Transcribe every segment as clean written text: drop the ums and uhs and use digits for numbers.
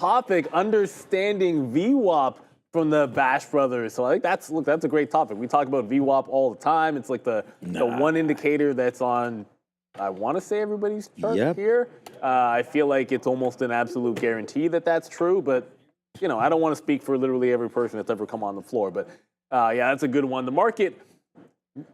topic, understanding VWAP from the Bash Brothers. So I think that's a great topic. We talk about VWAP all the time. It's like the one indicator that's on, I want to say, everybody's chart here. I feel like it's almost an absolute guarantee that that's true, but you know, I don't want to speak for literally every person that's ever come on the floor. But yeah, that's a good one. The market,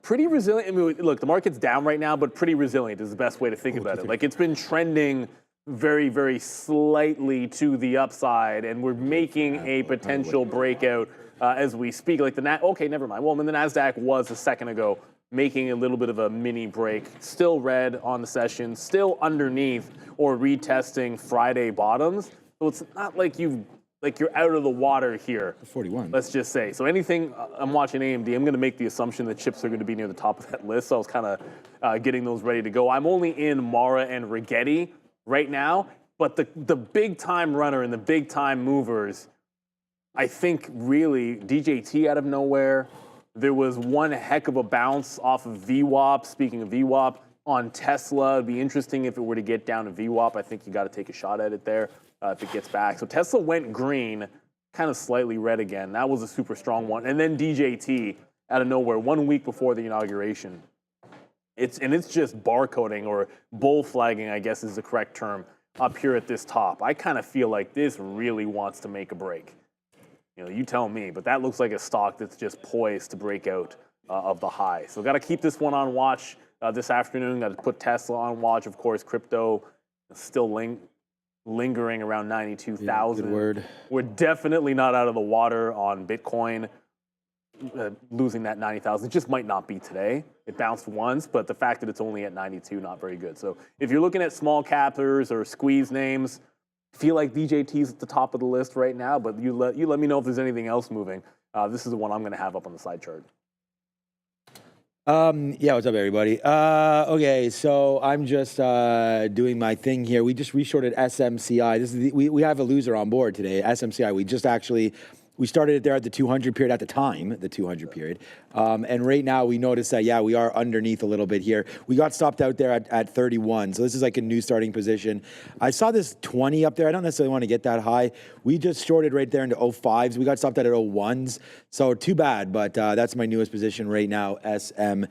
pretty resilient. I mean, look, the market's down right now, but pretty resilient is the best way to think about it. Like, it's been trending very, very slightly to the upside, and we're making a potential breakout as we speak. Like okay, never mind. Well, I mean, the NASDAQ was a second ago making a little bit of a mini break. Still red on the session, still underneath or retesting Friday bottoms. So it's not like you're out of the water here. 41. Let's just say. So anything, I'm watching AMD, I'm going to make the assumption that chips are going to be near the top of that list. So I was kind of getting those ready to go. I'm only in Mara and Rigetti right now, but the big time runner and the big time movers, I think really DJT out of nowhere. There was one heck of a bounce off of VWAP. Speaking of VWAP, on Tesla, it'd be interesting if it were to get down to VWAP. I think you got to take a shot at it there if it gets back. So Tesla went green, kind of slightly red again. That was a super strong one. And then DJT out of nowhere, 1 week before the inauguration. It's just barcoding or bull flagging, I guess is the correct term, up here at this top. I kind of feel like this really wants to make a break. You know, you tell me, but that looks like a stock that's just poised to break out of the high. So got to keep this one on watch this afternoon. Got to put Tesla on watch. Of course, crypto still lingering around 92,000. Good word. We're definitely not out of the water on Bitcoin. Losing that 90,000 just might not be today. It bounced once, but the fact that it's only at 92, not very good. So if you're looking at small cappers or squeeze names, feel like DJT's at the top of the list right now, but you let me know if there's anything else moving. This is the one I'm going to have up on the side chart. Yeah, what's up, everybody? Okay, so I'm just doing my thing here. We just reshorted SMCI. This is we have a loser on board today. SMCI. We started it there at the 200 period at the time, the 200 period. And right now we notice that, yeah, we are underneath a little bit here. We got stopped out there at 31. So this is like a new starting position. I saw this 20 up there. I don't necessarily want to get that high. We just shorted right there into 05s. We got stopped out at 01s. So too bad, but that's my newest position right now, SMCI.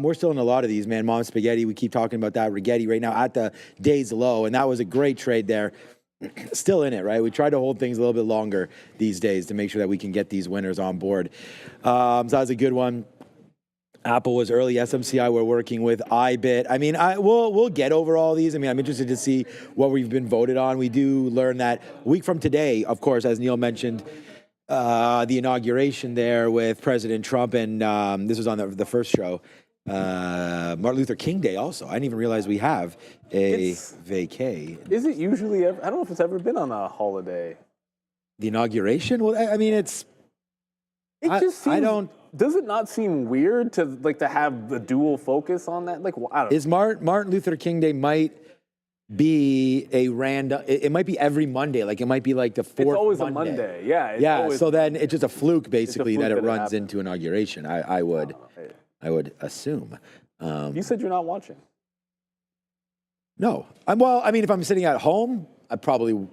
We're still in a lot of these, man. Mom Spaghetti, we keep talking about that. Rigetti right now at the day's low. And that was a great trade there. Still in it, right? We try to hold things a little bit longer these days to make sure that we can get these winners on board. So that was a good one. Apple was early. SMCI we're working with. IBIT. I mean, we'll get over all these. I mean, I'm interested to see what we've been voted on. We do learn that a week from today, of course, as Neil mentioned, the inauguration there with President Trump, and this was on the first show. Martin Luther King Day also. I didn't even realize we have a vacay. Is it usually ever? I don't know if it's ever been on a holiday. The inauguration? Well, I mean, it just seems, does it not seem weird to have the dual focus on that? Like, I don't know. Martin Luther King Day might be a random, it might be every Monday. Like, it might be like the fourth Monday. It's always a Monday. Yeah. Yeah. So then it's just a fluke, basically, that it runs into inauguration. I would assume. You said you're not watching. No. Well, I mean, if I'm sitting at home, I probably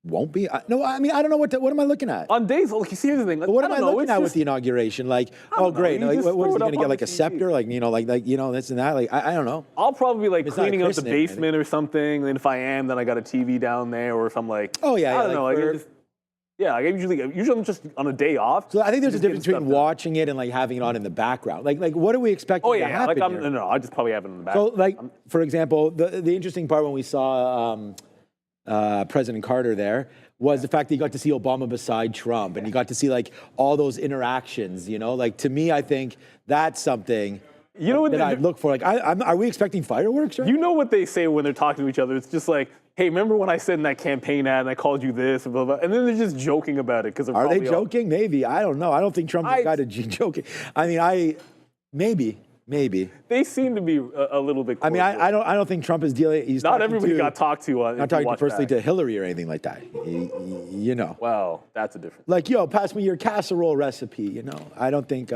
won't be. No, I mean, I don't know what am I looking at? On days, look, here's the thing. What am I looking at with the inauguration? Like, oh, great. Like, what is he going to get? Like a scepter? Like, this and that? Like, I don't know. I'll probably be cleaning out the basement or something. And if I am, then I got a TV down there. Or if I'm like, oh, yeah. I don't know. Yeah, like usually I'm just on a day off. So I think there's a difference between watching it and having it on in the background. Like what are we expecting to happen here? No, I just probably have it in the background. So for example, the interesting part when we saw President Carter there was the fact that you got to see Obama beside Trump, and you got to see all those interactions. To me, I think that's something. You know what that I'd look for. Are we expecting fireworks? Right? You know what they say when they're talking to each other? It's just like, hey, remember when I said in that campaign ad and I called you this, and blah, blah, and then they're just joking about it because are they joking? Maybe. I don't know. I don't think Trump's the guy to joking. I mean, maybe. They seem to be a little bit. I mean, I don't think Trump is dealing. He's not everybody got talked to. Not talking personally to Hillary or anything like that. You know. Well, that's a difference. Like, yo, pass me your casserole recipe. I don't think.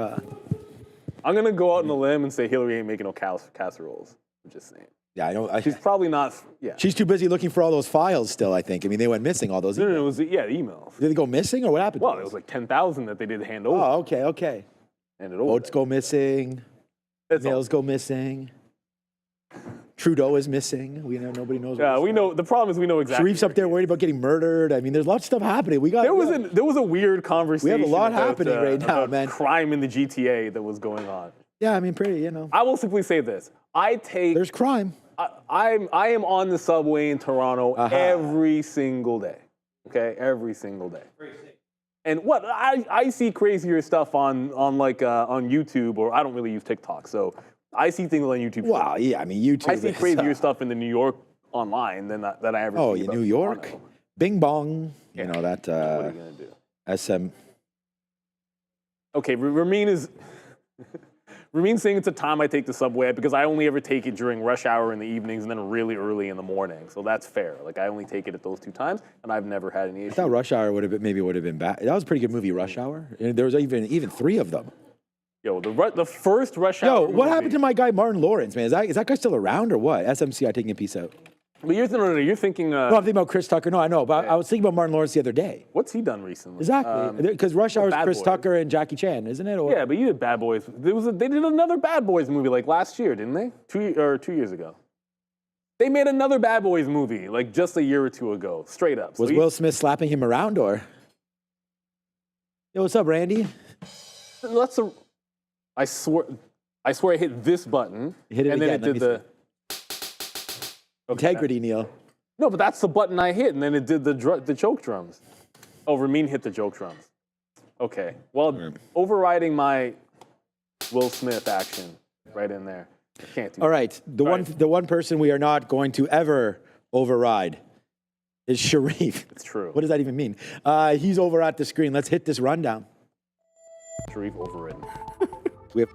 I'm gonna go out on a limb and say Hillary ain't making no casseroles. I'm just saying. Yeah, I know. She's probably not. Yeah. She's too busy looking for all those files still, I think. I mean, they went missing, all those emails. No, it was the emails. Did they go missing, or what happened? Well, it was like 10,000 that they did hand over. Oh, okay. Handed over. Votes go missing. Emails go missing. Trudeau is missing. We know nobody knows. Yeah, we know. The problem is we know exactly. Sharif's up there worried about getting murdered. I mean, there's lots of stuff happening. There was a weird conversation. We have a lot about, happening right now, man. Crime in the GTA that was going on. Yeah, I mean, pretty. I will simply say this: There's crime. I am on the subway in Toronto every single day. Okay, every single day. And what I see crazier stuff on YouTube, or I don't really use TikTok, so I see things on YouTube. Wow, yeah, I mean YouTube. I see crazier stuff in the New York online than I ever see. Oh, in New York, Toronto. Bing Bong. Yeah. You know that. What are you gonna do? SM. Okay, Ramin's saying it's a time I take the subway because I only ever take it during rush hour in the evenings and then really early in the morning. So that's fair. Like I only take it at those 2 times, and I've never had any issues. I thought Rush Hour would have been bad. That was a pretty good movie, Rush Hour. And there was even 3 of them. Yo, the first rush hour. Yo, what happened to my guy Martin Lawrence, man? Is that guy still around or what? SMCI taking a piece out. But you're thinking. No, I'm thinking about Chris Tucker. No, I know, but I was thinking about Martin Lawrence the other day. What's he done recently? Exactly, because Rush Hour is Chris Tucker and Jackie Chan, isn't it? Or? Yeah, but you did Bad Boys. They did another Bad Boys movie like last year, didn't they? 2 years ago. They made another Bad Boys movie like just a year or 2 ago, straight up. Was Will Smith slapping him around or? Yo, what's up, Randy? I swear I hit this button. Hit it and again. then it did the. Integrity, Neil. No, but that's the button I hit, and then it did the choke drums. Oh, Ramin hit the choke drums. Okay. Well, overriding my Will Smith action right in there. Can't do All right. The one person we are not going to ever override is Sharif. It's true. What does that even mean? He's over at the screen. Let's hit this rundown. Sharif overridden. We have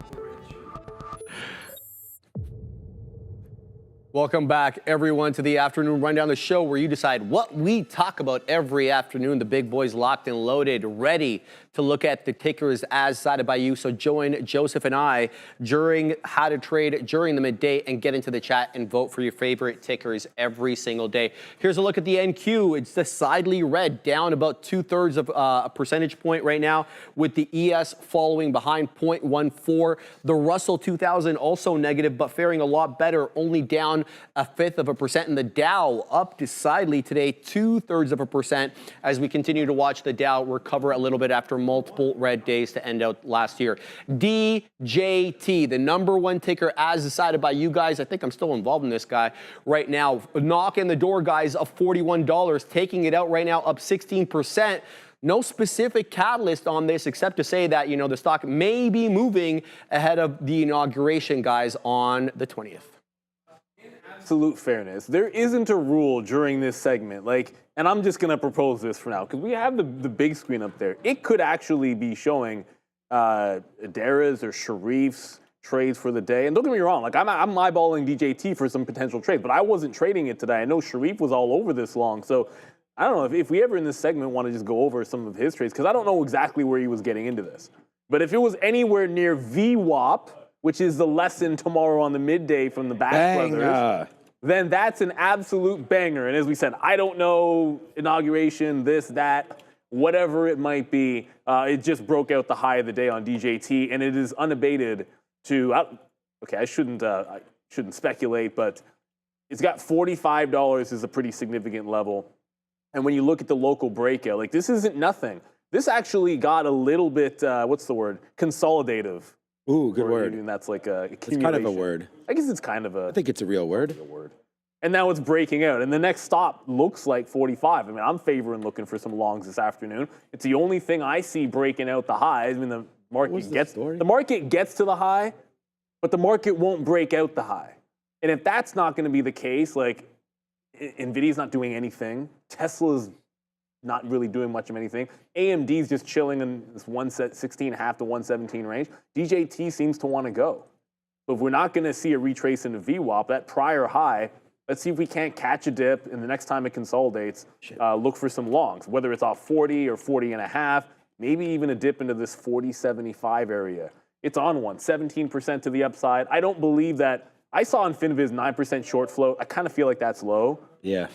Welcome back, everyone, to the Afternoon Rundown, the show where you decide what we talk about every afternoon. The big boys locked and loaded, ready to look at the tickers as decided by you. So join Joseph and I during How to Trade during the midday and get into the chat and vote for your favorite tickers every single day. Here's a look at the NQ. It's decidedly red, down about 2/3 of a percentage point right now, with the ES following behind 0.14. The Russell 2000 also negative, but faring a lot better, only down 0.5%. And the Dow up decidedly today, 2/3%, as we continue to watch the Dow recover a little bit after multiple red days to end out last year. DJT, the #1 ticker as decided by you guys. I think I'm still involved in this guy right now. Knock in the door, guys, of $41, taking it out right now, up 16%. No specific catalyst on this except to say that, the stock may be moving ahead of the inauguration, guys, on the 20th. Absolute fairness. There isn't a rule during this segment, and I'm just gonna propose this for now because we have the big screen up there. It could actually be showing Adara's or Sharif's trades for the day. And don't get me wrong, I'm eyeballing DJT for some potential trades, but I wasn't trading it today. I know Sharif was all over this long, so I don't know if we ever in this segment want to just go over some of his trades because I don't know exactly where he was getting into this. But if it was anywhere near VWAP, which is the lesson tomorrow on the midday from the Bash Brothers, then that's an absolute banger. And as we said, I don't know, inauguration, this, that, whatever it might be. It just broke out the high of the day on DJT, and it is unabated to, I shouldn't speculate, but it's got $45 is a pretty significant level. And when you look at the local breakout, this isn't nothing. This actually got a little bit, consolidative. Ooh, good word. And that's like a It's kind of a word. I guess it's kind of a... I think it's a real word. And now it's breaking out. And the next stop looks like 45. I mean, I'm favoring looking for some longs this afternoon. It's the only thing I see breaking out the highs. I mean, the market gets to the high, but the market won't break out the high. And if that's not going to be the case, NVIDIA's not doing anything. Tesla's not really doing much of anything. AMD's just chilling in this 116.5 to 117 range. DJT seems to want to go. But if we're not going to see a retrace into VWAP, that prior high, let's see if we can't catch a dip, and the next time it consolidates, look for some longs, whether it's off 40 or 40.5, maybe even a dip into this 40.75 area. It's on one, 17% to the upside. I don't believe that. I saw on FinViz 9% short float. I kind of feel like that's low. Yeah.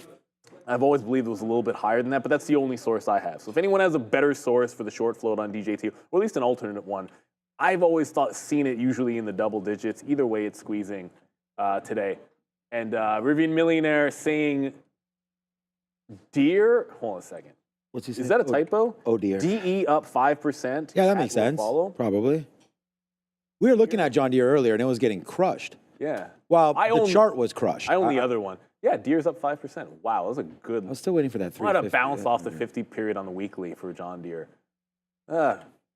I've always believed it was a little bit higher than that, but that's the only source I have. So if anyone has a better source for the short float on DJT, or at least an alternate one, I've always seen it usually in the double digits. Either way, it's squeezing today. And Rivian Millionaire saying deer. Hold on a second. What's he saying? Is that a typo? Oh dear. DE up 5%. Yeah, that makes sense. Probably. We were looking at John Deere earlier, and it was getting crushed. Yeah. Well, the chart was crushed. I own the other one. Yeah, Deere's up 5%. Wow, that was a good. I was still waiting for that 350. I had to bounce off the 50 period on the weekly for John Deere.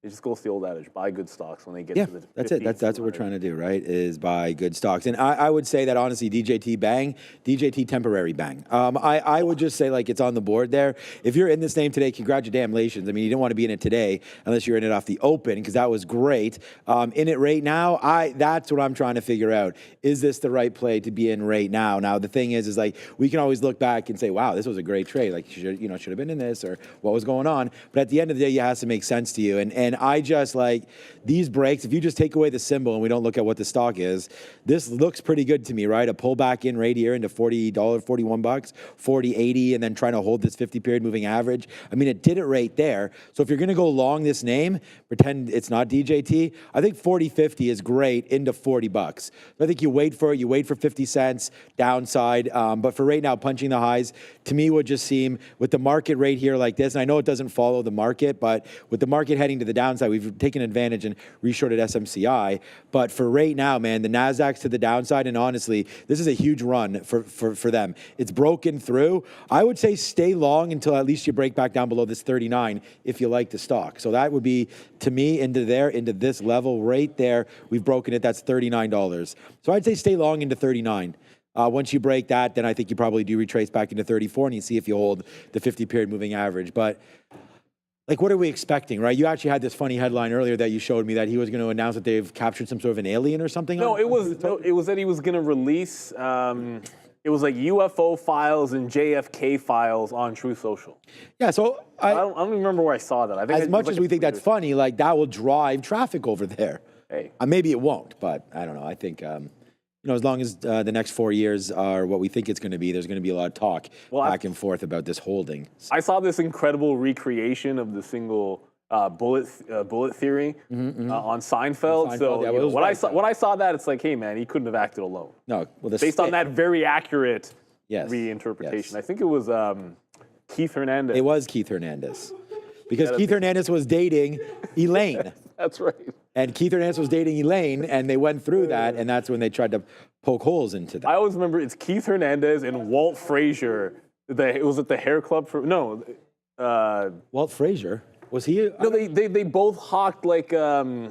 It just goes the old adage: buy good stocks when they get to the 50. That's it. That's what we're trying to do, right? Is buy good stocks. And I would say that honestly, DJT bang, DJT temporary bang. I would just say like it's on the board there. If you're in this name today, congratulations. I mean, you didn't want to be in it today unless you're in it off the open because that was great. In it right now, that's what I'm trying to figure out. Is this the right play to be in right now? Now the thing is like we can always look back and say, wow, this was a great trade. Like should have been in this or what was going on. But at the end of the day, it has to make sense to you. And I just like these breaks, if you just take away the symbol and we don't look at what the stock is, this looks pretty good to me, right? A pullback in right here into $40, $41, 40.80, and then trying to hold this 50 period moving average. I mean, it did it right there. So if you're going to go long this name, pretend it's not DJT, I think 40.50 is great into $40. I think you wait for it, you wait for 50 cents downside. But for right now, punching the highs to me would just seem with the market right here like this, and I know it doesn't follow the market, but with the market heading to the downside, we've taken advantage and reshorted SMCI. But for right now, man, the Nasdaq's to the downside, and honestly, this is a huge run for them. It's broken through. I would say stay long until at least you break back down below this 39 if you like the stock. So that would be, to me, into this level right there. We've broken it. That's $39. So I'd say stay long into 39. Once you break that, then I think you probably do retrace back into 34 and you see if you hold the 50 period moving average. But like, what are we expecting, right? You actually had this funny headline earlier that you showed me that he was going to announce that they've captured some sort of an alien or something. No, it was that he was going to release. It was like UFO files and JFK files on True Social. Yeah, so I don't even remember where I saw that. I think as much as we think that's funny, like that will drive traffic over there. Hey, maybe it won't, but I don't know. I think as long as the next 4 years are what we think it's going to be, there's going to be a lot of talk back and forth about this holding. I saw this incredible recreation of the single bullet theory on Seinfeld. So when I saw that, it's like, hey man, he couldn't have acted alone. No, well, based on that very accurate reinterpretation. Yes. I think it was Keith Hernandez. It was Keith Hernandez, because Keith Hernandez was dating Elaine. That's right. And Keith Hernandez was dating Elaine, and they went through that, and that's when they tried to poke holes into that. I always remember it's Keith Hernandez and Walt Frazier. Was at the hair club for Walt Frazier. Was he? No, they both hawked like a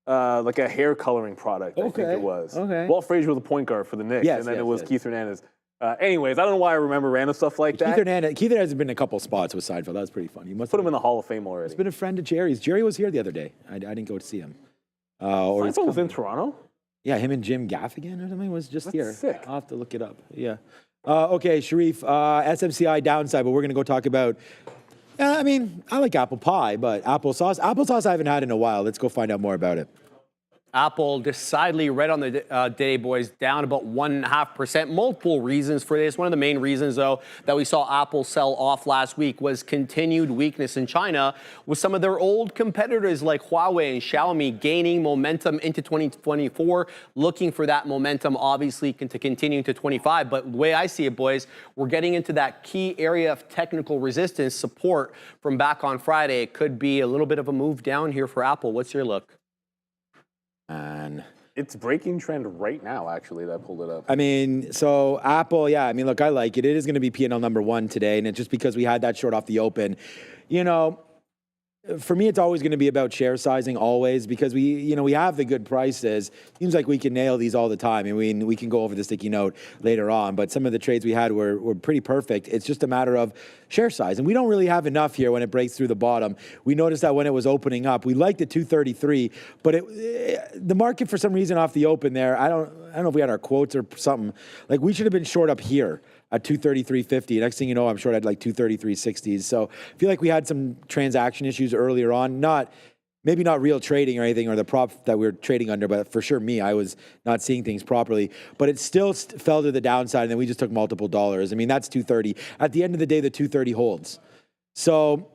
hair coloring product. I think it was. Okay. Walt Frazier was the point guard for the Knicks, and then it was Keith Hernandez. Anyways, I don't know why I remember random stuff like that. Keith Hernandez has been in a couple spots with Seinfeld. That was pretty funny. You must put him in the Hall of Fame already. He's been a friend of Jerry's. Jerry was here the other day. I didn't go to see him. Seinfeld was in Toronto? Yeah, him and Jim Gaffigan or something was just here. Sick. I'll have to look it up. Yeah. Okay, Sharif, SMCI downside, but we're going to go talk about, I like apple pie, but applesauce. Applesauce I haven't had in a while. Let's go find out more about it. Apple decidedly red on the day, boys, down about 1.5%. Multiple reasons for this. One of the main reasons, though, that we saw Apple sell off last week was continued weakness in China, with some of their old competitors like Huawei and Xiaomi gaining momentum into 2024, looking for that momentum, obviously, to continue into 25. But the way I see it, boys, we're getting into that key area of technical resistance support from back on Friday. It could be a little bit of a move down here for Apple. What's your look? And it's breaking trend right now, actually, that pulled it up. So Apple, look, I like it. It is going to be P&L number one today, and it's just because we had that short off the open. For me, it's always going to be about share sizing, always, because we have the good prices. Seems like we can nail these all the time. We can go over the sticky note later on, but some of the trades we had were pretty perfect. It's just a matter of share size, and we don't really have enough here when it breaks through the bottom. We noticed that when it was opening up, we liked the 233, but the market for some reason off the open there, I don't know if we had our quotes or something. Like, we should have been short up here at 233.50. Next thing you know, I'm short at like 233.60s. So I feel like we had some transaction issues earlier on. Not maybe not real trading or anything or the prop that we're trading under, but for sure me, I was not seeing things properly. But it still fell to the downside, and then we just took multiple dollars. I mean, that's 230. At the end of the day, the 230 holds. So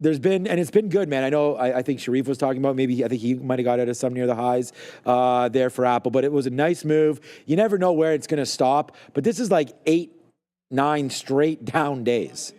there's been, and it's been good, man. I know, I think Sharif was talking about, I think he might have got out of some near the highs there for Apple, but it was a nice move. You never know where it's going to stop, but this is like 8-9 straight down days.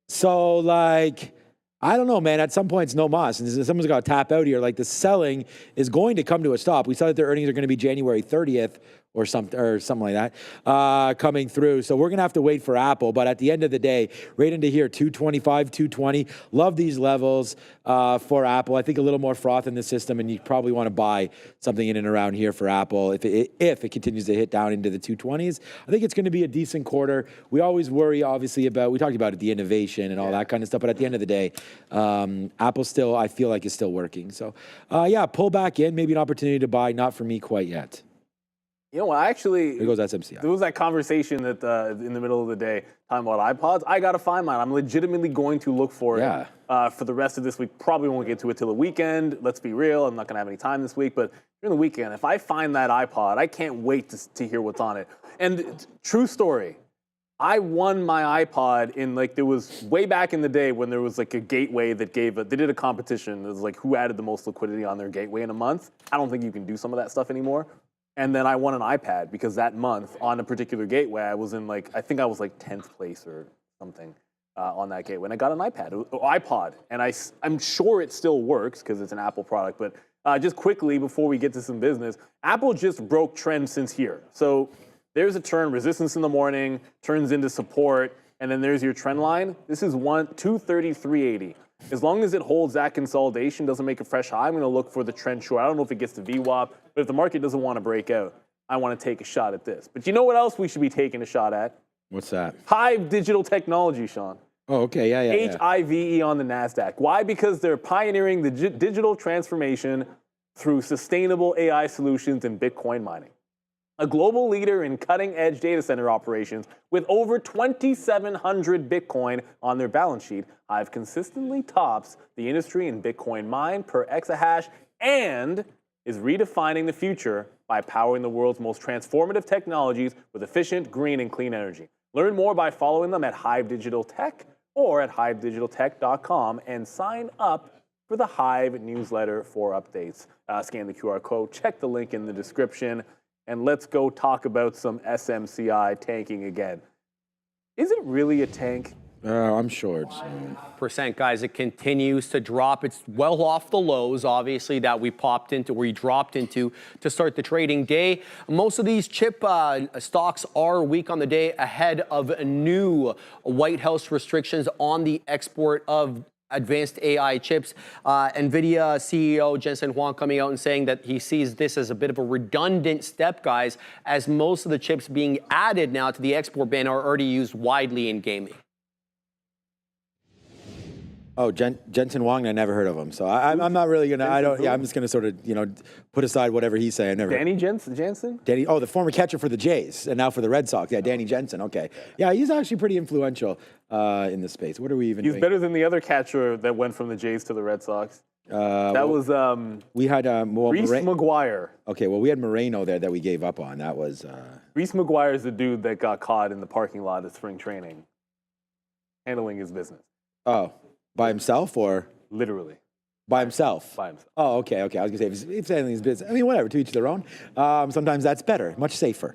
So like, I don't know, man. At some point, it's no mas. And someone's got to tap out here. Like the selling is going to come to a stop. We saw that their earnings are going to be January 30th or something like that coming through. So we're going to have to wait for Apple. But at the end of the day, right into here, 225, 220. Love these levels for Apple. I think a little more froth in the system, and you probably want to buy something in and around here for Apple if it continues to hit down into the 220s. I think it's going to be a decent quarter. We always worry, obviously, about, we talked about it, the innovation and all that kind of stuff. But at the end of the day, Apple still, I feel like, is still working. So, yeah, pull back in, maybe an opportunity to buy. Not for me quite yet. You know what? There goes SMCI. There was that conversation that in the middle of the day talking about iPods. I got to find mine. I'm legitimately going to look for it for the rest of this week. Probably won't get to it till the weekend. Let's be real. I'm not going to have any time this week. But during the weekend, if I find that iPod, I can't wait to hear what's on it. And true story, I won my iPod in there was way back in the day when there was like a gateway that they did a competition. It was like who added the most liquidity on their gateway in a month. I don't think you can do some of that stuff anymore. And then I won an iPad because that month on a particular gateway, I was in I think I was 10th place or something on that gateway. And I got an iPod. And I'm sure it still works because it's an Apple product. But just quickly, before we get to some business, Apple just broke trend since here. So there's a turn, resistance in the morning, turns into support, and then there's your trend line. This is 233.80. As long as it holds that consolidation, doesn't make a fresh high, I'm going to look for the trend short. I don't know if it gets to VWAP, but if the market doesn't want to break out, I want to take a shot at this. But you know what else we should be taking a shot at? What's that? Hive Digital Technology, Sean. Oh, okay, yeah. HIVE on the NASDAQ. Why? Because they're pioneering the digital transformation through sustainable AI solutions and Bitcoin mining. A global leader in cutting-edge data center operations with over 2,700 Bitcoin on their balance sheet, Hive consistently tops the industry in Bitcoin mined per exahash and is redefining the future by powering the world's most transformative technologies with efficient, green, and clean energy. Learn more by following them at Hive Digital Tech or at hivedigitaltech.com and sign up for the Hive newsletter for updates. Scan the QR code, check the link in the description. And let's go talk about some SMCI tanking again. Is it really a tank? I'm short. Percent, guys. It continues to drop. It's well off the lows, obviously, that we dropped into to start the trading day. Most of these chip stocks are weak on the day ahead of new White House restrictions on the export of advanced AI chips. NVIDIA CEO Jensen Huang coming out and saying that he sees this as a bit of a redundant step, guys, as most of the chips being added now to the export ban are already used widely in gaming. Oh, Jensen Huang, I never heard of him. So I'm not really going to, I'm just going to sort of, put aside whatever he's saying. Danny Jansen? The former catcher for the Jays and now for the Red Sox. Yeah, Danny Jensen. Okay. Yeah, he's actually pretty influential in the space. What are we even doing? He's better than the other catcher that went from the Jays to the Red Sox. We had Reese McGuire. Okay, well, we had Moreno there that we gave up on. That was Reese McGuire is the dude that got caught in the parking lot at spring training, handling his business. Oh, by himself or literally? By himself. By himself. Oh, okay. I was gonna say if handling his business. I mean, whatever. To each their own. Sometimes that's better, much safer.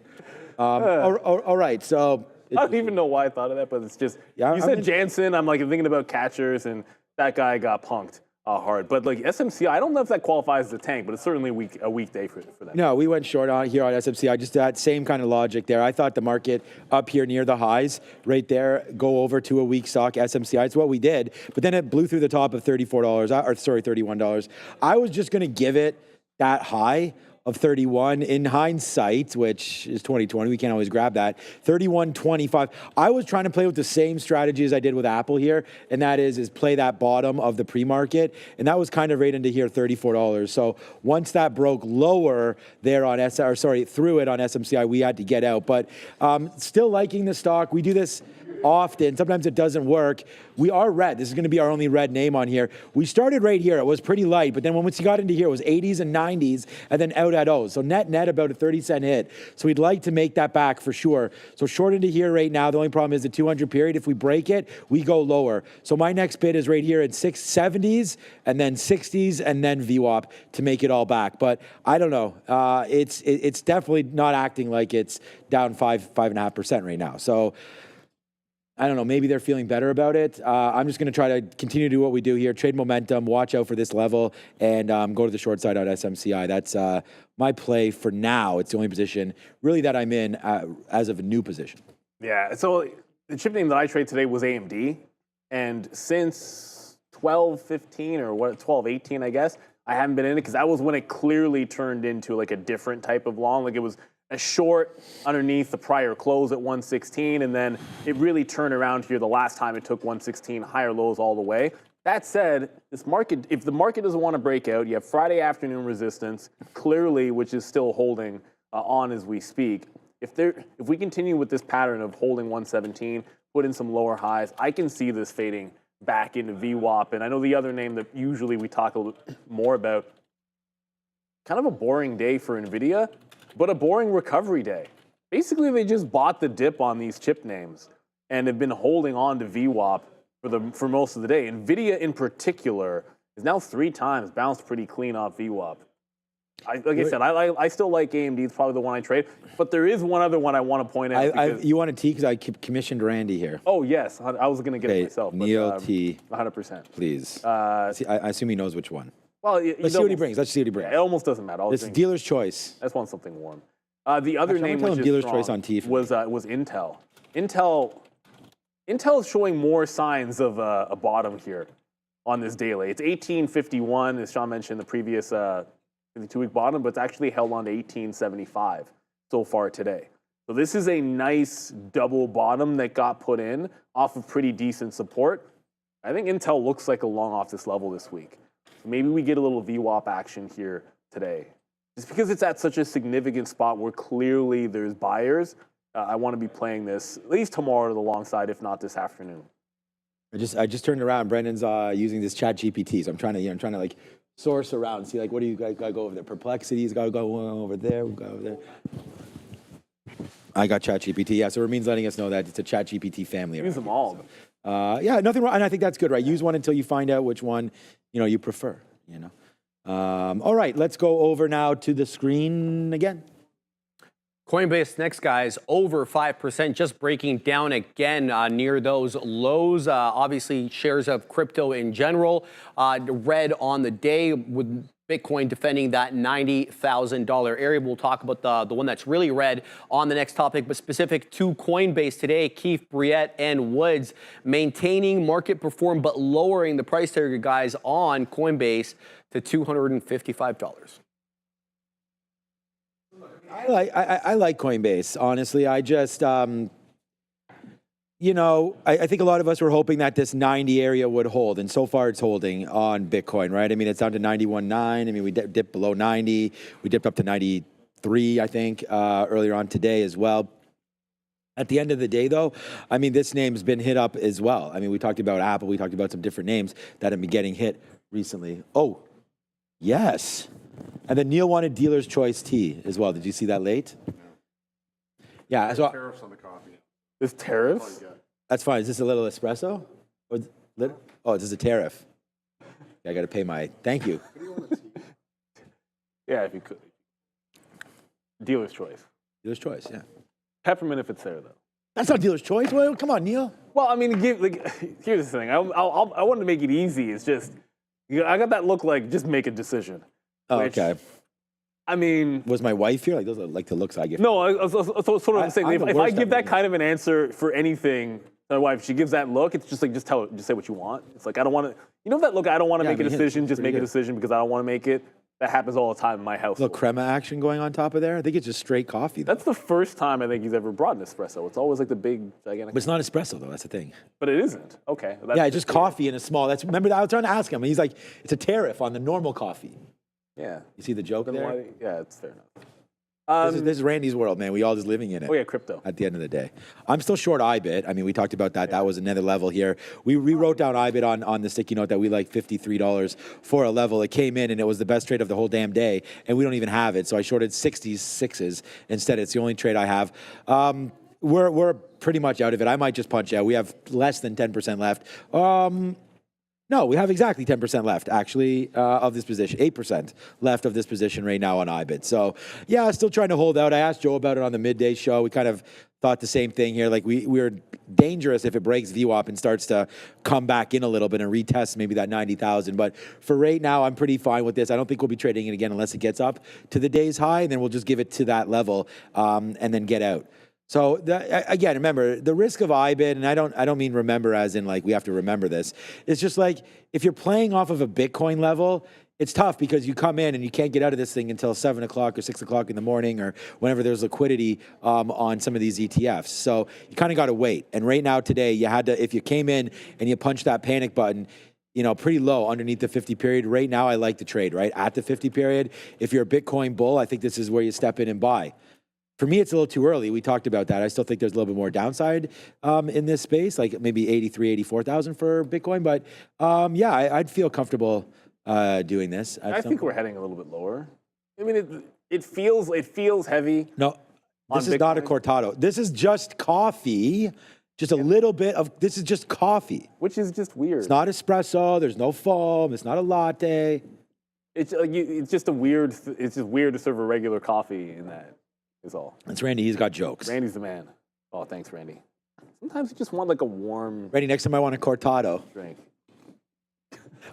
All right. So I don't even know why I thought of that, but it's just you said Jansen. I'm thinking about catchers, and that guy got punked hard. But SMCI, I don't know if that qualifies as a tank, but it's certainly a weak day for that. No, we went short on here on SMCI. Just that same kind of logic there. I thought the market up here near the highs, right there, go over to a weak stock SMCI. It's what we did, but then it blew through the top of $31. I was just going to give it that high of 31 in hindsight, which is 2020. We can't always grab that. 31.25. I was trying to play with the same strategy as I did with Apple here, and that is play that bottom of the pre-market, and that was kind of right into here, $34. So once that broke lower there on through it on SMCI, we had to get out. But still liking the stock. We do this often. Sometimes it doesn't work. We are red. This is going to be our only red name on here. We started right here. It was pretty light, but then once you got into here, it was 80s and 90s, and then out at O's. So net about a 30-cent hit. So we'd like to make that back for sure. So short into here right now. The only problem is the 200 period. If we break it, we go lower. So my next bid is right here at 670s, and then 60s, and then VWAP to make it all back. But I don't know. It's definitely not acting like it's down 5.5% right now. So I don't know, maybe they're feeling better about it. I'm just going to try to continue to do what we do here, trade momentum, watch out for this level, and go to the short side on SMCI. That's my play for now. It's the only position really that I'm in as of a new position. Yeah, so the chip name that I trade today was AMD, and since 12.15 or 12.18, I guess, I haven't been in it because that was when it clearly turned into like a different type of long. Like it was a short underneath the prior close at 116, and then it really turned around here the last time it took 116, higher lows all the way. That said, this market, if the market doesn't want to break out, you have Friday afternoon resistance, clearly, which is still holding on as we speak. If we continue with this pattern of holding 117, put in some lower highs, I can see this fading back into VWAP. And I know the other name that usually we talk a little more about, kind of a boring day for NVIDIA, but a boring recovery day. Basically, they just bought the dip on these chip names and have been holding on to VWAP for most of the day. NVIDIA in particular is now 3 times bounced pretty clean off VWAP. Like I said, I still like AMD. It's probably the one I trade. But there is one other one I want to point out. You want a T because I commissioned Randy here. Oh, yes. I was going to get it myself. Neil T. 100%. Please. I assume he knows which one. Well, let's see what he brings. Let's see what he brings. Yeah, it almost doesn't matter. It's dealer's choice. I just want something warm. The other name which is dealer's choice on T was Intel. Intel is showing more signs of a bottom here on this daily. It's 1851, as Sean mentioned, the previous 52-week bottom, but it's actually held on to 1875 so far today. So this is a nice double bottom that got put in off of pretty decent support. I think Intel looks like a long off this level this week. Maybe we get a little VWAP action here today. Just because it's at such a significant spot where clearly there's buyers, I want to be playing this at least tomorrow to the long side, if not this afternoon. I just turned around. Brendan's using this chat GPT, so I'm trying to like source around, see like what do you guys got to go over there? Perplexities, got to go over there, we'll go over there. I got chat GPT, yeah. So Ramin's letting us know that it's a chat GPT family. Use them all. So, yeah, nothing wrong, and I think that's good, right? Use one until you find out which one you prefer. All right, let's go over now to the screen again. Coinbase next, guys, over 5%, just breaking down again near those lows. Obviously, shares of crypto in general, red on the day with Bitcoin defending that $90,000 area. We'll talk about the one that's really red on the next topic, but specific to Coinbase today, Keith, Briette, and Woods maintaining market perform, but lowering the price target, guys, on Coinbase to $255. I like Coinbase, honestly. I just, I think a lot of us were hoping that this 90 area would hold, and so far it's holding on Bitcoin, right? I mean, it's down to 91.9. I mean, we dipped below 90. We dipped up to 93, I think, earlier on today as well. At the end of the day, though, I mean, this name's been hit up as well. I mean, we talked about Apple. We talked about some different names that have been getting hit recently. Oh, yes. And then Neil wanted dealer's choice tea as well. Did you see that late? Yeah. So tariffs on the coffee. There's tariffs? That's fine. Is this a little espresso? Oh, this is a tariff. I got to pay my. Thank you. Yeah, if you could. Dealer's choice. Dealer's choice. Yeah. Peppermint if it's there though. That's not dealer's choice. Well, come on, Neil. Well, I mean, here's the thing. I wanted to make it easy. It's just I got that look like just make a decision. Oh, okay. I mean, was my wife here? Like those are like the looks I give. No, sort of saying. If I give that kind of an answer for anything, my wife, she gives that look. It's just like just say what you want. It's like I don't want to. That look. I don't want to make a decision. Just make a decision because I don't want to make it. That happens all the time in my house. Little crema action going on top of there. I think it's just straight coffee. That's the first time I think he's ever brought an espresso. It's always like the big, gigantic. But it's not espresso though. That's the thing. But it isn't. Okay. Yeah, it's just coffee in a small. Remember that I was trying to ask him. And he's like, it's a tariff on the normal coffee. Yeah. You see the joke there? Yeah, it's fair This is Randy's world, man. We all just living in it. Oh yeah, crypto. At the end of the day, I'm still short IBIT. I mean, we talked about that. That was another level here. We rewrote down IBIT on the sticky note that we like $53 for a level. It came in and it was the best trade of the whole damn day, and we don't even have it. So I shorted 66s instead. It's the only trade I have. We're pretty much out of it. I might just punch out. We have less than 10% left. No, we have exactly 10% left, actually, of this position. 8% left of this position right now on IBIT. So, yeah, still trying to hold out. I asked Joe about it on the midday show. We kind of thought the same thing here. Like, we're dangerous if it breaks VWAP and starts to come back in a little bit and retest maybe that 90,000. But for right now, I'm pretty fine with this. I don't think we'll be trading it again unless it gets up to the day's high, and then we'll just give it to that level and then get out. So again, remember the risk of IBIT, and I don't mean remember as in like we have to remember this. It's just like if you're playing off of a Bitcoin level, it's tough because you come in and you can't get out of this thing until 7 o'clock or 6 o'clock in the morning or whenever there's liquidity on some of these ETFs. So you kind of got to wait. And right now today, you had to, if you came in and you punched that panic button, you know, pretty low underneath the 50 period. Right now, I like the trade, right? At the 50 period. If you're a Bitcoin bull, I think this is where you step in and buy. For me, it's a little too early. We talked about that. I still think there's a little bit more downside in this space, like maybe 83, 84,000 for Bitcoin. But yeah, I'd feel comfortable doing this. I think we're heading a little bit lower. I mean, it feels heavy. No, this is not a cortado. This is just coffee. Just a little bit of, this is just coffee. Which is just weird. It's not espresso. There's no foam. It's not a latte. It's just weird to serve a regular coffee in that. Is all. That's Randy. He's got jokes. Randy's the man. Oh, thanks, Randy. Sometimes you just want like a warm. Randy, next time I want a cortado Drink.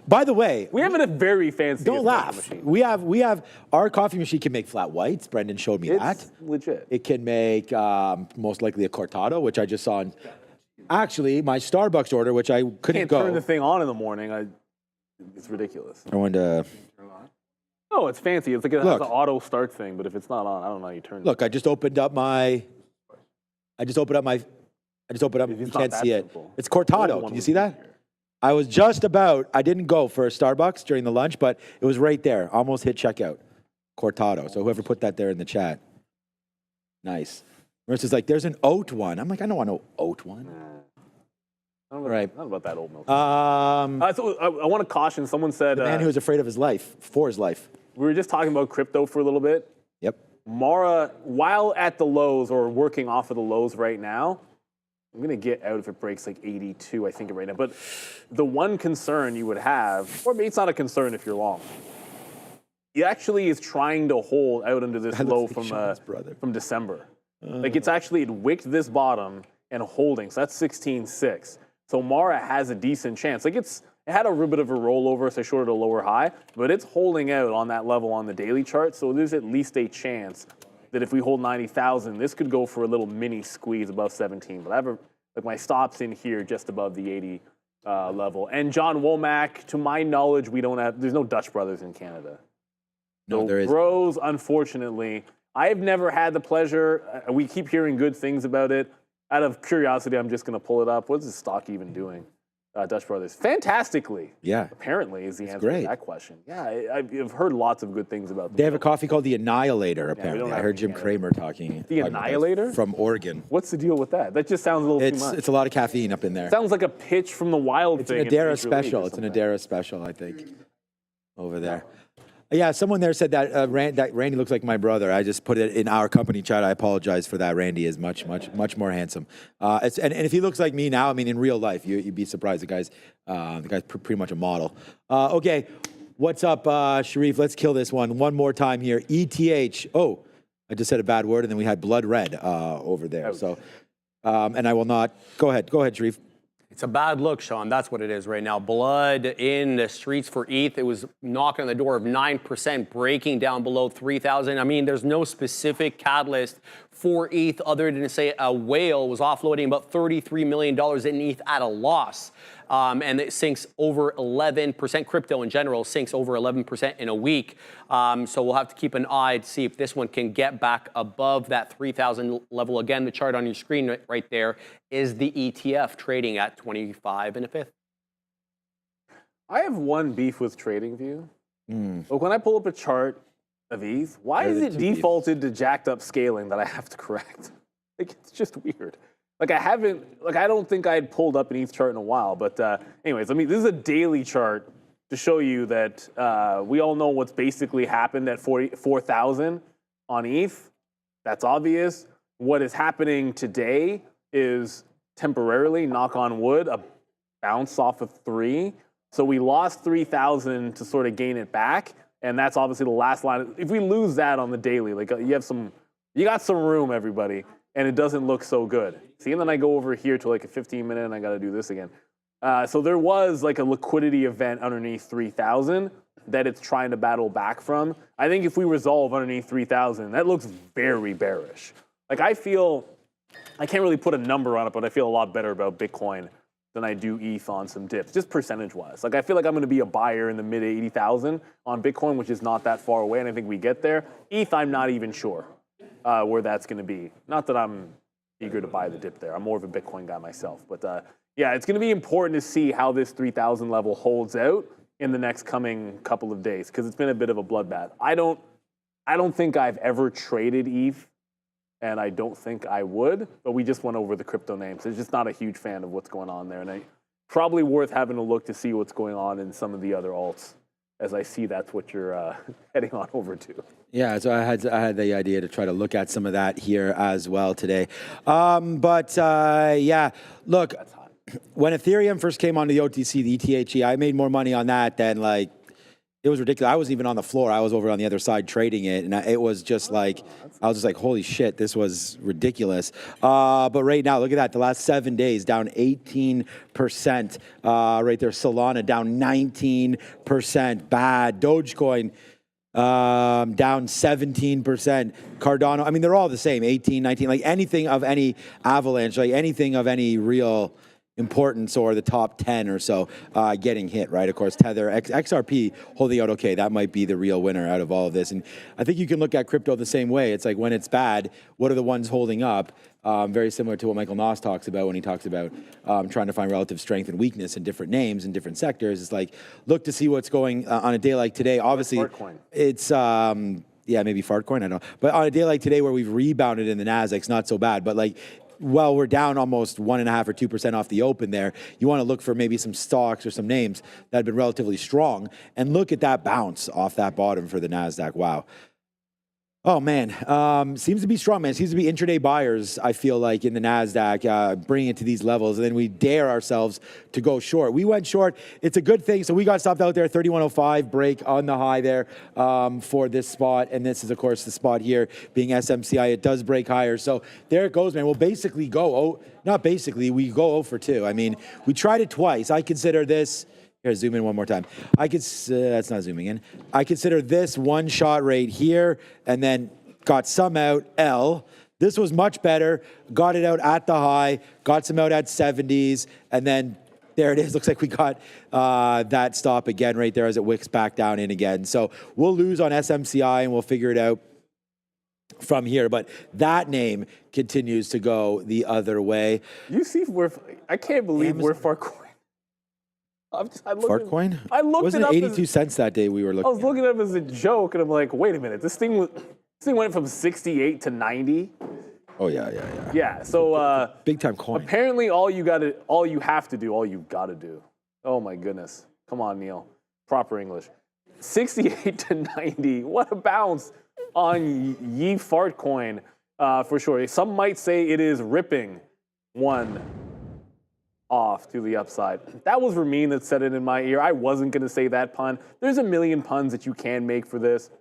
By the way, we have a very fancy. Don't laugh. Machine. We have our coffee machine can make flat whites. Brendan showed me that. Legit. It can make most likely a cortado, which I just saw. Actually, my Starbucks order, which I couldn't Can't go. turn the thing on in the morning. It's ridiculous. I wanted to. Oh, it's fancy. It's like it has an auto start thing, but if it's not on, I don't know how you turn it. Look, I just opened up. You can't see it. It's cortado. Can you see that? I was just about. I didn't go for a Starbucks during the lunch, but it was right there. Almost hit checkout. Cortado. So whoever put that there in the chat. Nice. Marissa's like, there's an oat one. I'm like, I don't want no oat one. All right. Not about that old milk. So I want to caution. Someone said the man who was afraid of his life, for his life. We were just talking about crypto for a little bit. Yep. Mara, while at the lows or working off of the lows right now, I'm going to get out if it breaks like 82, I think, right now. But the one concern you would have, or maybe it's not a concern if you're long, he actually is trying to hold out under this low from December. Like it wicked this bottom and holding. So that's 16.6. So Mara has a decent chance. Like it had a little bit of a rollover, so I shorted a lower high, but it's holding out on that level on the daily chart. So there's at least a chance that if we hold 90,000, this could go for a little mini squeeze above 17. But I have my stops in here just above the 80 level. And John Womack, to my knowledge, there's no Dutch brothers in Canada. No, there is. Bros, unfortunately, I have never had the pleasure. We keep hearing good things about it. Out of curiosity, I'm just going to pull it up. What's the stock even doing? Dutch Brothers. Fantastically. Yeah. Apparently is the answer to that question. Yeah, I've heard lots of good things about them. They have a coffee called the Annihilator, apparently. I heard Jim Cramer talking. The Annihilator? From Oregon. What's the deal with that? That just sounds a little too much. It's a lot of caffeine up in there. Sounds like a pitch from the Wild thing. It's an Adara special. It's an Adara special, I think, over there. Yeah, someone there said that Randy looks like my brother. I just put it in our company chat. I apologize for that. Randy is much more handsome. And if he looks like me now, I mean, in real life, you'd be surprised. The guy's pretty much a model. Okay, what's up, Sharif? Let's kill this one more time here. ETH. Oh, I just said a bad word, and then we had blood red over there. Ouch. So, and I will not. Go ahead, Sharif. It's a bad look, Sean. That's what it is right now. Blood in the streets for ETH. It was knocking on the door of 9%, breaking down below 3,000. I mean, there's no specific catalyst for ETH other than to say a whale was offloading about $33 million in ETH at a loss. And it sinks over 11%. Crypto in general sinks over 11% in a week. So we'll have to keep an eye to see if this one can get back above that 3,000 level. Again, the chart on your screen right there is the ETF trading at 25 1/5. I have one beef with TradingView. Look, when I pull up a chart of ETH. Why They're is the it two ETHs. defaulted to jacked up scaling that I have to correct? Like, it's just weird. Like, I don't think I had pulled up an ETH chart in a while. But anyways, this is a daily chart to show you that we all know what's basically happened at 44,000 on ETH. That's obvious. What is happening today is temporarily, knock on wood, a bounce off of 3. So we lost 3,000 to sort of gain it back. And that's obviously the last line. If we lose that on the daily, like you got some room, everybody, and it doesn't look so good. See, and then I go over here to like a 15-minute, and I got to do this again. So there was like a liquidity event underneath 3,000 that it's trying to battle back from. I think if we resolve underneath 3,000, that looks very bearish. Like I can't really put a number on it, but I feel a lot better about Bitcoin than I do ETH on some dips, just percentage-wise. Like I feel like I'm going to be a buyer in the mid 80,000 on Bitcoin, which is not that far away, and I think we get there. ETH, I'm not even sure where that's going to be. Not that I'm eager to buy the dip there. I'm more of a Bitcoin guy myself. But yeah, it's going to be important to see how this 3,000 level holds out in the next coming couple of days, because it's been a bit of a bloodbath. I don't think I've ever traded ETH, and I don't think I would, but we just went over the crypto names. I'm just not a huge fan of what's going on there, and probably worth having a look to see what's going on in some of the other alts, as I see that's what you're heading on over to. Yeah, so I had the idea to try to look at some of that here as well today. Yeah, look, when Ethereum first came onto the OTC, the ETHE, I made more money on that than like, it was ridiculous. I wasn't even on the floor. I was over on the other side trading it, and it was just like, I was just like, holy shit, this was ridiculous. But right now, look at that. The last 7 days, down 18%. Right there, Solana down 19%. Bad. Dogecoin down 17%. Cardano, they're all the same, 18, 19, like anything of any avalanche, like anything of any real importance or the top 10 or so getting hit, right? Of course, Tether, XRP holding out okay. That might be the real winner out of all of this. And I think you can look at crypto the same way. It's like when it's bad, what are the ones holding up? Very similar to what Michael Noss talks about when he talks about trying to find relative strength and weakness in different names and different sectors. It's like, look to see what's going on a day like today. Obviously, it's... yeah, maybe Fartcoin, I don't know. But on a day like today where we've rebounded in the Nasdaq, it's not so bad. But like, well, we're down almost 1.5 or 2% off the open there. You want to look for maybe some stocks or some names that have been relatively strong, and look at that bounce off that bottom for the Nasdaq. Wow. Oh, man. Seems to be strong, man. Seems to be intraday buyers, I feel like, in the NASDAQ, bringing it to these levels. And then we dare ourselves to go short. We went short. It's a good thing. So we got stopped out there, 3105 break on the high there for this spot. And this is, of course, the spot here being SMCI. It does break higher. So there it goes, man. We'll basically go, not basically, we go 0 for 2. We tried it twice. I consider this... Here, zoom in one more time. That's not zooming in. I consider this one shot right here, and then got some out, L. This was much better. Got it out at the high, got some out at 70s, and then there it is. Looks like we got that stop again right there as it wicks back down in again. So we'll lose on SMCI, and we'll figure it out from here. But that name continues to go the other way. You see, I can't believe we're Fartcoin. Fartcoin? I looked Wasn't it up 82 cents that day we were looking. I was looking at it as a joke, and I'm like, wait a minute, this thing went from 68 to 90. Oh yeah. Yeah. So big time coin. Apparently, all you gotta do. Oh my goodness. Come on, Neil. Proper English. 68 to 90. What a bounce on Ye Fartcoin for sure. Some might say it is ripping one off to the upside. That was Ramin that said it in my ear. I wasn't going to say that pun. There's a million puns that you can make for this.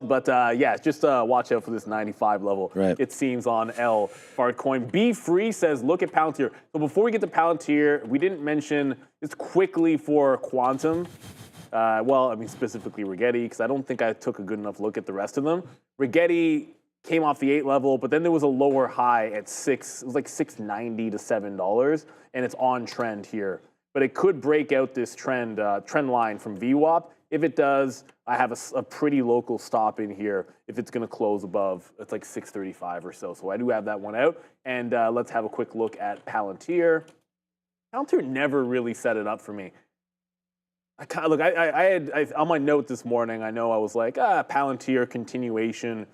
But yeah, just watch out for this 95 level. Right. It seems on L Fartcoin. Be Free says, look at Palantir. So before we get to Palantir, we didn't mention this quickly for Quantum. Specifically Rigetti, because I don't think I took a good enough look at the rest of them. Rigetti came off the 8 level, but then there was a lower high at 6. It was like $6.90 to $7, and it's on trend here. But it could break out this trend line from VWAP. If it does, I have a pretty local stop in here. If it's going to close above, it's like 635 or so. So I do have that one out. And let's have a quick look at Palantir. Palantir never really set it up for me. Look, I had on my note this morning, I know I was like, Palantir continuation.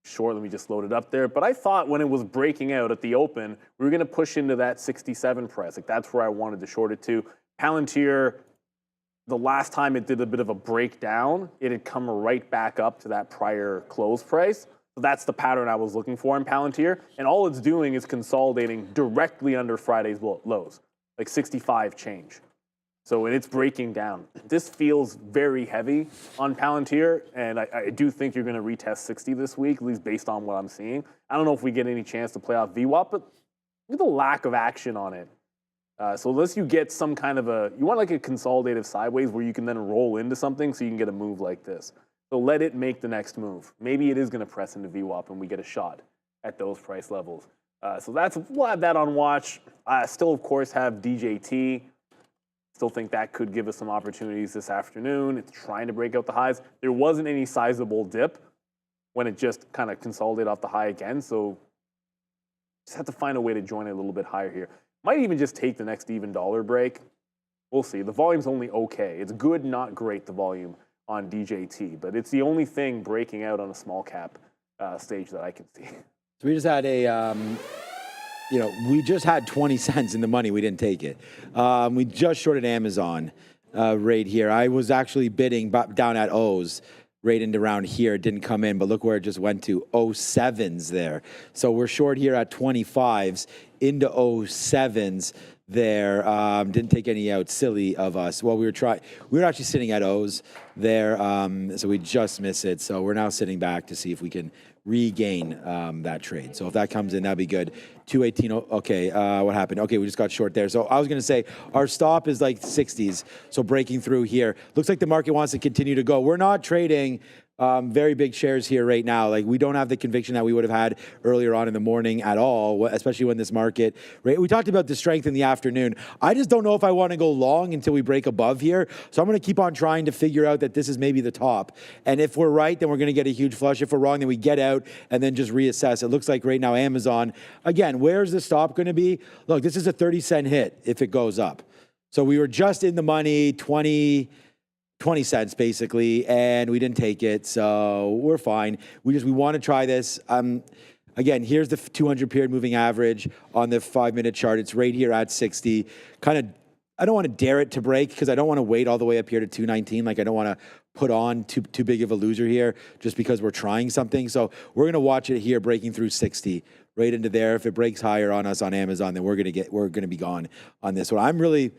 Sure, let me just load it up there. But I thought when it was breaking out at the open, we were going to push into that 67 price. Like, that's where I wanted to short it to. Palantir, the last time it did a bit of a breakdown, it had come right back up to that prior close price. So that's the pattern I was looking for in Palantir. And all it's doing is consolidating directly under Friday's lows, like 65 change. So it's breaking down. This feels very heavy on Palantir, and I do think you're going to retest 60 this week, at least based on what I'm seeing. I don't know if we get any chance to play off VWAP, but look at the lack of action on it. So unless you get some kind of you want like a consolidative sideways where you can then roll into something so you can get a move like this. So let it make the next move. Maybe it is going to press into VWAP and we get a shot at those price levels. So we'll have that on watch. I still, of course, have DJT. Still think that could give us some opportunities this afternoon. It's trying to break out the highs. There wasn't any sizable dip when it just kind of consolidated off the high again. So just have to find a way to join it a little bit higher here. Might even just take the next even dollar break. We'll see. The volume's only okay. It's good, not great, the volume on DJT. But it's the only thing breaking out on a small cap stage that I can see. So we just had we just had 20 cents in the money. We didn't take it. We just shorted Amazon right here. I was actually bidding down at O's right into around here. It didn't come in, but look where it just went to 07s there. So we're short here at 25s into 07s there. Didn't take any out. Silly of us. Well, we were actually sitting at O's there. So we just missed it. So we're now sitting back to see if we can regain that trade. So if that comes in, that'd be good. 218. Okay, what happened? Okay, we just got short there. So I was going to say our stop is like 60s. So breaking through here. Looks like the market wants to continue to go. We're not trading very big shares here right now. Like, we don't have the conviction that we would have had earlier on in the morning at all, especially when this market, right? We talked about the strength in the afternoon. I just don't know if I want to go long until we break above here. So I'm going to keep on trying to figure out that this is maybe the top. And if we're right, then we're going to get a huge flush. If we're wrong, then we get out and then just reassess. It looks like right now Amazon, again, where's the stop going to be? Look, this is a 30-cent hit if it goes up. So we were just in the money, 20 cents basically, and we didn't take it, so we're fine. We want to try this. Again, here's the 200 period moving average on the 5-minute chart. It's right here at 60. I don't want to dare it to break because I don't want to wait all the way up here to 219. Like, I don't want to put on too big of a loser here just because we're trying something. So we're going to watch it here breaking through 60 right into there. If it breaks higher on us on Amazon, then we're going to be gone on this one.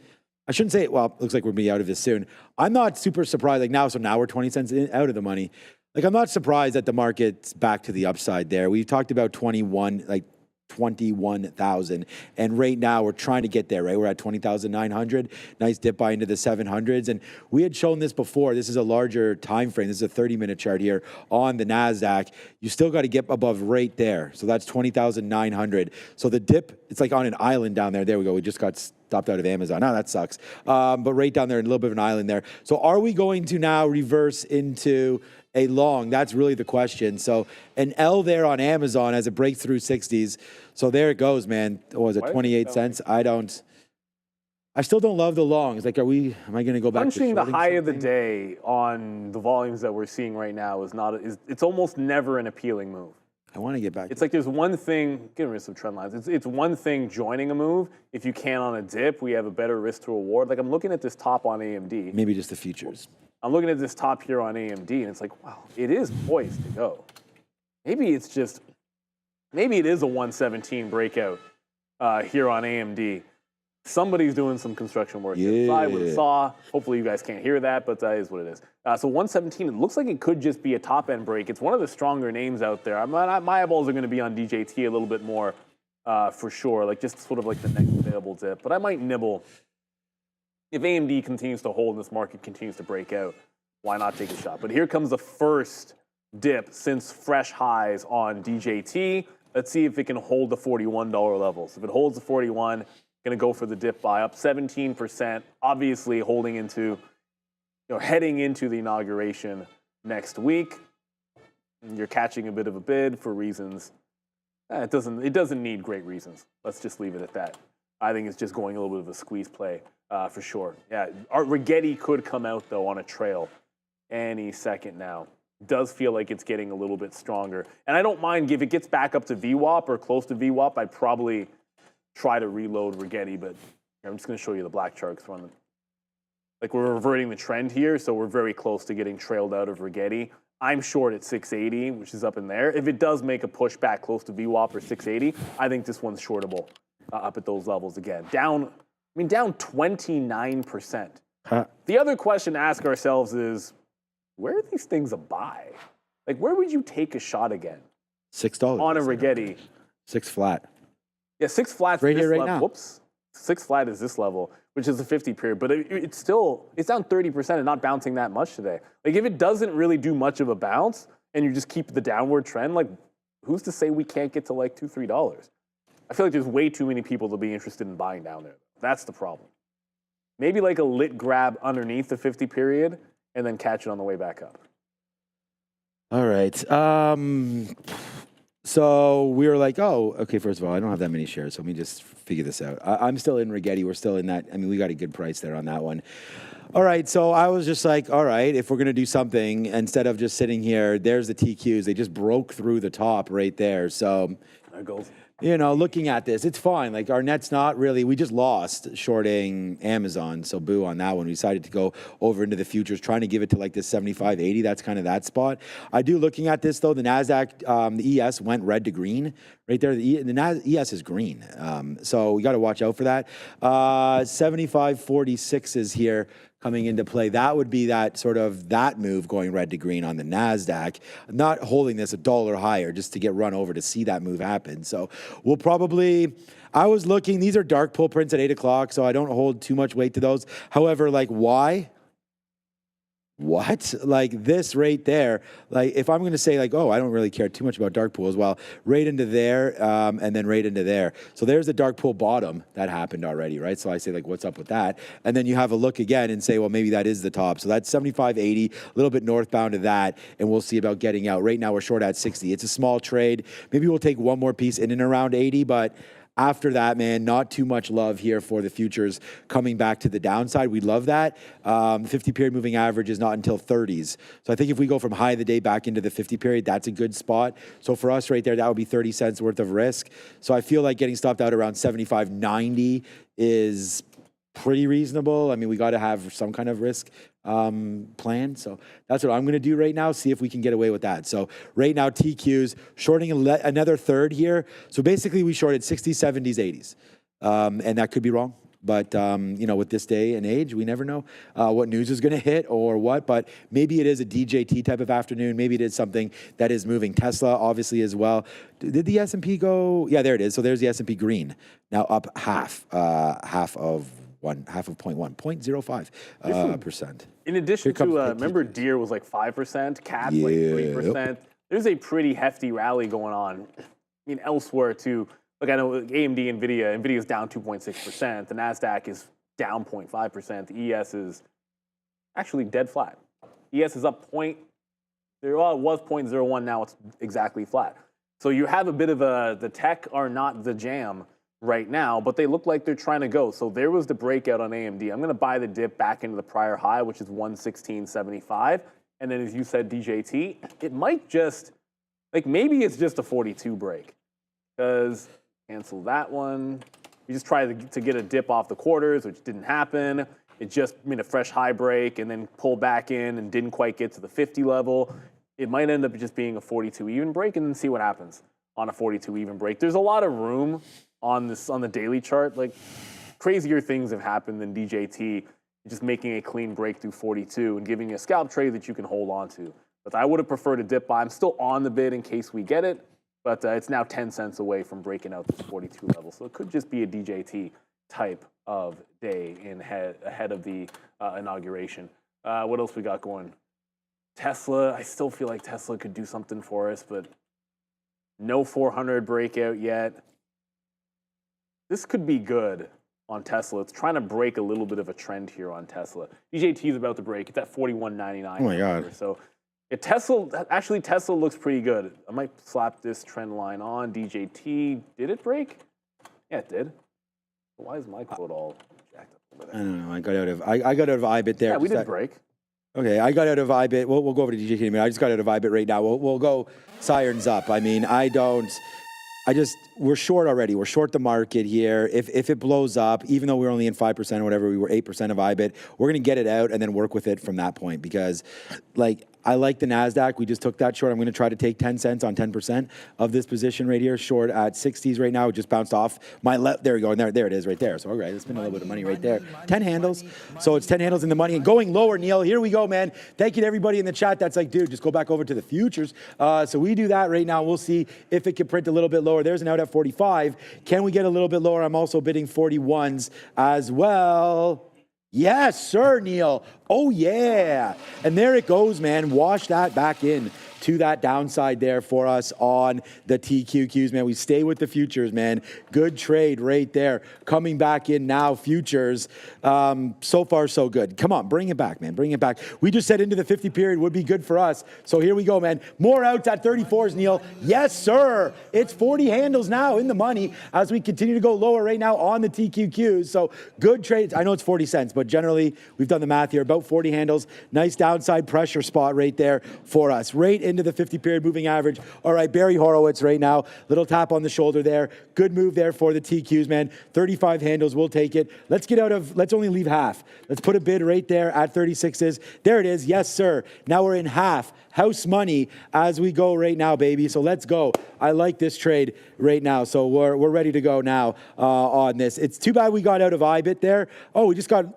I shouldn't say it. Well, looks like we'll be out of this soon. I'm not super surprised. Like now, so now we're 20 cents out of the money. Like, I'm not surprised that the market's back to the upside there. We've talked about 21,000, and right now we're trying to get there, right? We're at 20,900. Nice dip by into the 700s, and we had shown this before. This is a larger time frame. This is a 30-minute chart here on the NASDAQ. You still got to get above right there. So that's 20,900. So the dip, it's like on an island down there. There we go. We just got stopped out of Amazon. Now that sucks. But right down there, a little bit of an island there. So are we going to now reverse into a long? That's really the question. So an L there on Amazon as it breaks through 60s. So there it goes, man. What was it, 28 cents? I still don't love the longs. Like, am I going to go back to punching the high something? of the day on the volumes that we're seeing right now it's almost never an appealing move. I want to get back. It's like there's one thing, getting rid of some trend lines. It's one thing joining a move. If you can on a dip, we have a better risk to reward. Like, I'm looking at this top on AMD. Maybe just the futures. I'm looking at this top here on AMD, and it's like, wow, it is poised to go. Maybe it is a 117 breakout here on AMD. Somebody's doing some construction work inside with a saw. Hopefully you guys can't hear that, but that is what it is. So 117, it looks like it could just be a top-end break. It's one of the stronger names out there. My eyeballs are going to be on DJT a little bit more for sure, like just sort of like the next available dip. But I might nibble. If AMD continues to hold and this market continues to break out, why not take a shot? But here comes the first dip since fresh highs on DJT. Let's see if it can hold the $41 levels. If it holds the 41, going to go for the dip buy up 17%, obviously holding into, heading into the inauguration next week. You're catching a bit of a bid for reasons. It doesn't need great reasons. Let's just leave it at that. I think it's just going a little bit of a squeeze play for sure. Yeah, our Rigetti could come out, though, on a trail any second now. Does feel like it's getting a little bit stronger. And I don't mind if it gets back up to VWAP or close to VWAP, I'd probably try to reload Rigetti, but I'm just going to show you the black charts from like we're reverting the trend here, so we're very close to getting trailed out of Rigetti. I'm short at 680, which is up in there. If it does make a push back close to VWAP or 680, I think this one's shortable up at those levels again. Down 29%. The other question to ask ourselves is, where are these things a buy? Like, where would you take a shot again? $6 on a Rigetti. 6 flat. Yeah, 6 flat's right this here, right level. now. Whoops. 6 flat is this level, which is the 50 period, but it's down 30% and not bouncing that much today. Like, if it doesn't really do much of a bounce and you just keep the downward trend, like, who's to say we can't get to like $2, $3? I feel like there's way too many people to be interested in buying down there. That's the problem. Maybe like a lit grab underneath the 50 period and then catch it on the way back up. All right. So we were like, oh, okay, first of all, I don't have that many shares, so let me just figure this out. I'm still in Rigetti. We're still in that. I mean, we got a good price there on that one. All right, so I was just like, all right, if we're going to do something, instead of just sitting here, there's the TQs. They just broke through the top right there. So, There goes. you know, looking at this, it's fine. Like, our net's not really, we just lost shorting Amazon. So boo on that one. We decided to go over into the futures, trying to give it to like this 75, 80. That's kind of that spot. I do looking at this though, the NASDAQ, the ES went red to green right there. The ES is green. So we got to watch out for that. 75.46 is here coming into play. That would be that sort of that move going red to green on the NASDAQ, not holding this $1 higher just to get run over to see that move happen. So we'll probably, I was looking, these are dark pull prints at 8 o'clock, so I don't hold too much weight to those. However, like, why? What? Like this right there, like if I'm going to say like, oh, I don't really care too much about dark pools, well, right into there and then right into there. So there's the dark pool bottom that happened already, right? So I say like, what's up with that? And then you have a look again and say, well, maybe that is the top. So that's 75.80, a little bit northbound of that, and we'll see about getting out. Right now we're short at 60. It's a small trade. Maybe we'll take one more piece in and around 80, but after that, man, not too much love here for the futures coming back to the downside. We love that. 50-period moving average is not until 30s. So I think if we go from high of the day back into the 50-period, that's a good spot. So for us right there, that would be 30 cents worth of risk. So I feel like getting stopped out around 75.90 is pretty reasonable. I mean, we got to have some kind of risk plan. So that's what I'm going to do right now, see if we can get away with that. So right now, TQs, shorting another third here. So basically, we shorted 60s, 70s, 80s. And that could be wrong. But, you know, with this day and age, we never know what news is going to hit or what. But maybe it is a DJT type of afternoon. Maybe it is something that is moving. Tesla, obviously, as well. Did the S&P go? Yeah, there it is. So there's the S&P green. Now up half of 0.05%. In addition to, remember Deere was like 5%, Cats like 3%. There's a pretty hefty rally going on. I mean, elsewhere too. Look, I know AMD, NVIDIA's down 2.6%. The NASDAQ is down 0.5%. The ES is actually dead flat. ES is up it was 0.01, now it's exactly flat. So you have a bit of the tech are not the jam right now, but they look like they're trying to go. So there was the breakout on AMD. I'm going to buy the dip back into the prior high, which is 116.75. And then, as you said, DJT, it might just, like maybe it's just a 42 break. Because cancel that one. We just tried to get a dip off the quarters, which didn't happen. It just made a fresh high break and then pulled back in and didn't quite get to the 50 level. It might end up just being a 42 even break and then see what happens on a 42 even break. There's a lot of room on the daily chart. Like, crazier things have happened than DJT just making a clean break through 42 and giving you a scalp trade that you can hold on to. But I would have preferred a dip buy. I'm still on the bid in case we get it, but it's now 10 cents away from breaking out this 42 level. So it could just be a DJT type of day ahead of the inauguration. What else we got going? Tesla, I still feel like Tesla could do something for us, but no 400 breakout yet. This could be good on Tesla. It's trying to break a little bit of a trend here on Tesla. DJT is about to break. It's at 41.99. Oh my God. So Tesla looks pretty good. I might slap this trend line on. DJT, did it break? Yeah, it did. Why is my quote all jacked up? I don't know. I got out of IBIT there. Yeah, we did break. Okay, I got out of IBIT. We'll go over to DJT in a minute. I just got out of IBIT right now. We'll go sirens up. I mean, we're short already. We're short the market here. If it blows up, even though we're only in 5% or whatever, we were 8% of IBIT, we're going to get it out and then work with it from that point because, like, I like the NASDAQ. We just took that short. I'm going to try to take 10 cents on 10% of this position right here. Short at 60s right now. It just bounced off my left. There we go. And there it is right there. So, all right, it's been a little bit of money right there. 10 handles. So it's 10 handles in the money and going lower, Neil. Here we go, man. Thank you to everybody in the chat that's like, dude, just go back over to the futures. So we do that right now. We'll see if it can print a little bit lower. There's an out at 45. Can we get a little bit lower? I'm also bidding 41s as well. Yes, sir, Neil. Oh, yeah. And there it goes, man. Wash that back in to that downside there for us on the TQQs, man. We stay with the futures, man. Good trade right there. Coming back in now, futures. So far, so good. Come on, bring it back, man. Bring it back. We just said into the 50 period would be good for us. So here we go, man. More outs at 34s, Neil. Yes, sir. It's 40 handles now in the money as we continue to go lower right now on the TQQs. So good trades. I know it's 40 cents, but generally we've done the math here. About 40 handles. Nice downside pressure spot right there for us. Right into the 50 period moving average. All right, Barry Horowitz right now. Little tap on the shoulder there. Good move there for the TQs, man. 35 handles. We'll take it. Let's only leave half. Let's put a bid right there at 36s. There it is. Yes, sir. Now we're in half. House money as we go right now, baby. So let's go. I like this trade right now. So we're ready to go now on this. It's too bad we got out of IBIT there. Oh, we just got...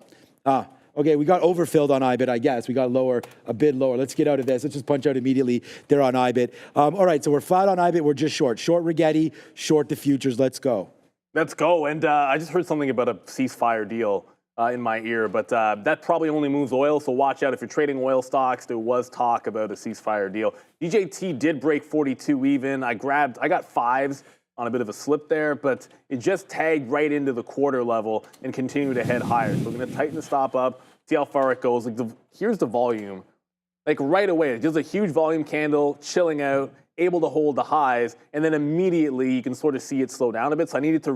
Okay, we got overfilled on IBIT, I guess. We got a bid lower. Let's get out of this. Let's just punch out immediately there on IBIT. All right, so we're flat on IBIT. We're just short. Short Rigetti, short the futures. Let's go. Let's go. And I just heard something about a ceasefire deal in my ear, but that probably only moves oil, so watch out. If you're trading oil stocks, there was talk about a ceasefire deal. DJT did break 42 even. I got fives on a bit of a slip there, but it just tagged right into the quarter level and continued to head higher. So we're going to tighten the stop up, see how far it goes. Like here's the volume. Like right away, just a huge volume candle, chilling out, able to hold the highs, and then immediately you can sort of see it slow down a bit. So I needed to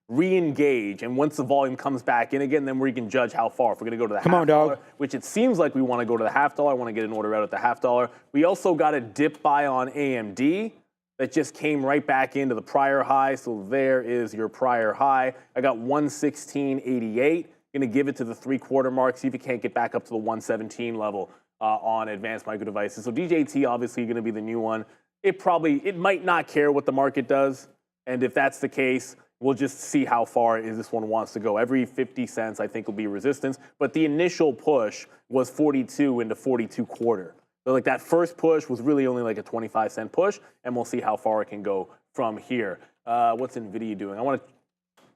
re-engage, and once the volume comes back in again, then we can judge how far. If we're going to go to the half dollar, which it seems like we want to go to the half dollar. I want to get an order out at the half dollar. We also got a dip buy on AMD. That just came right back into the prior high. So there is your prior high. I got 116.88. Going to give it to the 3/4 mark. See if it can't get back up to the 117 level on advanced micro devices. So DJT obviously going to be the new one. It might not care what the market does. And if that's the case, we'll just see how far this one wants to go. Every 50 cents, I think, will be resistance. But the initial push was 42 into 42.25. So like that first push was really only like a 25-cent push, and we'll see how far it can go from here. What's NVIDIA doing?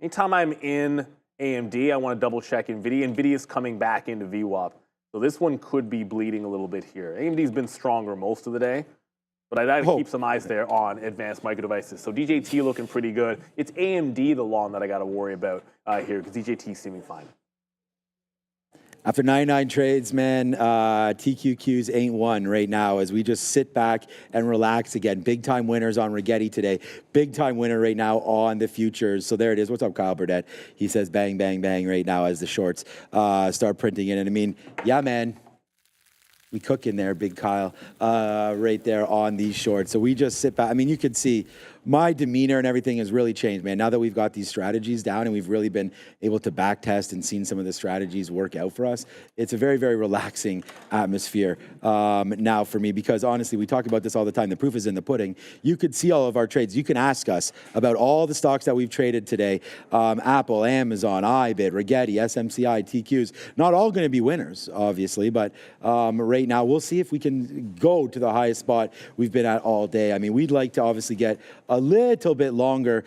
Anytime I'm in AMD, I want to double check NVIDIA. NVIDIA's coming back into VWAP. So this one could be bleeding a little bit here. AMD's been stronger most of the day, but I got to keep some eyes there on advanced micro devices. So DJT looking pretty good. It's AMD, the long that I got to worry about here, because DJT's seeming fine. After 99 trades, man, TQQs ain't one right now as we just sit back and relax again. Big time winners on Rigetti today. Big time winner right now on the futures. So there it is. What's up, Kyle Burdett? He says bang, bang, bang right now as the shorts start printing in. And I mean, yeah, man. We cook in there, Big Kyle, right there on these shorts. So we just sit back. I mean, you could see my demeanor and everything has really changed, man. Now that we've got these strategies down and we've really been able to back test and seen some of the strategies work out for us, it's a very, very relaxing atmosphere now for me, because honestly, we talk about this all the time. The proof is in the pudding. You could see all of our trades. You can ask us about all the stocks that we've traded today. Apple, Amazon, IBIT, Rigetti, SMCI, TQs. Not all going to be winners, obviously, but right now we'll see if we can go to the highest spot we've been at all day. I mean, we'd like to obviously get a little bit longer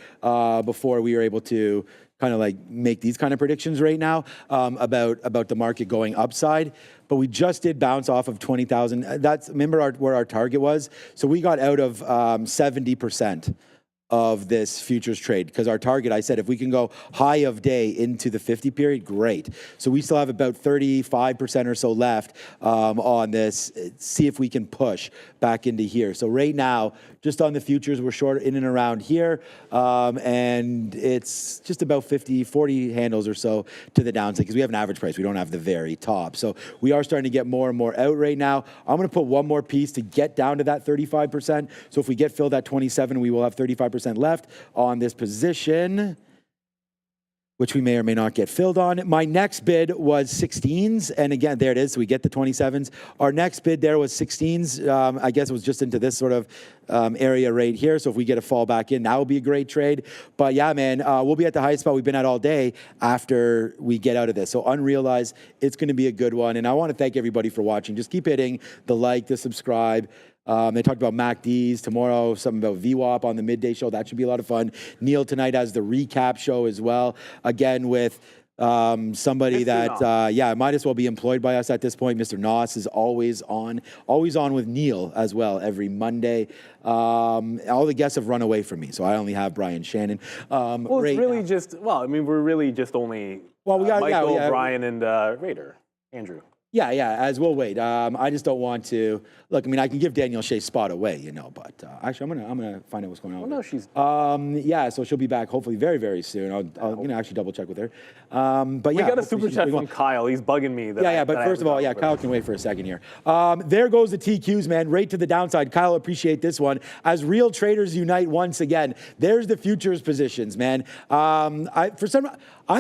before we are able to kind of like make these kind of predictions right now about the market going upside. But we just did bounce off of 20,000. Remember where our target was? So we got out of 70%. of this futures trade, because our target, I said, if we can go high of day into the 50 period, great. So we still have about 35% or so left on this. See if we can push back into here. So right now, just on the futures, we're short in and around here, and it's just about 40 handles or so to the downside, because we have an average price. We don't have the very top. So we are starting to get more and more out right now. I'm going to put one more piece to get down to that 35%. So if we get filled at 27, we will have 35% left on this position, which we may or may not get filled on. My next bid was 16s. And again, there it is. So we get the 27s. Our next bid there was 16s. I guess it was just into this sort of area right here. So if we get a fall back in, that will be a great trade. But yeah, man, we'll be at the highest spot we've been at all day after we get out of this. So unrealized, it's going to be a good one. And I want to thank everybody for watching. Just keep hitting the like, the subscribe. They talked about MACDs tomorrow, something about VWAP on the midday show. That should be a lot of fun. Neil tonight has the recap show as well. Again, with somebody that, yeah, might as well be employed by us at this point. Mr. Noss is always on with Neil as well every Monday. All the guests have run away from me, so I only have Brian Shannon. Well, it's really just, well, I mean, we're really just only we got Michael, Brian, and Raider, Andrew. Yeah, as we'll wait. I just don't want to look. I mean, I can give Danielle Shea's spot away, you know. But actually, I'm gonna find out what's going on. Well, no, she's. Yeah, so she'll be back hopefully very, very soon. I'll actually double check with her. But yeah, we got a super chat from Kyle. He's bugging me. But first of all, Kyle can wait for a second here. There goes the TQs, man. Right to the downside. Kyle, appreciate this one. As real traders unite once again. There's the futures positions, man. I'm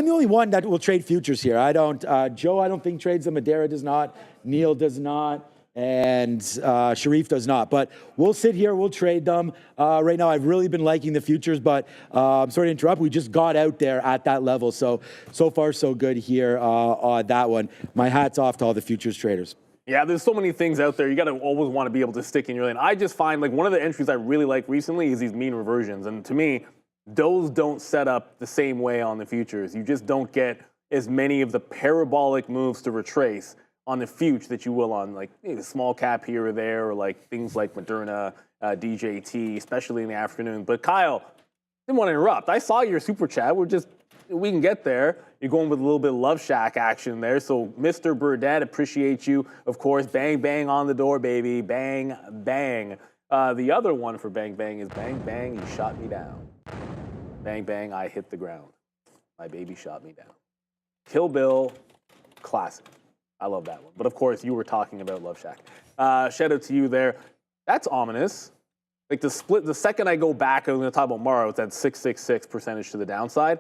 the only one that will trade futures here. I don't. Joe, I don't think trades them. Madera does not. Neil does not. And Sharif does not. But we'll sit here. We'll trade them. Right now, I've really been liking the futures. But sorry to interrupt. We just got out there at that level. So far, so good here on that one. My hat's off to all the futures traders. Yeah, there's so many things out there. You got to always want to be able to stick in your lane. I just find like one of the entries I really like recently is these mean reversions. And to me, those don't set up the same way on the futures. You just don't get as many of the parabolic moves to retrace on the future that you will on like the small cap here or there, or like things like Moderna, DJT, especially in the afternoon. But Kyle, didn't want to interrupt. I saw your super chat. We can get there. You're going with a little bit of Love Shack action there. So Mr. Burdett, appreciate you. Of course, bang, bang on the door, baby. Bang, bang. The other one for bang, bang is bang, bang, you shot me down. Bang, bang, I hit the ground. My baby shot me down. Kill Bill, classic. I love that one. But of course, you were talking about Love Shack. Shout out to you there. That's ominous. Like the split, the second I go back, I'm going to talk about Morrow, it's at 666% to the downside.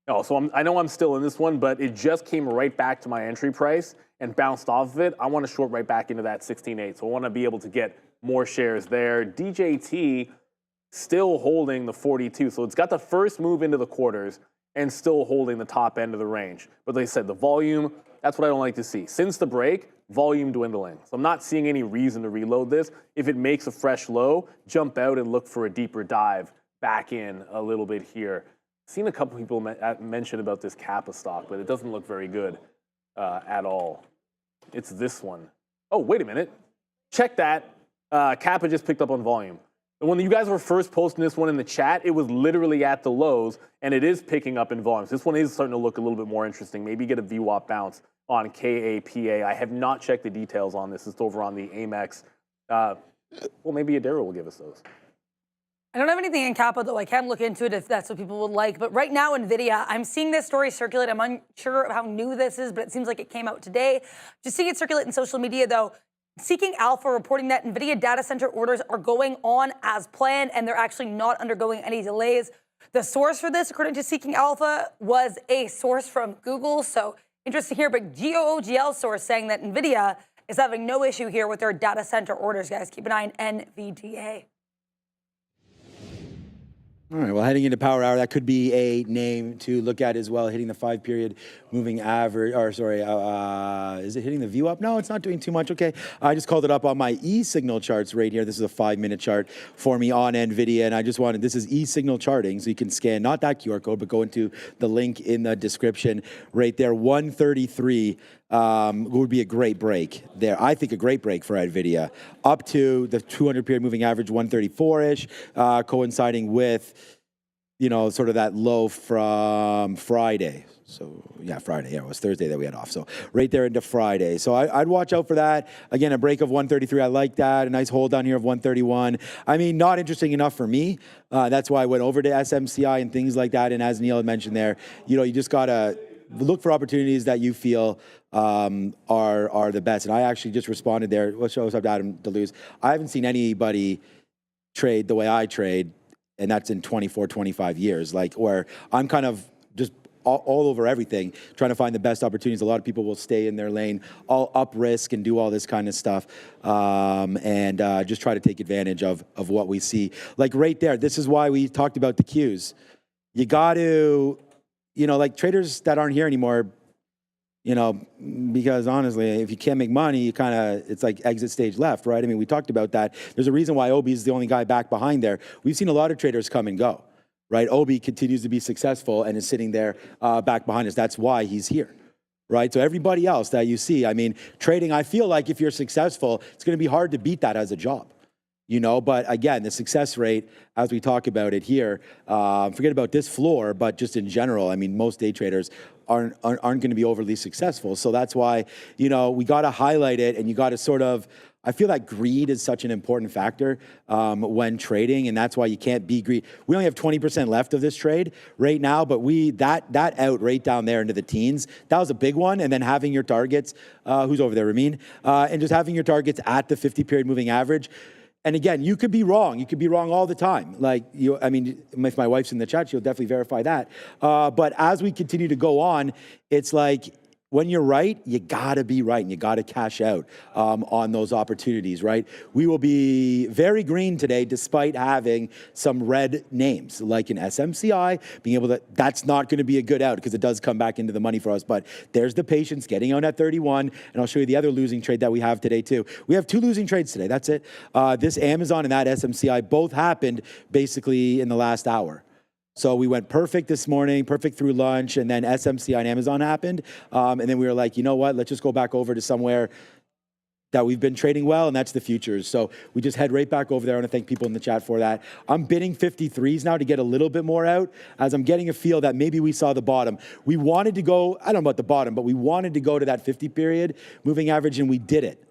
Oh, so I know I'm still in this one, but it just came right back to my entry price and bounced off of it. I want to short right back into that 16.8. So I want to be able to get more shares there. DJT still holding the 42. So it's got the first move into the quarters and still holding the top end of the range. But like I said, the volume, that's what I don't like to see. Since the break, volume dwindling. So I'm not seeing any reason to reload this. If it makes a fresh low, jump out and look for a deeper dive back in a little bit here. Seen a couple people mention about this Kappa stock, but it doesn't look very good at all. It's this one. Oh, wait a minute. Check that. Kappa just picked up on volume. When you guys were first posting this one in the chat, it was literally at the lows, and it is picking up in volumes. This one is starting to look a little bit more interesting. Maybe get a VWAP bounce on KAPA. I have not checked the details on this. It's over on the Amex. Well, maybe Adara will give us those. I don't have anything in Kappa, though. I can look into it if that's what people would like. But right now, NVIDIA, I'm seeing this story circulate. I'm unsure how new this is, but it seems like it came out today. Just seeing it circulate in social media, though. Seeking Alpha reporting that NVIDIA data center orders are going on as planned, and they're actually not undergoing any delays. The source for this, according to Seeking Alpha, was a source from Google. So interesting here, but GOOGL source saying that NVIDIA is having no issue here with their data center orders, guys. Keep an eye on NVDA. All right, well, heading into Power Hour, that could be a name to look at as well, hitting the 5-period moving average, or sorry, is it hitting the view up? No, it's not doing too much, okay. I just called it up on my E-signal charts right here. This is a 5-minute chart for me on NVIDIA, and I just wanted, this is E-signal charting, so you can scan, not that QR code, but go into the link in the description right there. 133 would be a great break there. I think a great break for NVIDIA. Up to the 200-period moving average, 134-ish, coinciding with you know, sort of that low from Friday. So yeah, Friday. Yeah, it was Thursday that we had off. So right there into Friday. So I'd watch out for that. Again, a break of 133. I like that. A nice hold down here of 131. I mean, not interesting enough for me. That's why I went over to SMCI and things like that. And as Neil had mentioned there, you know, you just gotta look for opportunities that you feel are the best. And I actually just responded there. What shows up to Adam DeLuz? I haven't seen anybody trade the way I trade, and that's in 24, 25 years. Like, where I'm kind of just all over everything, trying to find the best opportunities. A lot of people will stay in their lane, all up risk and do all this kind of stuff, and just try to take advantage of what we see. Like right there, this is why we talked about the cues. You got to, you know, like traders that aren't here anymore, you know, because honestly, if you can't make money, you kind of, it's like exit stage left, right? I mean, we talked about that. There's a reason why Obi is the only guy back behind there. We've seen a lot of traders come and go. Right, Obi continues to be successful and is sitting there back behind us. That's why he's here, right? So everybody else that you see, I mean, trading, I feel like if you're successful, it's going to be hard to beat that as a job, you know? But again, the success rate, as we talk about it here, forget about this floor, but just in general, I mean, most day traders aren't going to be overly successful. So that's why, you know, we got to highlight it, and you got to sort of, I feel that greed is such an important factor when trading, and that's why you can't be greedy. We only have 20% left of this trade right now, but that out right down there into the teens, that was a big one. And then having your targets, who's over there, Ramin, and just having your targets at the 50-period moving average. And again, you could be wrong. You could be wrong all the time. Like, I mean, if my wife's in the chat, she'll definitely verify that. But as we continue to go on, it's like, when you're right, you gotta be right, and you gotta cash out on those opportunities, right? We will be very green today, despite having some red names, like in SMCI, being able to, that's not gonna be a good out, because it does come back into the money for us, but there's the patience getting out at 31, and I'll show you the other losing trade that we have today too. We have 2 losing trades today, that's it. This Amazon and that SMCI both happened basically in the last hour. So we went perfect this morning, perfect through lunch, and then SMCI and Amazon happened. And then we were like, you know what, let's just go back over to somewhere that we've been trading well, and that's the futures. So we just head right back over there. I want to thank people in the chat for that. I'm bidding 53s now to get a little bit more out, as I'm getting a feel that maybe we saw the bottom. We wanted to go, I don't know about the bottom, but we wanted to go to that 50-period moving average, and we did it.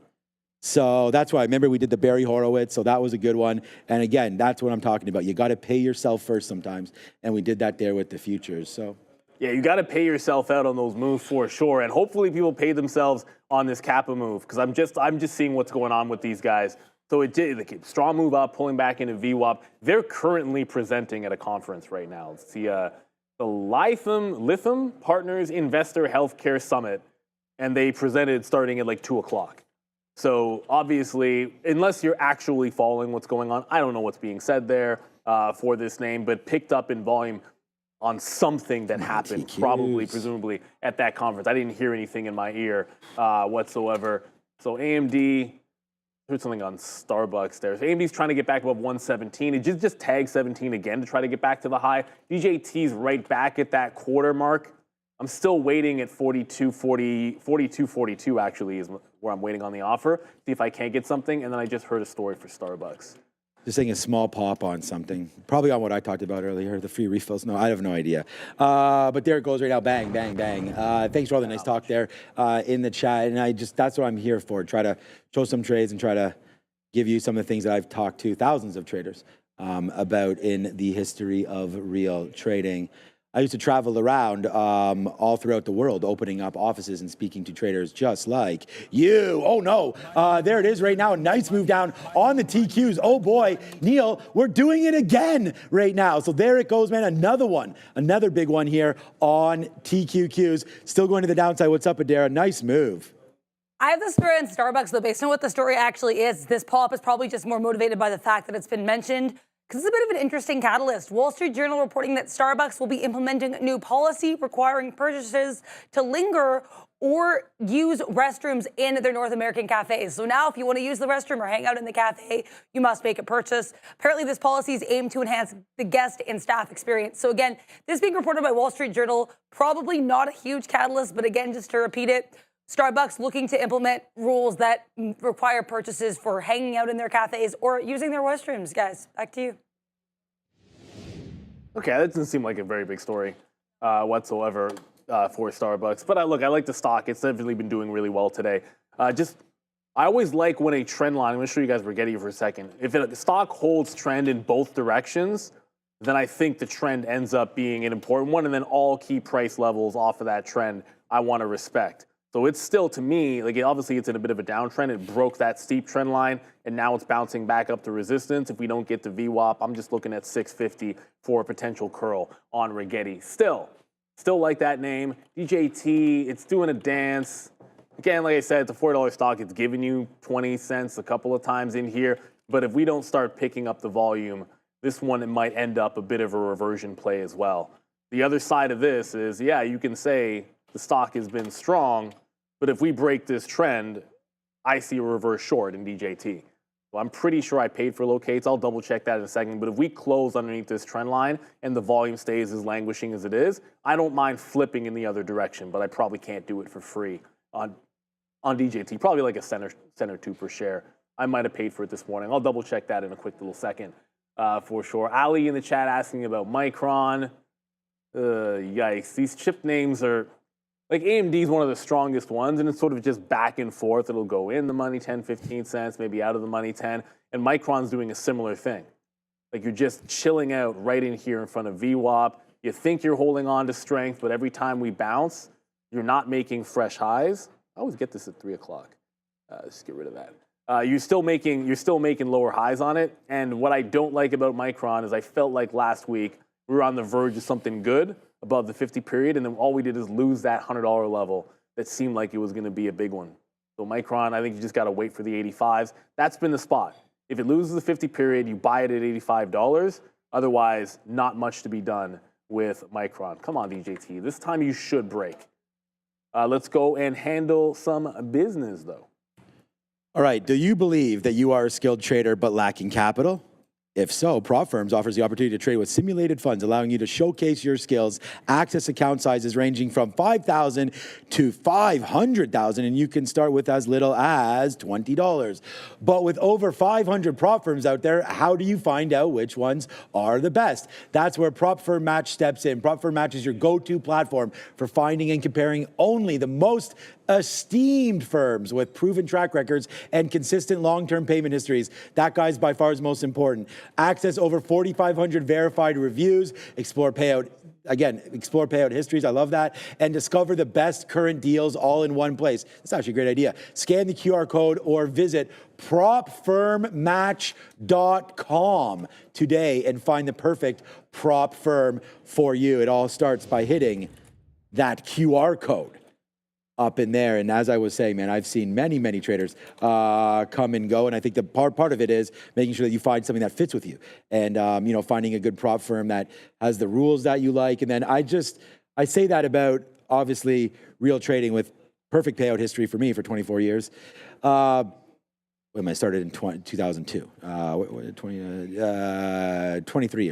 So that's why I remember we did the Barry Horowitz, so that was a good one. And again, that's what I'm talking about. You got to pay yourself first sometimes, and we did that there with the futures. So yeah, you got to pay yourself out on those moves for sure, and hopefully people pay themselves on this Kappa move, because I'm just seeing what's going on with these guys. So it did like strong move up, pulling back into VWAP. They're currently presenting at a conference right now. It's the Lithium Partners Investor Healthcare Summit, and they presented starting at like 2 o'clock. So obviously, unless you're actually following what's going on, I don't know what's being said there for this name, but picked up in volume on something that happened, probably, presumably, at that conference. I didn't hear anything in my ear whatsoever. So AMD, heard something on Starbucks there. So AMD's trying to get back above 117. It just tagged 17 again to try to get back to the high. DJT's right back at that quarter mark. I'm still waiting at 42.42 actually is where I'm waiting on the offer. See if I can't get something. And then I just heard a story for Starbucks. Just saying a small pop on something. Probably on what I talked about earlier, the free refills. No, I have no idea. But there it goes right now. Bang, bang, bang. Thanks for all the nice talk there in the chat. And that's what I'm here for. Try to show some trades and try to give you some of the things that I've talked to thousands of traders about in the history of real trading. I used to travel around all throughout the world, opening up offices and speaking to traders just like you. Oh, no. There it is right now. A nice move down on the TQs. Oh, boy. Neil, we're doing it again right now. So there it goes, man. Another one. Another big one here on TQQs. Still going to the downside. What's up, Adara? Nice move. I have the story on Starbucks, though. Based on what the story actually is, this pop is probably just more motivated by the fact that it's been mentioned, because it's a bit of an interesting catalyst. Wall Street Journal reporting that Starbucks will be implementing a new policy requiring purchasers to linger or use restrooms in their North American cafes. So now if you want to use the restroom or hang out in the cafe, you must make a purchase. Apparently this policy is aimed to enhance the guest and staff experience. So again, this being reported by Wall Street Journal, probably not a huge catalyst, but again, just to repeat it, Starbucks looking to implement rules that require purchases for hanging out in their cafes or using their restrooms. Guys, back to you. Okay, that doesn't seem like a very big story whatsoever for Starbucks. But look, I like the stock. It's definitely been doing really well today. I always like when a trend line, I'm going to show you guys Rigetti for a second. If a stock holds trend in both directions, then I think the trend ends up being an important one. And then all key price levels off of that trend, I want to respect. So it's still, to me, like obviously it's in a bit of a downtrend. It broke that steep trend line, and now it's bouncing back up to resistance. If we don't get the VWAP, I'm just looking at 650 for a potential curl on Rigetti. Still like that name. DJT, it's doing a dance. Again, like I said, it's a $4 stock. It's giving you 20 cents a couple of times in here. But if we don't start picking up the volume, this one, it might end up a bit of a reversion play as well. The other side of this is, yeah, you can say the stock has been strong, but if we break this trend, I see a reverse short in DJT. So I'm pretty sure I paid for locates. I'll double check that in a second. But if we close underneath this trend line and the volume stays as languishing as it is, I don't mind flipping in the other direction, but I probably can't do it for free on DJT. Probably like a cent or two per share. I might have paid for it this morning. I'll double check that in a quick little second for sure. Ali in the chat asking about Micron. Yikes. These chip names are, like AMD is one of the strongest ones, and it's sort of just back and forth. It'll go in the money 10, 15 cents, maybe out of the money 10. And Micron's doing a similar thing. Like you're just chilling out right in here in front of VWAP. You think you're holding on to strength, but every time we bounce, you're not making fresh highs. I always get this at 3 o'clock. Let's get rid of that. You're still making lower highs on it. And what I don't like about Micron is I felt like last week we were on the verge of something good above the 50 period, and then all we did is lose that $100 level that seemed like it was going to be a big one. So Micron, I think you just got to wait for the 85s. That's been the spot. If it loses the 50 period, you buy it at $85. Otherwise, not much to be done with Micron. Come on, DJT. This time you should break. Let's go and handle some business, though. All right. Do you believe that you are a skilled trader but lacking capital? If so, Prop Firms offers the opportunity to trade with simulated funds, allowing you to showcase your skills, access account sizes ranging from $5,000 to $500,000, and you can start with as little as $20. But with over 500 prop firms out there, how do you find out which ones are the best? That's where Prop Firm Match steps in. Prop Firm Match is your go-to platform for finding and comparing only the most esteemed firms with proven track records and consistent long-term payment histories. That, guys, by far is most important. Access over 4,500 verified reviews, explore payout histories. I love that. And discover the best current deals all in one place. That's actually a great idea. Scan the QR code or visit propfirmmatch.com today and find the perfect prop firm for you. It all starts by hitting that QR code up in there. And as I was saying, man, I've seen many, many traders come and go. And I think the part of it is making sure that you find something that fits with you and, finding a good prop firm that has the rules that you like. And then I say that about, obviously, real trading with perfect payout history for me for 24 years. When I started in 2002, 23 years. 23.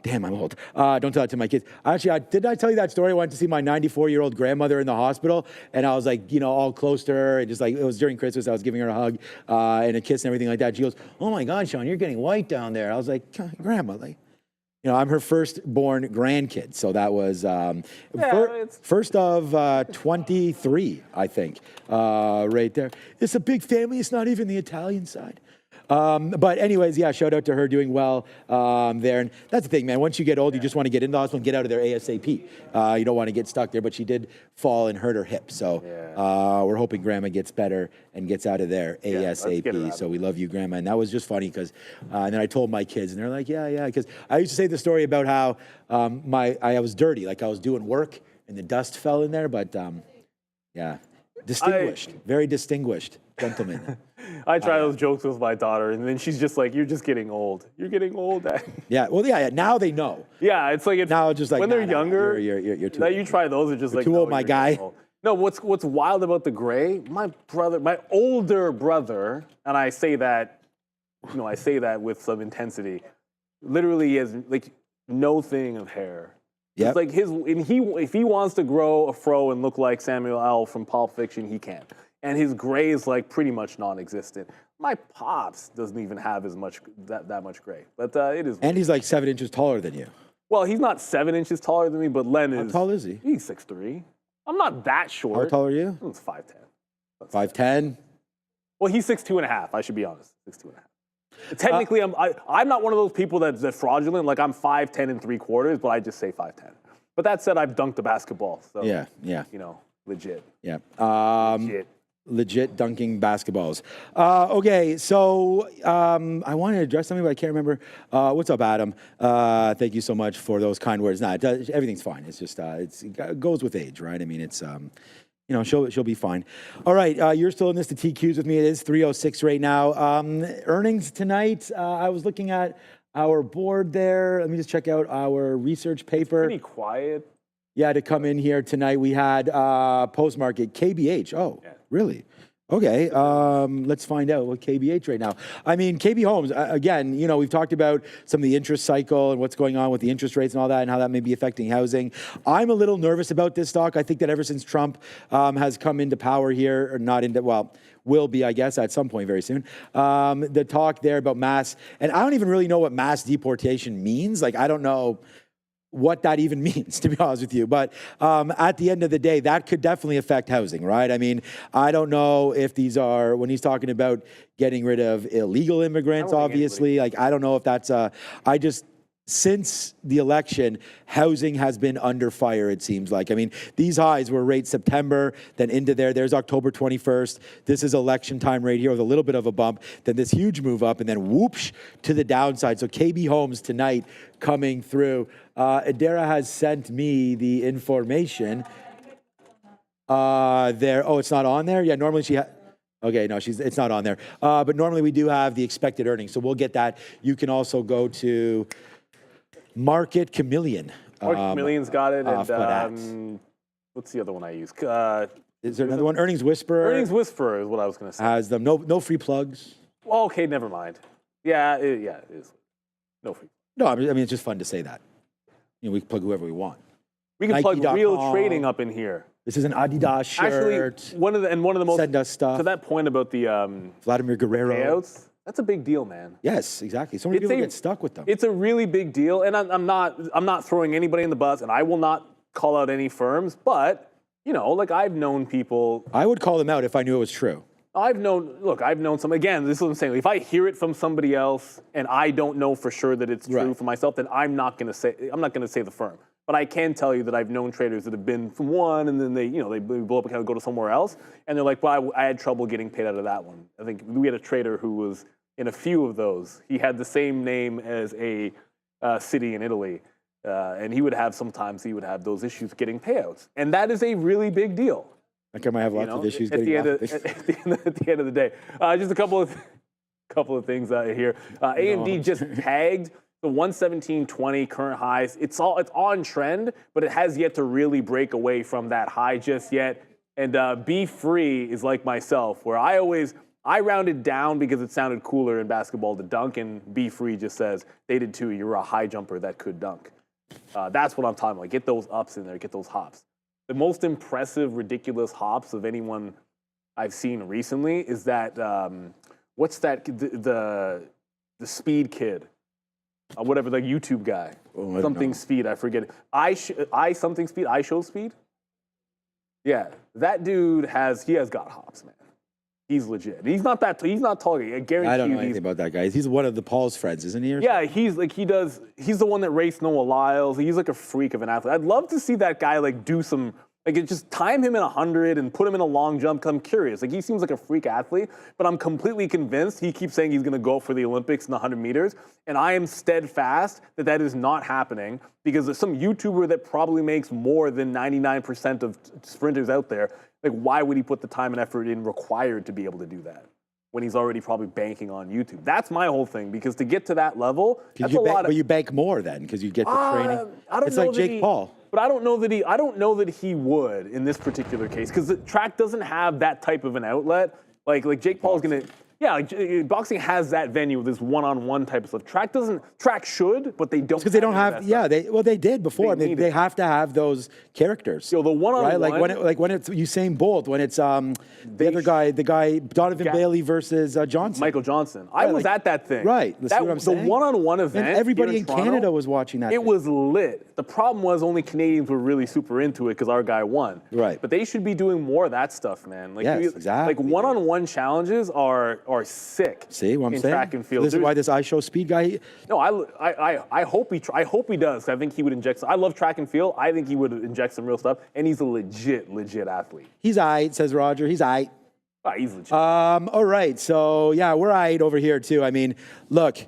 Damn, I'm old. Don't tell that to my kids. Actually, did I tell you that story? I went to see my 94-year-old grandmother in the hospital, and I was like, all close to her, and just like, it was during Christmas, I was giving her a hug and a kiss and everything like that. She goes, "Oh my God, Sean, you're getting white down there." I was like, "Grandma, like." I'm her firstborn grandkid, so that was first of 23, I think, right there. It's a big family. It's not even the Italian side. But anyways, yeah, shout out to her doing well there. And that's the thing, man. Once you get old, you just want to get into the hospital and get out of there ASAP. You don't want to get stuck there, but she did fall and hurt her hip. So we're hoping Grandma gets better and gets out of there ASAP. So we love you, Grandma. And that was just funny because, and then I told my kids, and they're like, yeah. Because I used to say the story about how I was dirty, like I was doing work and the dust fell in there. But distinguished, very distinguished gentleman. I try those jokes with my daughter, and then she's just like, "You're just getting old. You're getting old." Yeah, well, yeah. Now they know. Yeah, it's like now it's just like when they're younger. You're too now old. You try those, are just like too old, my guy. No, what's wild about the gray? My older brother, and I say that with some intensity. Literally, he has like no thing of hair. Yeah. It's like if he wants to grow a fro and look like Samuel L. from Pulp Fiction, he can. And his gray is like pretty much non-existent. My pops doesn't even have as much that much gray, but it is. And he's like 7 inches taller than you. Well, he's not 7 inches taller than me, but Len is. How tall is he? He's 6'3". I'm not that short. How tall are you? He's 5'10". 5'10"? Well, he's 6'2.5". I should be honest, 6'2.5". Technically, I'm not one of those people that's fraudulent. Like I'm 5'10" and 3/4", but I just say 5'10". But that said, I've dunked a basketball, so Yeah. you know, legit. Yeah. Legit. Dunking basketballs. Okay, so I wanted to address something, but I can't remember. What's up, Adam? Thank you so much for those kind words. Nah, everything's fine. It's just it goes with age, right? I mean, it's you know, she'll be fine. All right, you're still in this to TQs with me. It is 3:06 right now. Earnings tonight. I was looking at our board there. Let me just check out our research paper. Pretty quiet. Yeah, to come in here tonight, we had post-market KBH. Oh, Yeah. really? Okay, let's find out what KBH right now. I mean, KB Homes, again, you know, we've talked about some of the interest cycle and what's going on with the interest rates and all that and how that may be affecting housing. I'm a little nervous about this stock. I think that ever since Trump has come into power here, or not into, well, will be, I guess, at some point very soon. The talk there about mass, and I don't even really know what mass deportation means. Like, I don't know what that even means, to be honest with you. But at the end of the day, that could definitely affect housing, right? I mean, I don't know if these are, when he's talking about getting rid of illegal immigrants, obviously, like, I don't know if that's since the election, housing has been under fire, it seems like. I mean, these highs were right September, then into there's October 21st. This is election time right here with a little bit of a bump, then this huge move up, and then whoosh to the downside. So KB Homes tonight coming through. Adara has sent me the information there. Oh, it's not on there? Yeah, normally she okay, no, it's not on there. But normally we do have the expected earnings, so we'll get that. You can also go to Market Chameleon. Market Chameleon's got it, and what's the other one I use? Is there another one? Earnings Whisperer. Earnings Whisperer is what I was going to say. Has them. No free plugs. Well, okay, never mind. Yeah, it is. No free. No, I mean, it's just fun to say that. You know, we can plug whoever we want. We can plug real trading up in here. This is an Adidas shirt. Actually, one of the most send us stuff. To that point about the Vladimir Guerrero payouts. That's a big deal, man. Yes, exactly. So many people get stuck with them. It's a really big deal, and I'm not throwing anybody in the bus, and I will not call out any firms, but you know, like I've known people. I would call them out if I knew it was true. I've known some. Again, this is what I'm saying. If I hear it from somebody else and I don't know for sure that it's true for myself, then I'm not going to say the firm. But I can tell you that I've known traders that have been from one and then they blow up and kind of go to somewhere else, and they're like, well, I had trouble getting paid out of that one. I think we had a trader who was in a few of those. He had the same name as a city in Italy, and he would have those issues getting payouts, and that is a really big deal. Like I might have lots of issues at the end of the day. Just a couple of things here. AMD just tagged the 117.20 current highs. It's on trend, but it has yet to really break away from that high just yet. And Be Free is like myself, where I rounded down because it sounded cooler in basketball to dunk, and Be Free just says they did too. You're a high jumper that could dunk. That's what I'm talking about. Get those ups in there. Get those hops. The most impressive, ridiculous hops of anyone I've seen recently is that what's that? The speed kid, whatever, the YouTube guy, something speed. I forget it. I something speed. I show speed. Yeah, that dude has got hops, man. He's legit. He's not tall. I guarantee you. I don't know anything about that guy. He's one of the Paul's friends, isn't he? Yeah, he's the one that raced Noah Lyles. He's like a freak of an athlete. I'd love to see that guy like do some, like just time him in 100 and put him in a long jump. 'Cause I'm curious. Like he seems like a freak athlete, but I'm completely convinced he keeps saying he's going to go for the Olympics in the 100 meters, and I am steadfast that is not happening because there's some YouTuber that probably makes more than 99% of sprinters out there. Like, why would he put the time and effort in required to be able to do that when he's already probably banking on YouTube? That's my whole thing, because to get to that level, that's a lot. But you bank more then, because you get the training. It's like Jake Paul. But I don't know that he would in this particular case, because the track doesn't have that type of an outlet. Like Jake Paul's gonna. Yeah, like, boxing has that venue with this one-on-one type of stuff. Track should, but they don't. Because they don't have, yeah, they did before. They have to have those characters. Yo, the one-on-one, right? When it's Usain Bolt, when it's the guy Donovan Bailey versus Johnson. Michael Johnson. I was at that thing. Right. That's what I'm saying. The one-on-one event. And everybody in Toronto, Canada was watching that. It was lit. The problem was only Canadians were really super into it because our guy won. Right. But they should be doing more of that stuff, man. Like, yes, exactly. Like one-on-one challenges are sick. See what I'm saying? Track and field. This is why this iShow speed guy. No, I hope he does. I think he would inject. I love track and field. I think he would inject some real stuff, and he's a legit athlete. He's aight, says Roger. He's aight. He's legit. All right. So yeah, we're aight over here too. I mean, look.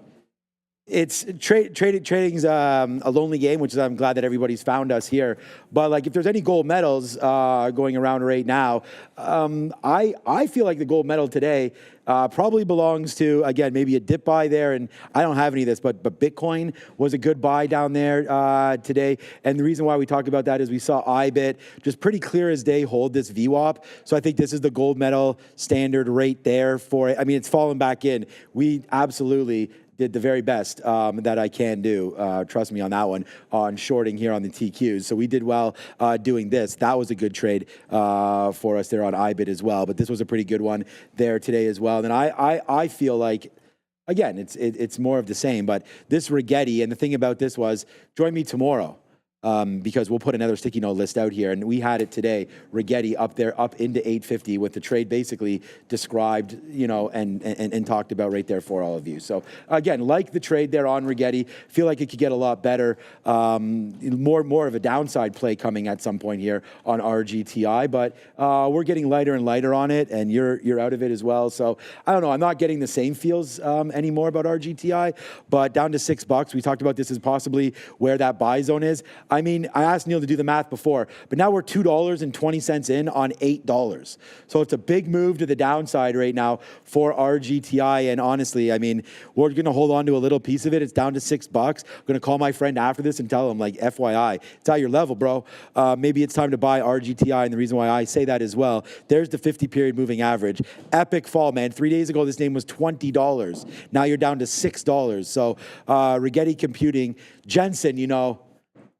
It's trading's a lonely game, which is I'm glad that everybody's found us here. But like, if there's any gold medals going around right now, I feel like the gold medal today probably belongs to, again, maybe a dip buy there, and I don't have any of this, but Bitcoin was a good buy down there today. And the reason why we talked about that is we saw IBIT just pretty clear as day hold this VWAP. So I think this is the gold medal standard rate there for it. I mean, it's fallen back in. We absolutely did the very best that I can do. Trust me on that one, on shorting here on the TQs. So we did well doing this. That was a good trade for us there on IBIT as well. But this was a pretty good one there today as well. And I feel like, again, it's more of the same. But this Rigetti, and the thing about this was, join me tomorrow. Because we'll put another sticky note list out here, and we had it today. Rigetti up there, up into 850, with the trade basically described, and talked about right there for all of you. So again, like the trade there on Rigetti, feel like it could get a lot better. More of a downside play coming at some point here on RGTI, but we're getting lighter and lighter on it, and you're out of it as well. So I don't know. I'm not getting the same feels anymore about RGTI, but down to $6. We talked about this as possibly where that buy zone is. I mean, I asked Neil to do the math before, but now we're $2.20 in on $8. So it's a big move to the downside right now for RGTI. And honestly, I mean, we're going to hold on to a little piece of it. It's down to $6. I'm going to call my friend after this and tell him, like, FYI, it's at your level, bro. Maybe it's time to buy RGTI. And the reason why I say that as well, there's the 50-period moving average. Epic fall, man. 3 days ago, this name was $20. Now you're down to $6. So Rigetti Computing, Jensen,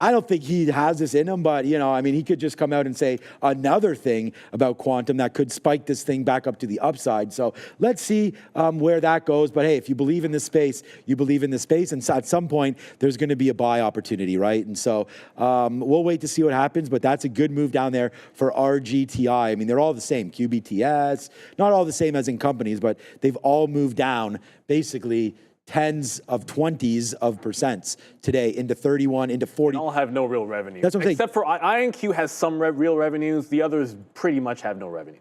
I don't think he has this in him, but, I mean, he could just come out and say another thing about quantum that could spike this thing back up to the upside. So let's see where that goes. But hey, if you believe in this space, you believe in this space. And at some point, there's going to be a buy opportunity, right? And so we'll wait to see what happens. But that's a good move down there for RGTI. I mean, they're all the same. QBTS, not all the same as in companies, but they've all moved down basically tens of 20s of percents today into 31, into 40. They all have no real revenue. That's what I'm saying. Except for IonQ has some real revenues. The others pretty much have no revenue.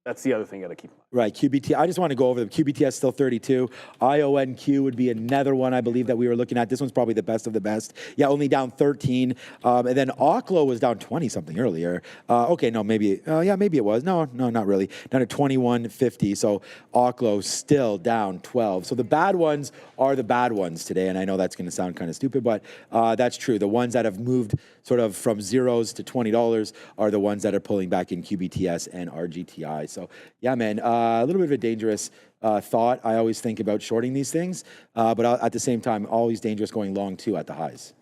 That's the other thing you got to keep in mind. Right, QBT. I just want to go over them. QBTS still 32. IONQ would be another one I believe that we were looking at. This one's probably the best of the best. Yeah, only down 13. And then Oklo was down 20 something earlier. Okay, no, maybe. Maybe it was. No, not really. Down to 21.50. So Oklo still down 12. So the bad ones are the bad ones today. And I know that's going to sound kind of stupid, but that's true. The ones that have moved sort of from zeros to $20 are the ones that are pulling back in QBTS and RGTI. So yeah, man, a little bit of a dangerous thought. I always think about shorting these things, but at the same time, always dangerous going long too at the highs.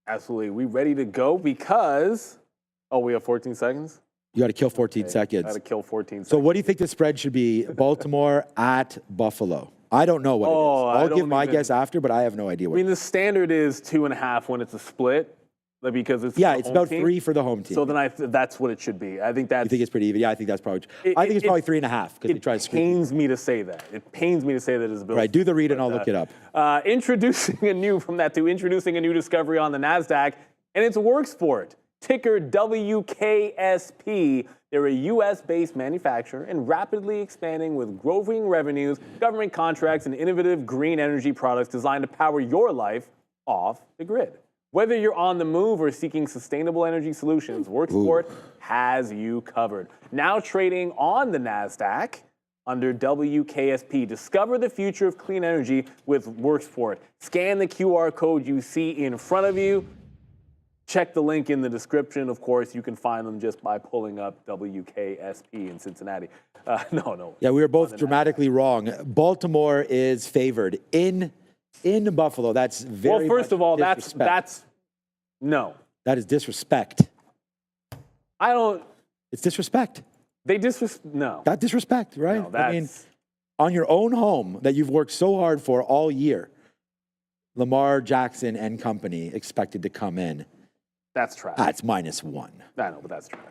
Absolutely. We ready to go because, we have 14 seconds? You got to kill 14 seconds. Got to kill 14 seconds. So what do you think the spread should be? Baltimore at Buffalo. I don't know what it is. I'll give my guess after, but I have no idea what it is. The standard is 2.5 when it's a split. Because it's it's about 3 for the home team. So then that's what it should be. I think that's. You think it's pretty even? Yeah, I think that's probably. I think it's probably 3.5 because they try to screw. It pains me to say that. It pains me to say that it's a bill. Right, do the read and I'll look it up. Introducing a new discovery on the Nasdaq, and it's Worksport. Ticker WKSP. They're a U.S.-based manufacturer and rapidly expanding with growing revenues, government contracts, and innovative green energy products designed to power your life off the grid. Whether you're on the move or seeking sustainable energy solutions, Worksport has you covered. Now trading on the Nasdaq under WKSP. Discover the future of clean energy with Worksport. Scan the QR code you see in front of you. check the link in the description. Of course, you can find them just by pulling up WKSP in Cincinnati. No. Yeah, we were both dramatically wrong. Baltimore is favored in Buffalo. That's very well. First of all, disrespect. that's no. That is disrespect. I don't. It's disrespect. They disrespect. No. That disrespect, right? No, that's, I mean, on your own home that you've worked so hard for all year, Lamar Jackson and company expected to come in. That's trash. That's -1. I know, but that's trash.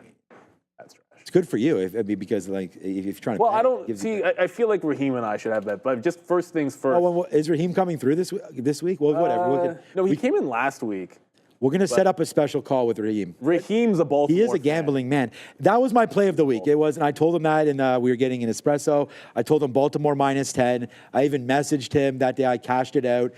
That's trash. It's good for you because like if you're trying to. Well, I don't see. I feel like Raheem and I should have that. But just first things first. Oh, well, is Raheem coming through this week? Well, whatever. No, he came in last week. We're going to set up a special call with Raheem. Raheem's a Baltimore. He is a gambling man. That was my play of the week. It was, and I told him that, and we were getting an espresso. I told him Baltimore -10. I even messaged him that day. I cashed it out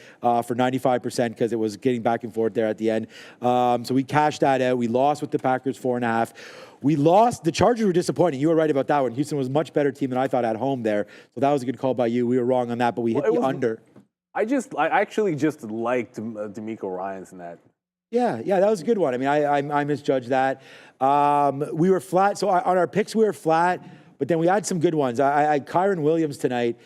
for 95% because it was getting back and forth there at the end. So we cashed that out. We lost with the Packers 4.5. We lost. The Chargers were disappointing. You were right about that one. Houston was a much better team than I thought at home there. So that was a good call by you. We were wrong on that, but we hit the under. I actually just liked D'Amico Ryans in that. Yeah, that was a good one. I mean, I misjudged that. We were flat. So on our picks, we were flat, but then we had some good ones. I Kyron Williams tonight.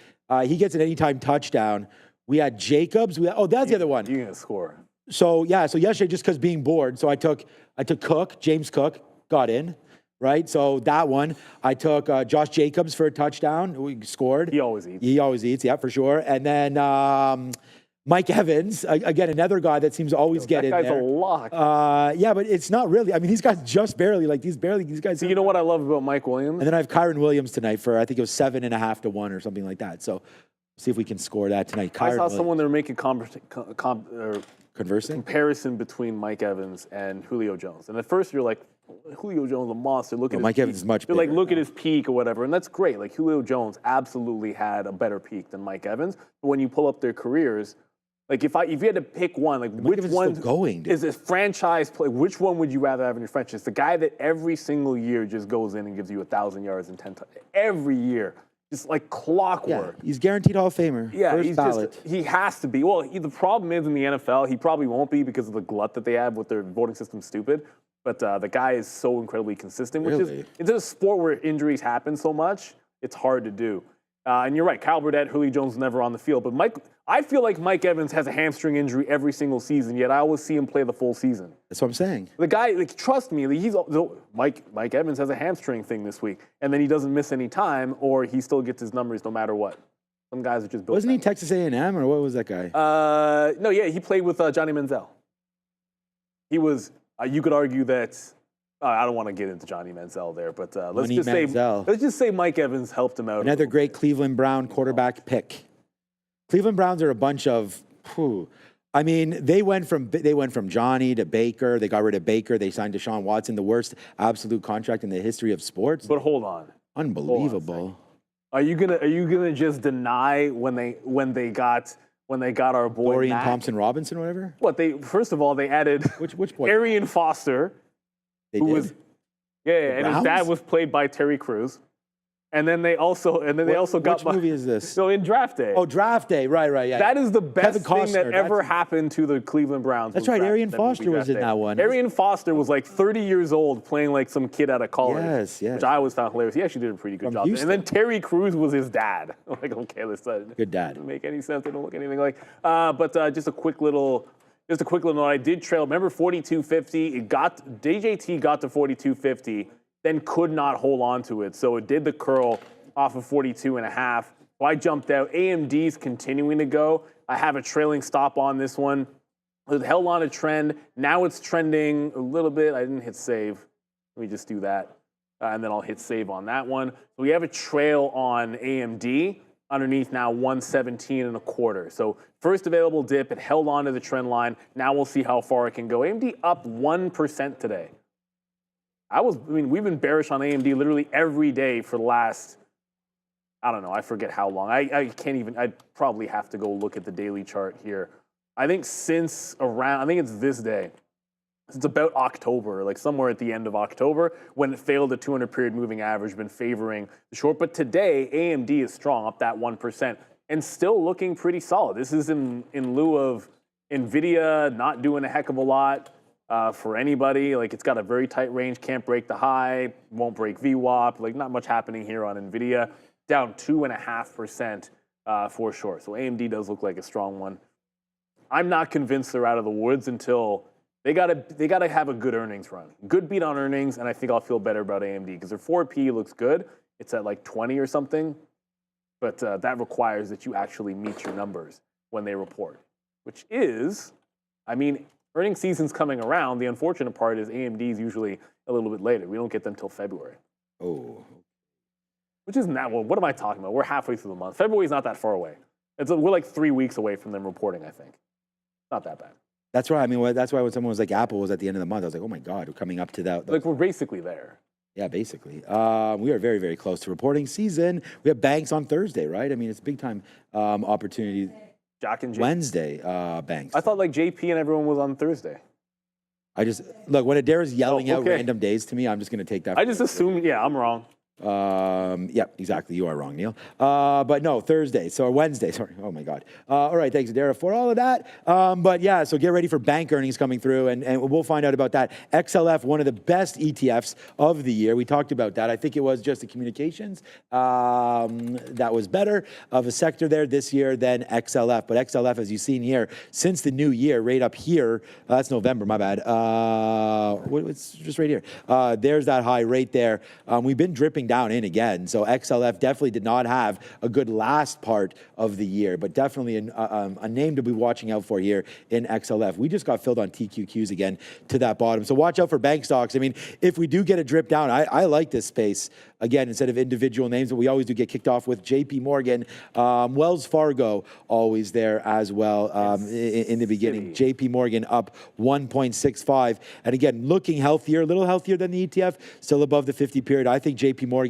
He gets an anytime touchdown. We had Jacobs. That's the other one. You're gonna score. So yesterday, just because being bored, so I took Cook, James Cook, got in, right? So that one. I took Josh Jacobs for a touchdown. We scored. He always eats. Yeah, for sure. And then Mike Evans, again, another guy that seems to always get in there. That guy's a lock. Yeah, but it's not really. I mean, these guys just barely, these guys. So you know what I love about Mike Williams? And then I have Kyron Williams tonight for, I think it was 7.5 to 1 or something like that. So see if we can score that tonight. I saw someone that were making comparison between Mike Evans and Julio Jones. And at first you're like, Julio Jones is a monster. Look at his Mike peak. Evans is much You're bigger. like, look at his peak or whatever. And that's great. Like Julio Jones absolutely had a better peak than Mike Evans. But when you pull up their careers, like if you had to pick one, like which one is a franchise play? Which one would you rather have in your franchise? The guy that every single year just goes in and gives you 1,000 yards and 10 touchdowns every year, just like clockwork. Yeah, he's guaranteed Hall of Famer. Yeah, First ballot. He has to be. Well, the problem is in the NFL, he probably won't be because of the glut that they have with their voting system. Stupid, but the guy is so incredibly consistent. Which is it's a sport where injuries happen so much, it's hard to do. And you're right, Kyle Burdett, Julio Jones never on the field. But I feel like Mike Evans has a hamstring injury every single season, yet I always see him play the full season. That's what I'm saying. The guy, like, trust me, Mike Evans has a hamstring thing this week, and then he doesn't miss any time, or he still gets his numbers no matter what. Some guys are just built. Wasn't he Texas A&M, or what was that guy? No, he played with Johnny Manziel. He was, you could argue that, I don't want to get into Johnny Manziel there, but let's just say Mike Evans helped him out. Another great Cleveland Brown quarterback pick. Cleveland Browns are a bunch of, I mean, they went from Johnny to Baker. They got rid of Baker. They signed Deshaun Watson, the worst absolute contract in the history of sports. But hold on, unbelievable. Are you gonna just deny when they got our boy Dorian Mac? Thompson Robinson or whatever? What first of all they added which boy? Arian Foster. And his dad was played by Terry Crews. And then they also got. Which movie is this? So in Draft Day. Oh, Draft Day, right, yeah. That is the best thing that ever happened to the Cleveland Browns. That's right. Arian Foster was in that one. Arian Foster was like 30 years old, playing like some kid out of college. Yes. Which I always found hilarious. He actually did a pretty good job. Houston. And then Terry Crews was his dad. Like, okay, this good dad. Doesn't make any sense. They don't look anything like. But just a quick little note. I did trail. Remember 42.50? DJT got to 42.50, then could not hold on to it. So it did the curl off of 42.5. Well, I jumped out. AMD's continuing to go. I have a trailing stop on this one. It held on a trend. Now it's trending a little bit. I didn't hit save. Let me just do that. And then I'll hit save on that one. So we have a trail on AMD underneath now 117.25. So first available dip. It held on to the trend line. Now we'll see how far it can go. AMD up 1% today. We've been bearish on AMD literally every day for the last, I don't know, I forget how long. I'd probably have to go look at the daily chart here. I think it's this day. It's about October, like somewhere at the end of October, when it failed the 200-period moving average, been favoring the short. But today, AMD is strong, up that 1%, and still looking pretty solid. This is in lieu of NVIDIA not doing a heck of a lot. for anybody. Like, it's got a very tight range, can't break the high, won't break VWAP. Like, not much happening here on NVIDIA. Down 2.5% for short. So AMD does look like a strong one. I'm not convinced they're out of the woods until they gotta have a good earnings run. Good beat on earnings, and I think I'll feel better about AMD because their 4P looks good. It's at like 20 or something, but that requires that you actually meet your numbers when they report, which is, I mean, earnings season's coming around. The unfortunate part is AMD's usually a little bit later. We don't get them till February. Oh. Which isn't that, well, what am I talking about? We're halfway through the month. February's not that far away. We're like 3 weeks away from them reporting, I think. Not that bad. That's right. I mean, that's why when someone was like, Apple was at the end of the month, I was like, oh my God, we're coming up to that. Like, we're basically there. Yeah, basically. We are very, very close to reporting season. We have banks on Thursday, right? I mean, it's big time opportunity. Jack and JP. Wednesday, banks. I thought like JP and everyone was on Thursday. I just, look, when Adair's yelling out random days to me, I'm just going to take that. I just assumed, yeah, I'm wrong. Yeah, exactly. You are wrong, Neil. But no, Thursday. So Wednesday. Sorry. Oh my God. All right. Thanks, Adara, for all of that. But yeah, so get ready for bank earnings coming through, and we'll find out about that. XLF, one of the best ETFs of the year. We talked about that. I think it was just the communications that was better of a sector there this year than XLF. But XLF, as you've seen here, since the new year, right up here. That's November. My bad. It's just right here. There's that high right there. We've been dripping down in again. So XLF definitely did not have a good last part of the year, but definitely a name to be watching out for here in XLF. We just got filled on TQQs again to that bottom. So watch out for bank stocks. I mean, if we do get a drip down, I like this space. Again, instead of individual names, but we always do get kicked off with JP Morgan, Wells Fargo always there as well in the beginning. JP Morgan up 1.65. And again, looking healthier, a little healthier than the ETF, still above the 50 period. I think JP Morgan.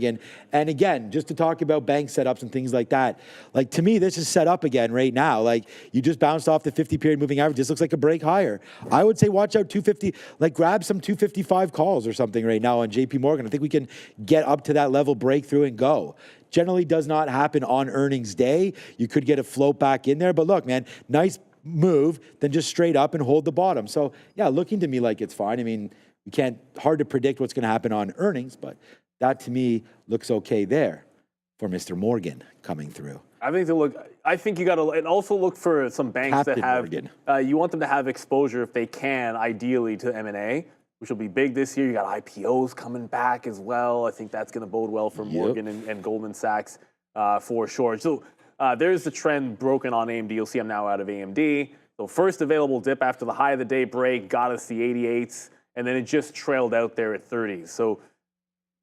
And again, just to talk about bank setups and things like that, like to me, this is set up again right now. Like you just bounced off the 50 period moving average. This looks like a break higher. I would say watch out 250, like grab some 255 calls or something right now on JP Morgan. I think we can get up to that level, break through and go. Generally does not happen on earnings day. You could get a float back in there, but look, man, nice move, then just straight up and hold the bottom. So yeah, looking to me like it's fine. I mean, hard to predict what's going to happen on earnings, but that to me looks okay there for Mr. Morgan coming through. I think you got to, and also look for some banks Captain that have, Morgan. You want them to have exposure if they can, ideally to M&A, which will be big this year. You got IPOs coming back as well. I think that's going to bode well for Morgan and Goldman Sachs for sure. So there's the trend broken on AMD. You'll see I'm now out of AMD. So first available dip after the high of the day break, got us the 88s, and then it just trailed out there at 30s. So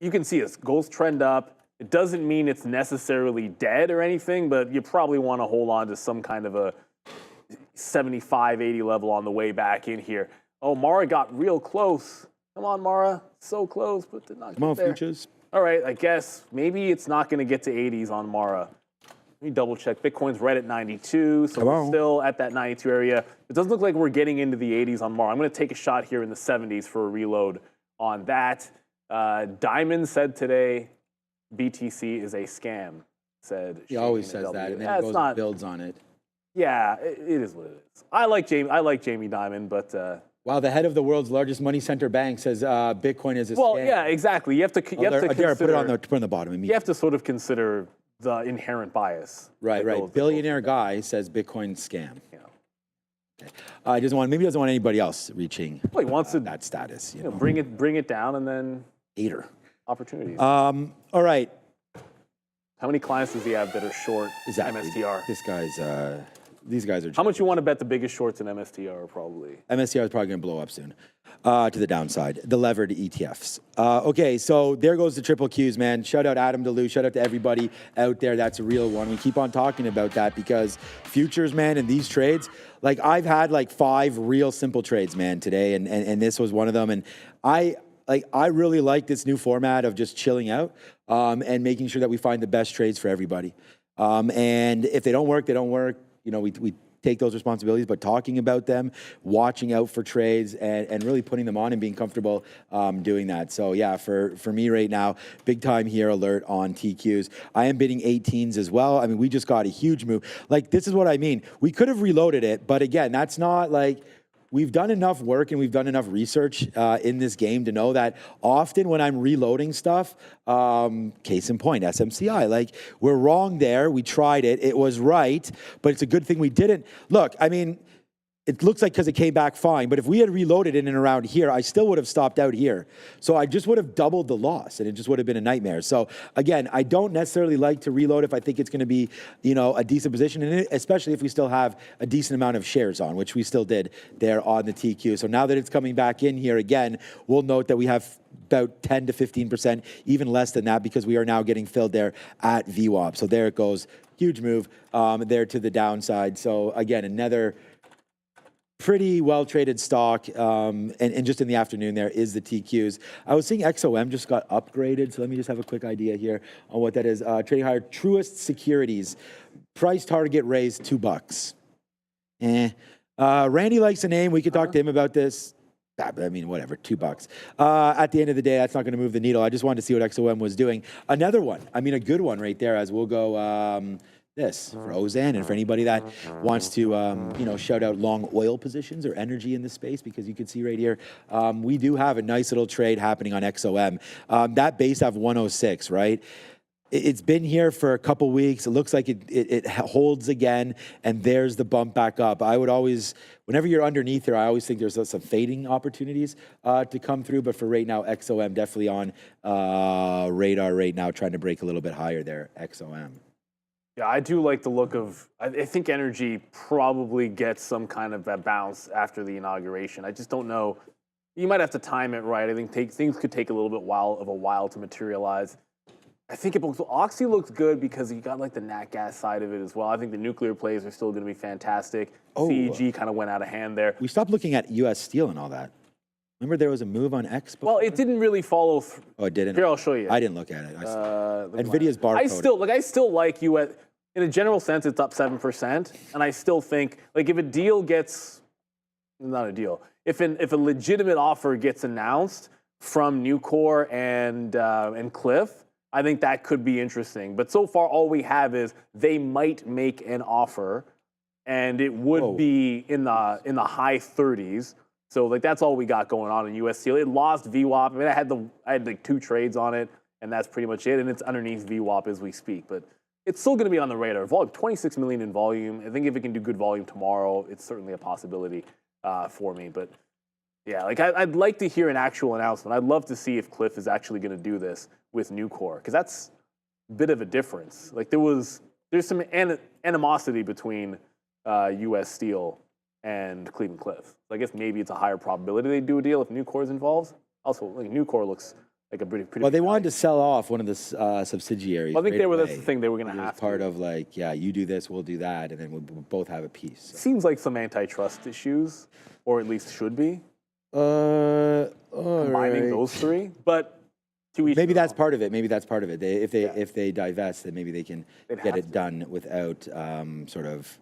you can see it goes trend up. It doesn't mean it's necessarily dead or anything, but you probably want to hold on to some kind of a 75, 80 level on the way back in here. Oh, Mara got real close. Come on, Mara. So close, but did not get there. Come on, futures. All right, I guess maybe it's not going to get to 80s on Mara. Let me double check. Bitcoin's right at 92, so we're still at that 92 area. It doesn't look like we're getting into the 80s on Mara. I'm going to take a shot here in the 70s for a reload on that. Diamond said today, BTC is a scam. He always says that, and then goes and builds on it. Yeah, it is what it is. I like Jamie Dimon, but wow, the head of the world's largest money center bank says Bitcoin is a scam. Well, yeah, exactly. You have to consider. Put it on the bottom. You have to sort of consider the inherent bias. Right. Billionaire guy says Bitcoin scam. Yeah. Okay. Maybe doesn't want anybody else reaching. Well, he wants that status. You know, bring it down, and then hater opportunities. All right. How many clients does he have that are short MSTR? These guys are. How much you want to bet the biggest shorts in MSTR probably? MSTR is probably going to blow up soon to the downside. The levered ETFs. Okay, so there goes the triple Qs, man. Shout out Adam DeLue. Shout out to everybody out there. That's a real one. We keep on talking about that because futures, man, and these trades, like I've had like 5 real simple trades, man, today, and this was one of them. And I really like this new format of just chilling out and making sure that we find the best trades for everybody. And if they don't work, they don't work. You know, we take those responsibilities, but talking about them, watching out for trades, and really putting them on and being comfortable doing that. So yeah, for me right now, big time here alert on TQs. I am bidding 18s as well. I mean, we just got a huge move. Like, this is what I mean. We could have reloaded it, but again, that's not like, we've done enough work and we've done enough research in this game to know that often when I'm reloading stuff, case in point, SMCI, like we're wrong there. We tried it. It was right, but it's a good thing we didn't. Look, I mean, it looks like because it came back fine, but if we had reloaded in and around here, I still would have stopped out here. So I just would have doubled the loss, and it just would have been a nightmare. So again, I don't necessarily like to reload if I think it's going to be, you know, a decent position, and especially if we still have a decent amount of shares on, which we still did there on the TQ. So now that it's coming back in here again, we'll note that we have about 10 to 15%, even less than that, because we are now getting filled there at VWAP. So there it goes. Huge move there to the downside. So again, another pretty well-traded stock, and just in the afternoon there is the TQs. I was seeing XOM just got upgraded, so let me just have a quick idea here on what that is. Trading higher, Truist Securities, price target raised $2. Randy likes the name. We could talk to him about this. I mean, whatever, $2. At the end of the day, that's not going to move the needle. I just wanted to see what XOM was doing. Another one, I mean, a good one right there, as we'll go this for Ozan and for anybody that wants to, you know, shout out long oil positions or energy in the space, because you can see right here, we do have a nice little trade happening on XOM. That base of 106, right? It's been here for a couple weeks. It looks like it holds again, and there's the bump back up. I would always, whenever you're underneath here, I always think there's some fading opportunities to come through. But for right now, XOM definitely on radar right now, trying to break a little bit higher there, XOM. Yeah, I do like the look of, I think energy probably gets some kind of a bounce after the inauguration. I just don't know. You might have to time it right. I think things could take a little bit of a while to materialize. I think Oxy looks good because you got like the nat gas side of it as well. I think the nuclear plays are still going to be fantastic. CEG kind of went out of hand there. We stopped looking at U.S. Steel and all that. Remember there was a move on X before? Well, it didn't really follow through. Oh, it didn't? Here, I'll show you. I didn't look at it. NVIDIA's barcode. I still like U.S. In a general sense, it's up 7%, and I still think, like, if a deal gets, not a deal, if a legitimate offer gets announced from Nucor and Cliff, I think that could be interesting. But so far, all we have is they might make an offer, and it would be in the high 30s. So like that's all we got going on in U.S. Steel. It lost VWAP. I mean, I had like 2 trades on it, and that's pretty much it. And it's underneath VWAP as we speak, but it's still going to be on the radar. Volume, 26 million in volume. I think if it can do good volume tomorrow, it's certainly a possibility for me. But yeah, like I'd like to hear an actual announcement. I'd love to see if Cliff is actually going to do this with Nucor, because that's a bit of a difference. Like there's some animosity between U.S. Steel and Cleveland-Cliffs. So I guess maybe it's a higher probability they do a deal if Nucor is involved. Also, like Nucor looks like a pretty. Well, they wanted to sell off one of the subsidiaries. Well, I think that's the thing they were going to have. Part of like, yeah, you do this, we'll do that, and then we'll both have a piece. So. Seems like some antitrust issues, or at least should be. Combining those 3, but. Maybe that's part of it. Maybe that's part of it. If they divest, then maybe they can get it done without sort of.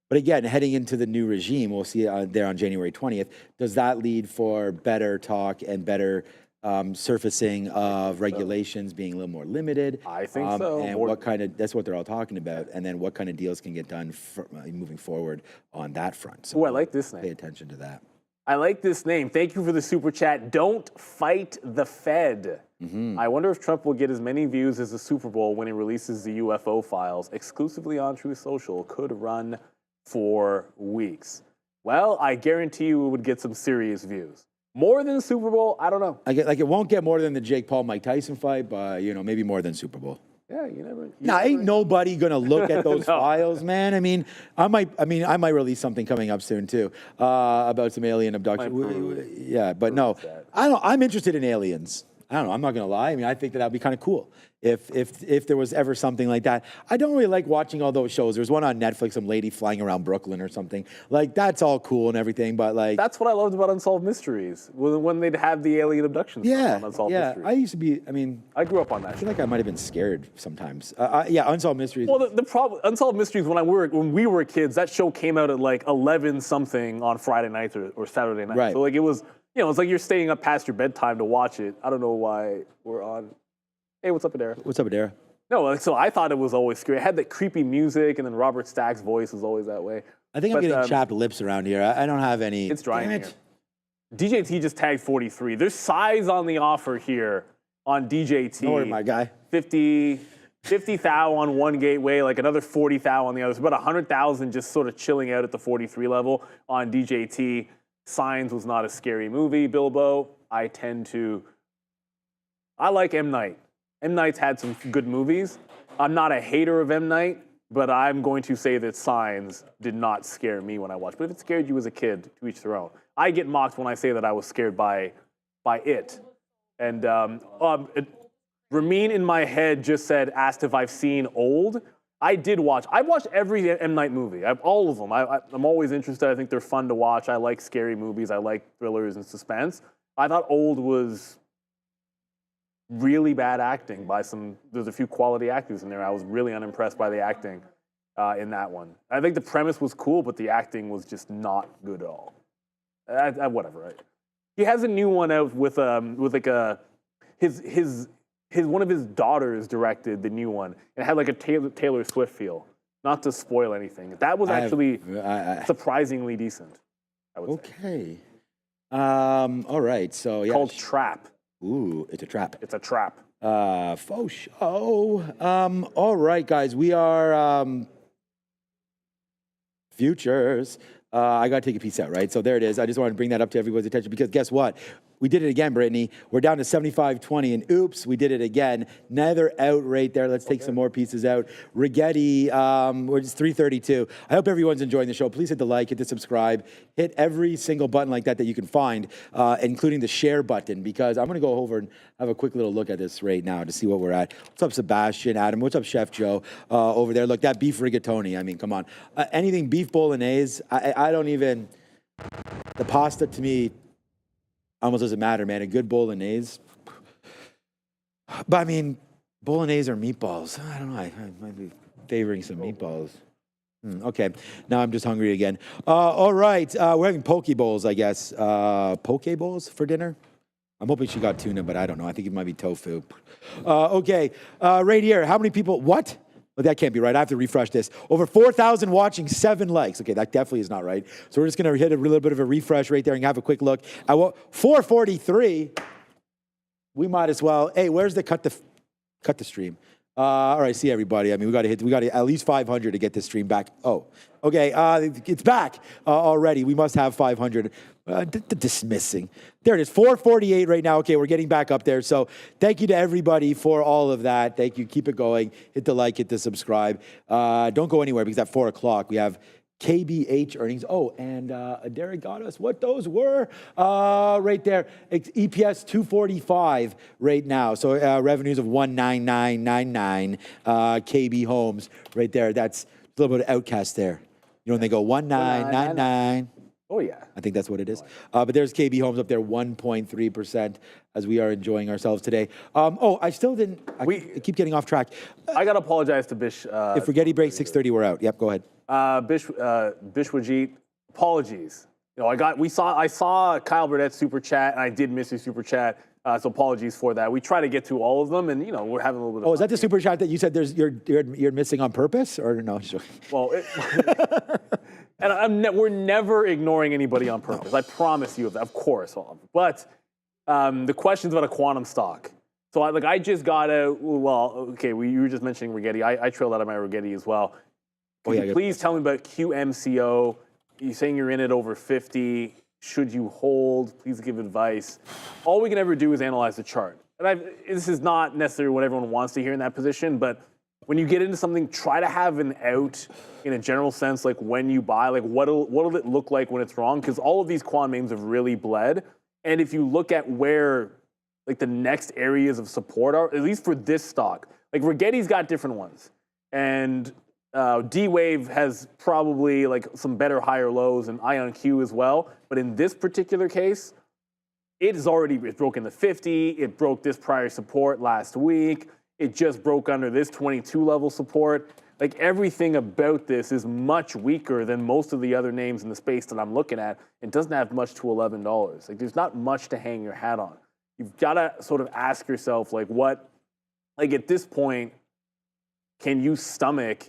But again, heading into the new regime, we'll see there on January 20th. Does that lead for better talk and better surfacing of regulations being a little more limited? I think so. And what kind of, that's what they're all talking about. And then what kind of deals can get done moving forward on that front. So I like this name. Pay attention to that. I like this name. Thank you for the super chat. Don't fight the Fed. I wonder if Trump will get as many views as the Super Bowl when he releases the UFO files exclusively on Truth Social. Could run for weeks. Well, I guarantee you it would get some serious views. More than Super Bowl? I don't know. Like it won't get more than the Jake Paul-Mike Tyson fight, but you know, maybe more than Super Bowl. Yeah, you never. Ain't nobody gonna look at those files, man. I mean, I might release something coming up soon too about some alien abduction. Yeah, but no, I don't. I'm interested in aliens. I don't know. I'm not gonna lie. I mean, I think that'd be kind of cool if there was ever something like that. I don't really like watching all those shows. There's one on Netflix, some lady flying around Brooklyn or something. Like that's all cool and everything, but like that's what I loved about Unsolved Mysteries when they'd have the alien abductions. On Unsolved Mysteries. I used to be. I mean, I grew up on that. I feel like I might have been scared sometimes. Unsolved Mysteries. Well, the problem Unsolved Mysteries when we were kids, that show came out at like 11 something on Friday nights or Saturday night. Right. So like it was. You know, it's like you're staying up past your bedtime to watch it. I don't know why we're on. Hey, what's up, Adara? What's up, Adara? No, so I thought it was always scary. It had that creepy music, and then Robert Stack's voice was always that way. I think I'm getting chapped lips around here. I don't have any. It's drying Damn here. it. DJT just tagged 43. There's size on the offer here on DJT. Don't worry, my guy. 50 thou on one gateway, like another 40 thou on the other. So about 100,000 just sort of chilling out at the 43 level on DJT. Signs was not a scary movie, Bilbo. I like M. Night. M. Night's had some good movies. I'm not a hater of M. Night, but I'm going to say that Signs did not scare me when I watched. But if it scared you as a kid, to each their own. I get mocked when I say that I was scared by it. And Ramin in my head just asked if I've seen Old. I did watch. I've watched every M. Night movie. All of them. I'm always interested. I think they're fun to watch. I like scary movies. I like thrillers and suspense. I thought Old was really bad acting by there's a few quality actors in there. I was really unimpressed by the acting in that one. I think the premise was cool, but the acting was just not good at all. Whatever. Right? He has a new one out with like his one of his daughters directed the new one. It had like a Taylor Swift feel. Not to spoil anything. That was actually surprisingly decent, I would say. Okay. All right. So yeah. Called Trap. Ooh, it's a trap. It's a trap. Faux show. All right, guys. We are futures. I got to take a piece out, right? So there it is. I just wanted to bring that up to everybody's attention because guess what? We did it again, Brittany. We're down to 75.20, and oops, we did it again. Another out right there. Let's take some more pieces out. Rigetti, we're just 332. I hope everyone's enjoying the show. Please hit the like, hit the subscribe, hit every single button like that you can find, including the share button, because I'm going to go over and have a quick little look at this right now to see what we're at. What's up, Sebastian, Adam? What's up, Chef Joe over there? Look, that beef rigatoni. I mean, come on. Anything beef bolognese, I don't even, the pasta to me, almost doesn't matter, man. A good bolognese. But I mean, bolognese or meatballs. I don't know. I might be favoring some meatballs. Okay. Now I'm just hungry again. All right. We're having poke bowls, I guess. Poke bowls for dinner? I'm hoping she got tuna, but I don't know. I think it might be tofu. Okay. Right here. How many people? What? Well, that can't be right. I have to refresh this. Over 4,000 watching, 7 likes. Okay, that definitely is not right. So we're just going to hit a little bit of a refresh right there and have a quick look. 443. We might as well. Hey, where's the cut the stream? All right, see everybody. I mean, we got to at least 500 to get this stream back. Oh, okay. It's back already. We must have 500. Dismissing. There it is, 448 right now. Okay, we're getting back up there. So thank you to everybody for all of that. Thank you. Keep it going. Hit the like, hit the subscribe. Don't go anywhere because at 4 o'clock we have KBH earnings. Oh, and Derek got us what those were right there. EPS 245 right now. So revenues of 19999. KB Homes right there. That's a little bit of outcast there. You know when they go 1999. Oh, yeah. I think that's what it is. But there's KB Homes up there, 1.3% as we are enjoying ourselves today. I still didn't. I keep getting off track. I got to apologize to Bish. If Rigetti breaks 630, we're out. Yep, go ahead. Bishwajit, apologies. You know, I saw Kyle Burnett's super chat, and I did miss his super chat. So apologies for that. We try to get to all of them, and we're having a little bit of. Oh, is that the super chat that you said you're missing on purpose, or no? Well, and we're never ignoring anybody on purpose. No. I promise you of that. Of course, but the question's about a quantum stock. So I just got a you were just mentioning Rigetti. I trailed out of my Rigetti as well. Can you please tell me about QMCO? You're saying you're in it over 50. Should you hold? Please give advice. All we can ever do is analyze the chart. And this is not necessarily what everyone wants to hear in that position, but when you get into something, try to have an out in a general sense, like when you buy, like what'll it look like when it's wrong? Because all of these quant names have really bled. And if you look at where like the next areas of support are, at least for this stock, like Rigetti's got different ones. And D-Wave has probably like some better higher lows and IonQ as well. But in this particular case, it's broken the 50. It broke this prior support last week. It just broke under this 22 level support. Like everything about this is much weaker than most of the other names in the space that I'm looking at. It doesn't have much to $11. Like there's not much to hang your hat on. You've got to sort of ask yourself at this point, can you stomach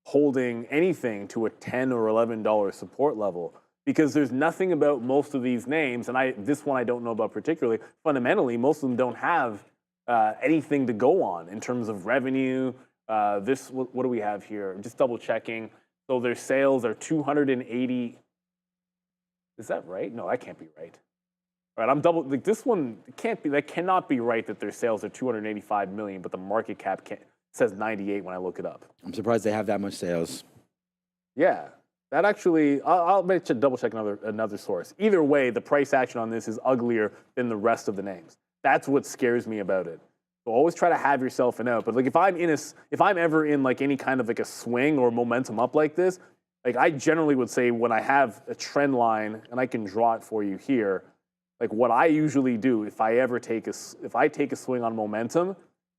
holding anything to a $10 or $11 support level, because there's nothing about most of these names, and this one I don't know about particularly. Fundamentally, most of them don't have anything to go on in terms of revenue. What do we have here? Just double checking. So their sales are 280. Is that right? No, that can't be right. All right, like this one can't be. That cannot be right that their sales are 285 million, but the market cap says 98 when I look it up. I'm surprised they have that much sales. Yeah, that actually. I'll double check another source. Either way, the price action on this is uglier than the rest of the names. That's what scares me about it. So always try to have yourself an out. But like if I'm ever in like any kind of like a swing or momentum up like this, like I generally would say when I have a trend line, and I can draw it for you here. Like what I usually do if I take a swing on momentum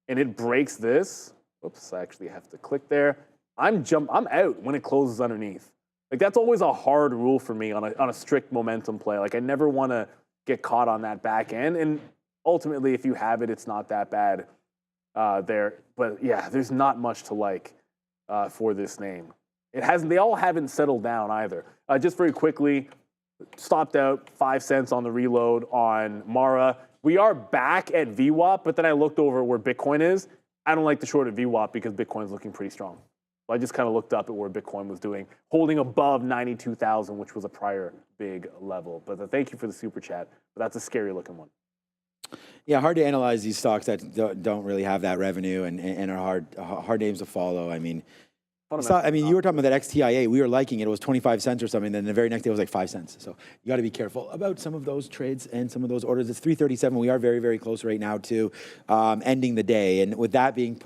and it breaks this, whoops, I actually have to click there. I'm out when it closes underneath. Like that's always a hard rule for me on a strict momentum play. Like I never want to get caught on that back end. And ultimately, if you have it, it's not that bad there. But yeah, there's not much to like for this name. They all haven't settled down either. Just very quickly. Stopped out 5 cents on the reload on Mara. We are back at VWAP, but then I looked over where Bitcoin is. I don't like the short at VWAP because Bitcoin's looking pretty strong. So I just kind of looked up at where Bitcoin was doing, holding above 92,000, which was a prior big level. But thank you for the super chat. But that's a scary looking one. Yeah, hard to analyze these stocks that don't really have that revenue and are hard names to follow. I mean, you were talking about that XTIA. We were liking it. It was 25 cents or something. Then the very next day it was like 5 cents. So you got to be careful about some of those trades and some of those orders. It's 3:37. We are very, very close right now to ending the day. And with that being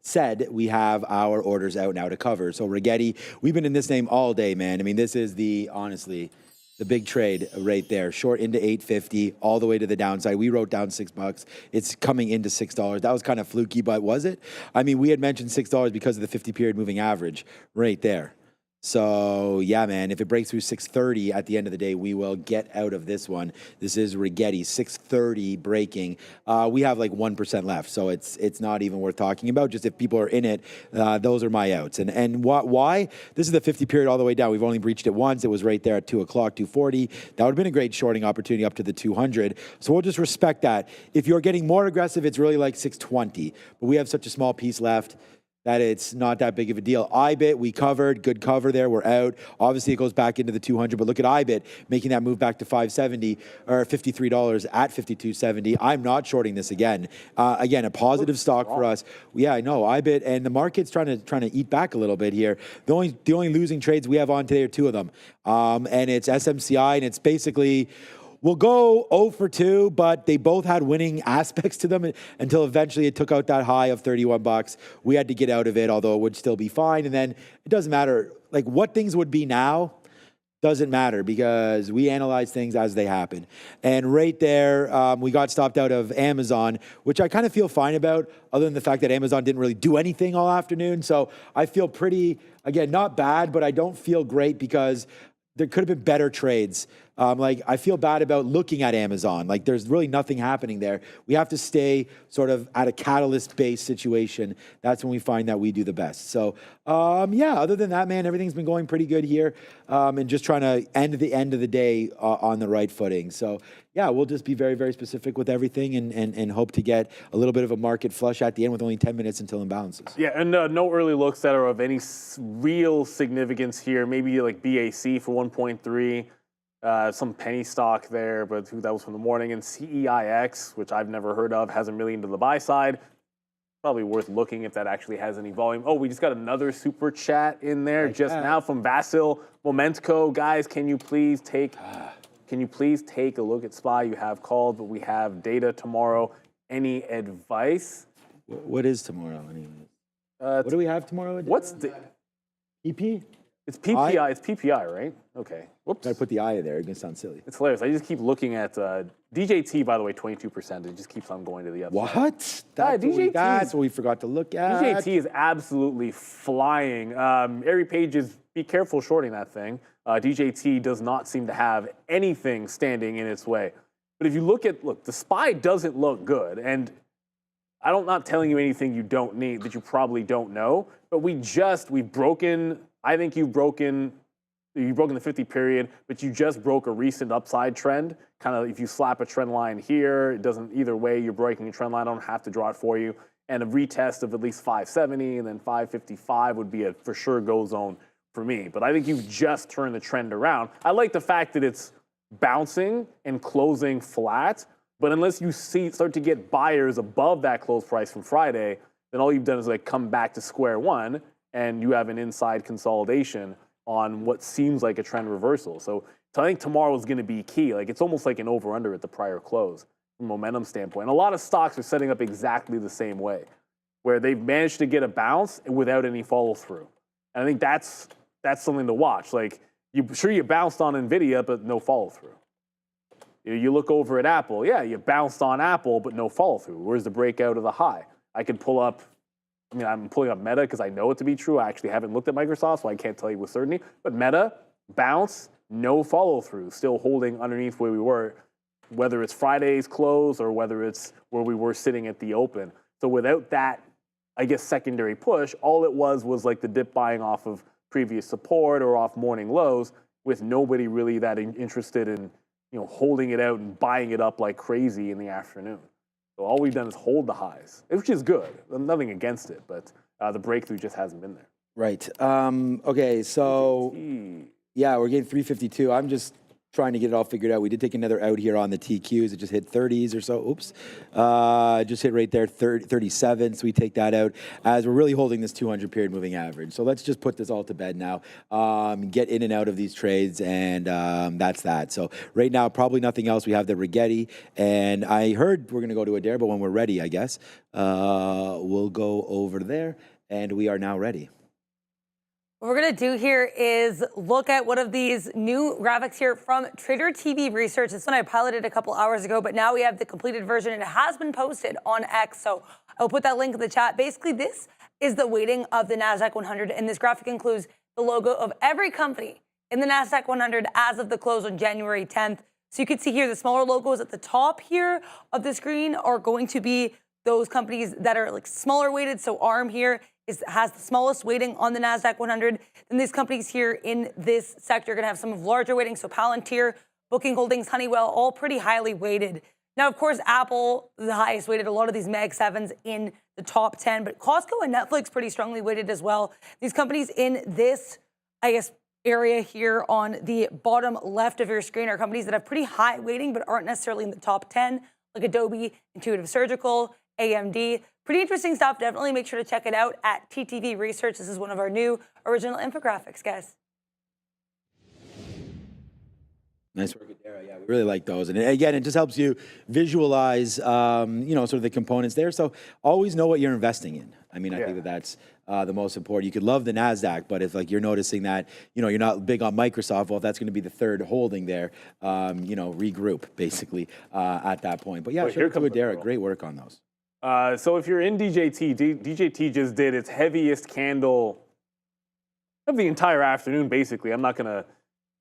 said, we have our orders out now to cover. So Rigetti, we've been in this name all day, man. I mean, this is honestly, the big trade right there, short into 850, all the way to the downside. We wrote down $6. It's coming into $6. That was kind of fluky, but was it? I mean, we had mentioned $6 because of the 50-period moving average right there. So, yeah, man, if it breaks through 630 at the end of the day, we will get out of this one. This is Rigetti, 630 breaking. We have like 1% left, so it's not even worth talking about. Just if people are in it, those are my outs. And why? This is the 50 period all the way down. We've only breached it once. It was right there at 2 o'clock, 240. That would have been a great shorting opportunity up to the 200. So we'll just respect that. If you're getting more aggressive, it's really like 620. But we have such a small piece left that it's not that big of a deal. IBIT, we covered, good cover there, we're out. Obviously, it goes back into the 200, but look at IBIT, making that move back to 570, or $53 at 52.70. I'm not shorting this again. Again, a positive stock for us. Yeah, I know, IBIT, and the market's trying to eat back a little bit here. The only losing trades we have on today are two of them, and it's SMCI, and it's basically, we'll go 0 for 2, but they both had winning aspects to them until eventually it took out that high of $31. We had to get out of it, although it would still be fine. And then it doesn't matter. Like what things would be now doesn't matter because we analyze things as they happen. And right there, we got stopped out of Amazon, which I kind of feel fine about, other than the fact that Amazon didn't really do anything all afternoon. So I feel pretty, again, not bad, but I don't feel great because there could have been better trades. Like I feel bad about looking at Amazon. Like there's really nothing happening there. We have to stay sort of at a catalyst-based situation. That's when we find that we do the best. So yeah, other than that, man, everything's been going pretty good here, and just trying to end the end of the day on the right footing. So yeah, we'll just be very, very specific with everything and hope to get a little bit of a market flush at the end with only 10 minutes until imbalances. Yeah, and no early looks that are of any real significance here. Maybe like BAC for 1.3. Some penny stock there, but that was from the morning. And CEIX, which I've never heard of, has $1 million to the buy side. Probably worth looking if that actually has any volume. Oh, we just got another super chat in there now from Vasil Momentco. Guys, can you please take a look at SPY? You have called, but we have data tomorrow. Any advice? What is tomorrow anyways? What do we have tomorrow? What's the EP? It's PPI. It's PPI, right? Okay. Whoops. Gotta put the I there. It's gonna sound silly. It's hilarious. I just keep looking at DJT, by the way, 22%. It just keeps on going to the upside. What? That's what we forgot to look at. DJT is absolutely flying. Ari Pages, be careful shorting that thing. DJT does not seem to have anything standing in its way. But if you look, the SPY doesn't look good. And I'm not telling you anything you don't need that you probably don't know, but we've broken, I think you've broken the 50 period, but you just broke a recent upside trend. Kind of if you slap a trend line here, it doesn't, either way, you're breaking a trend line. I don't have to draw it for you. And a retest of at least 570 and then 555 would be a for sure go zone for me. But I think you've just turned the trend around. I like the fact that it's bouncing and closing flat, but unless you start to get buyers above that close price from Friday, then all you've done is like come back to square one and you have an inside consolidation on what seems like a trend reversal. So I think tomorrow is going to be key. Like it's almost like an over-under at the prior close from a momentum standpoint. And a lot of stocks are setting up exactly the same way, where they've managed to get a bounce without any follow-through. And I think that's something to watch. Like you bounced on NVIDIA, but no follow-through. You look over at Apple, yeah, you bounced on Apple, but no follow-through. Where's the breakout of the high? I could pull up. I'm pulling up Meta because I know it to be true. I actually haven't looked at Microsoft, so I can't tell you with certainty. But Meta, bounce, no follow-through, still holding underneath where we were, whether it's Friday's close or whether it's where we were sitting at the open. So without that, I guess, secondary push, all it was like the dip buying off of previous support or off morning lows with nobody really that interested in holding it out and buying it up like crazy in the afternoon. So all we've done is hold the highs, which is good. I'm nothing against it, but the breakthrough just hasn't been there. Right. Okay, so yeah, we're getting 352. I'm just trying to get it all figured out. We did take another out here on the TQs. It just hit 30s or so. Oops. Just hit right there, 37. So we take that out as we're really holding this 200 period moving average. So let's just put this all to bed now. Get in and out of these trades, and that's that. So right now, probably nothing else. We have the Rigetti, and I heard we're going to go to Adair, but when we're ready, I guess, we'll go over there, and we are now ready. What we're going to do here is look at one of these new graphics here from Trader TV Research. This one I piloted a couple hours ago, but now we have the completed version and it has been posted on X. So I'll put that link in the chat. Basically, this is the weighting of the NASDAQ 100, and this graphic includes the logo of every company in the NASDAQ 100 as of the close on January 10th. So you can see here the smaller logos at the top here of the screen are going to be those companies that are like smaller weighted. So ARM here has the smallest weighting on the NASDAQ 100. Then these companies here in this sector are going to have some of larger weighting. So Palantir, Booking Holdings, Honeywell, all pretty highly weighted. Now, of course, Apple, the highest weighted. A lot of these Mag 7s in the top 10. But Costco and Netflix pretty strongly weighted as well. These companies in this, I guess, area here on the bottom left of your screen are companies that have pretty high weighting but aren't necessarily in the top 10, like Adobe, Intuitive Surgical, AMD. Pretty interesting stuff. Definitely make sure to check it out at TTV Research. This is one of our new original infographics, guys. Nice work, Dara. Yeah, we really like those. And again, it just helps you visualize, sort of the components there. So always know what you're investing in. I mean, I think that's the most important. You could love the NASDAQ, but if like you're noticing that, you're not big on Microsoft, well, if that's going to be the third holding there, regroup basically at that point. But yeah, shout out to Dara. Great work on those. So if you're in DJT, DJT just did its heaviest candle of the entire afternoon, basically. I'm not going to,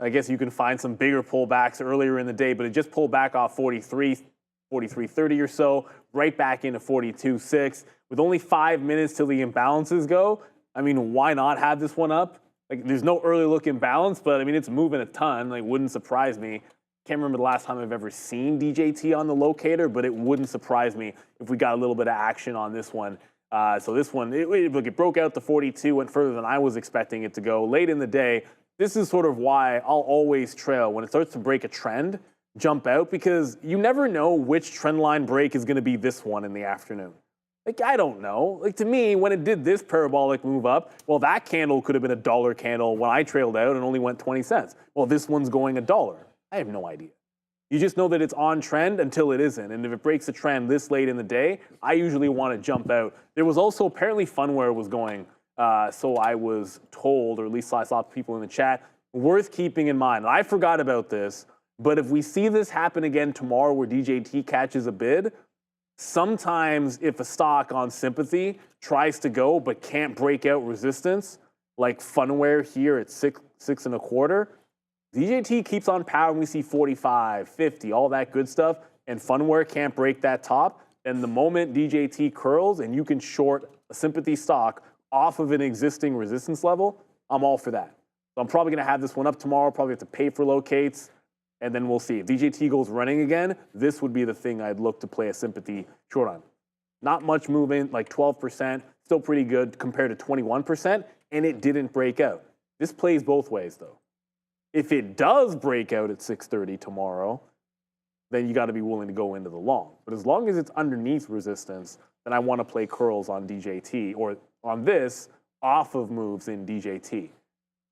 I guess you can find some bigger pullbacks earlier in the day, but it just pulled back off 43.30 or so, right back into 42.6. With only 5 minutes till the imbalances go, I mean, why not have this one up? Like, there's no early look imbalance, but I mean, it's moving a ton. Like, wouldn't surprise me. Can't remember the last time I've ever seen DJT on the locator, but it wouldn't surprise me if we got a little bit of action on this one. So this one, it broke out to 42, went further than I was expecting it to go. Late in the day, this is sort of why I'll always trail when it starts to break a trend, jump out, because you never know which trend line break is going to be this one in the afternoon. Like, I don't know. Like, to me, when it did this parabolic move up, well, that candle could have been a $1 candle when I trailed out and only went 20 cents. Well, this one's going $1. I have no idea. You just know that it's on trend until it isn't. And if it breaks a trend this late in the day, I usually want to jump out. There was also apparently Funware was going, so I was told, or at least I saw people in the chat, worth keeping in mind. And I forgot about this, but if we see this happen again tomorrow where DJT catches a bid, sometimes if a stock on sympathy tries to go but can't break out resistance, like Funware here at 6.25, DJT keeps on power and we see 45, 50, all that good stuff, and Funware can't break that top, And the moment DJT curls and you can short a sympathy stock off of an existing resistance level, I'm all for that. So I'm probably going to have this one up tomorrow, probably have to pay for locates, and then we'll see. If DJT goes running again, this would be the thing I'd look to play a sympathy short on. Not much movement, like 12%, still pretty good compared to 21%, and it didn't break out. This plays both ways, though. If it does break out at 6:30 tomorrow, then you got to be willing to go into the long. But as long as it's underneath resistance, then I want to play curls on DJT or on this off of moves in DJT.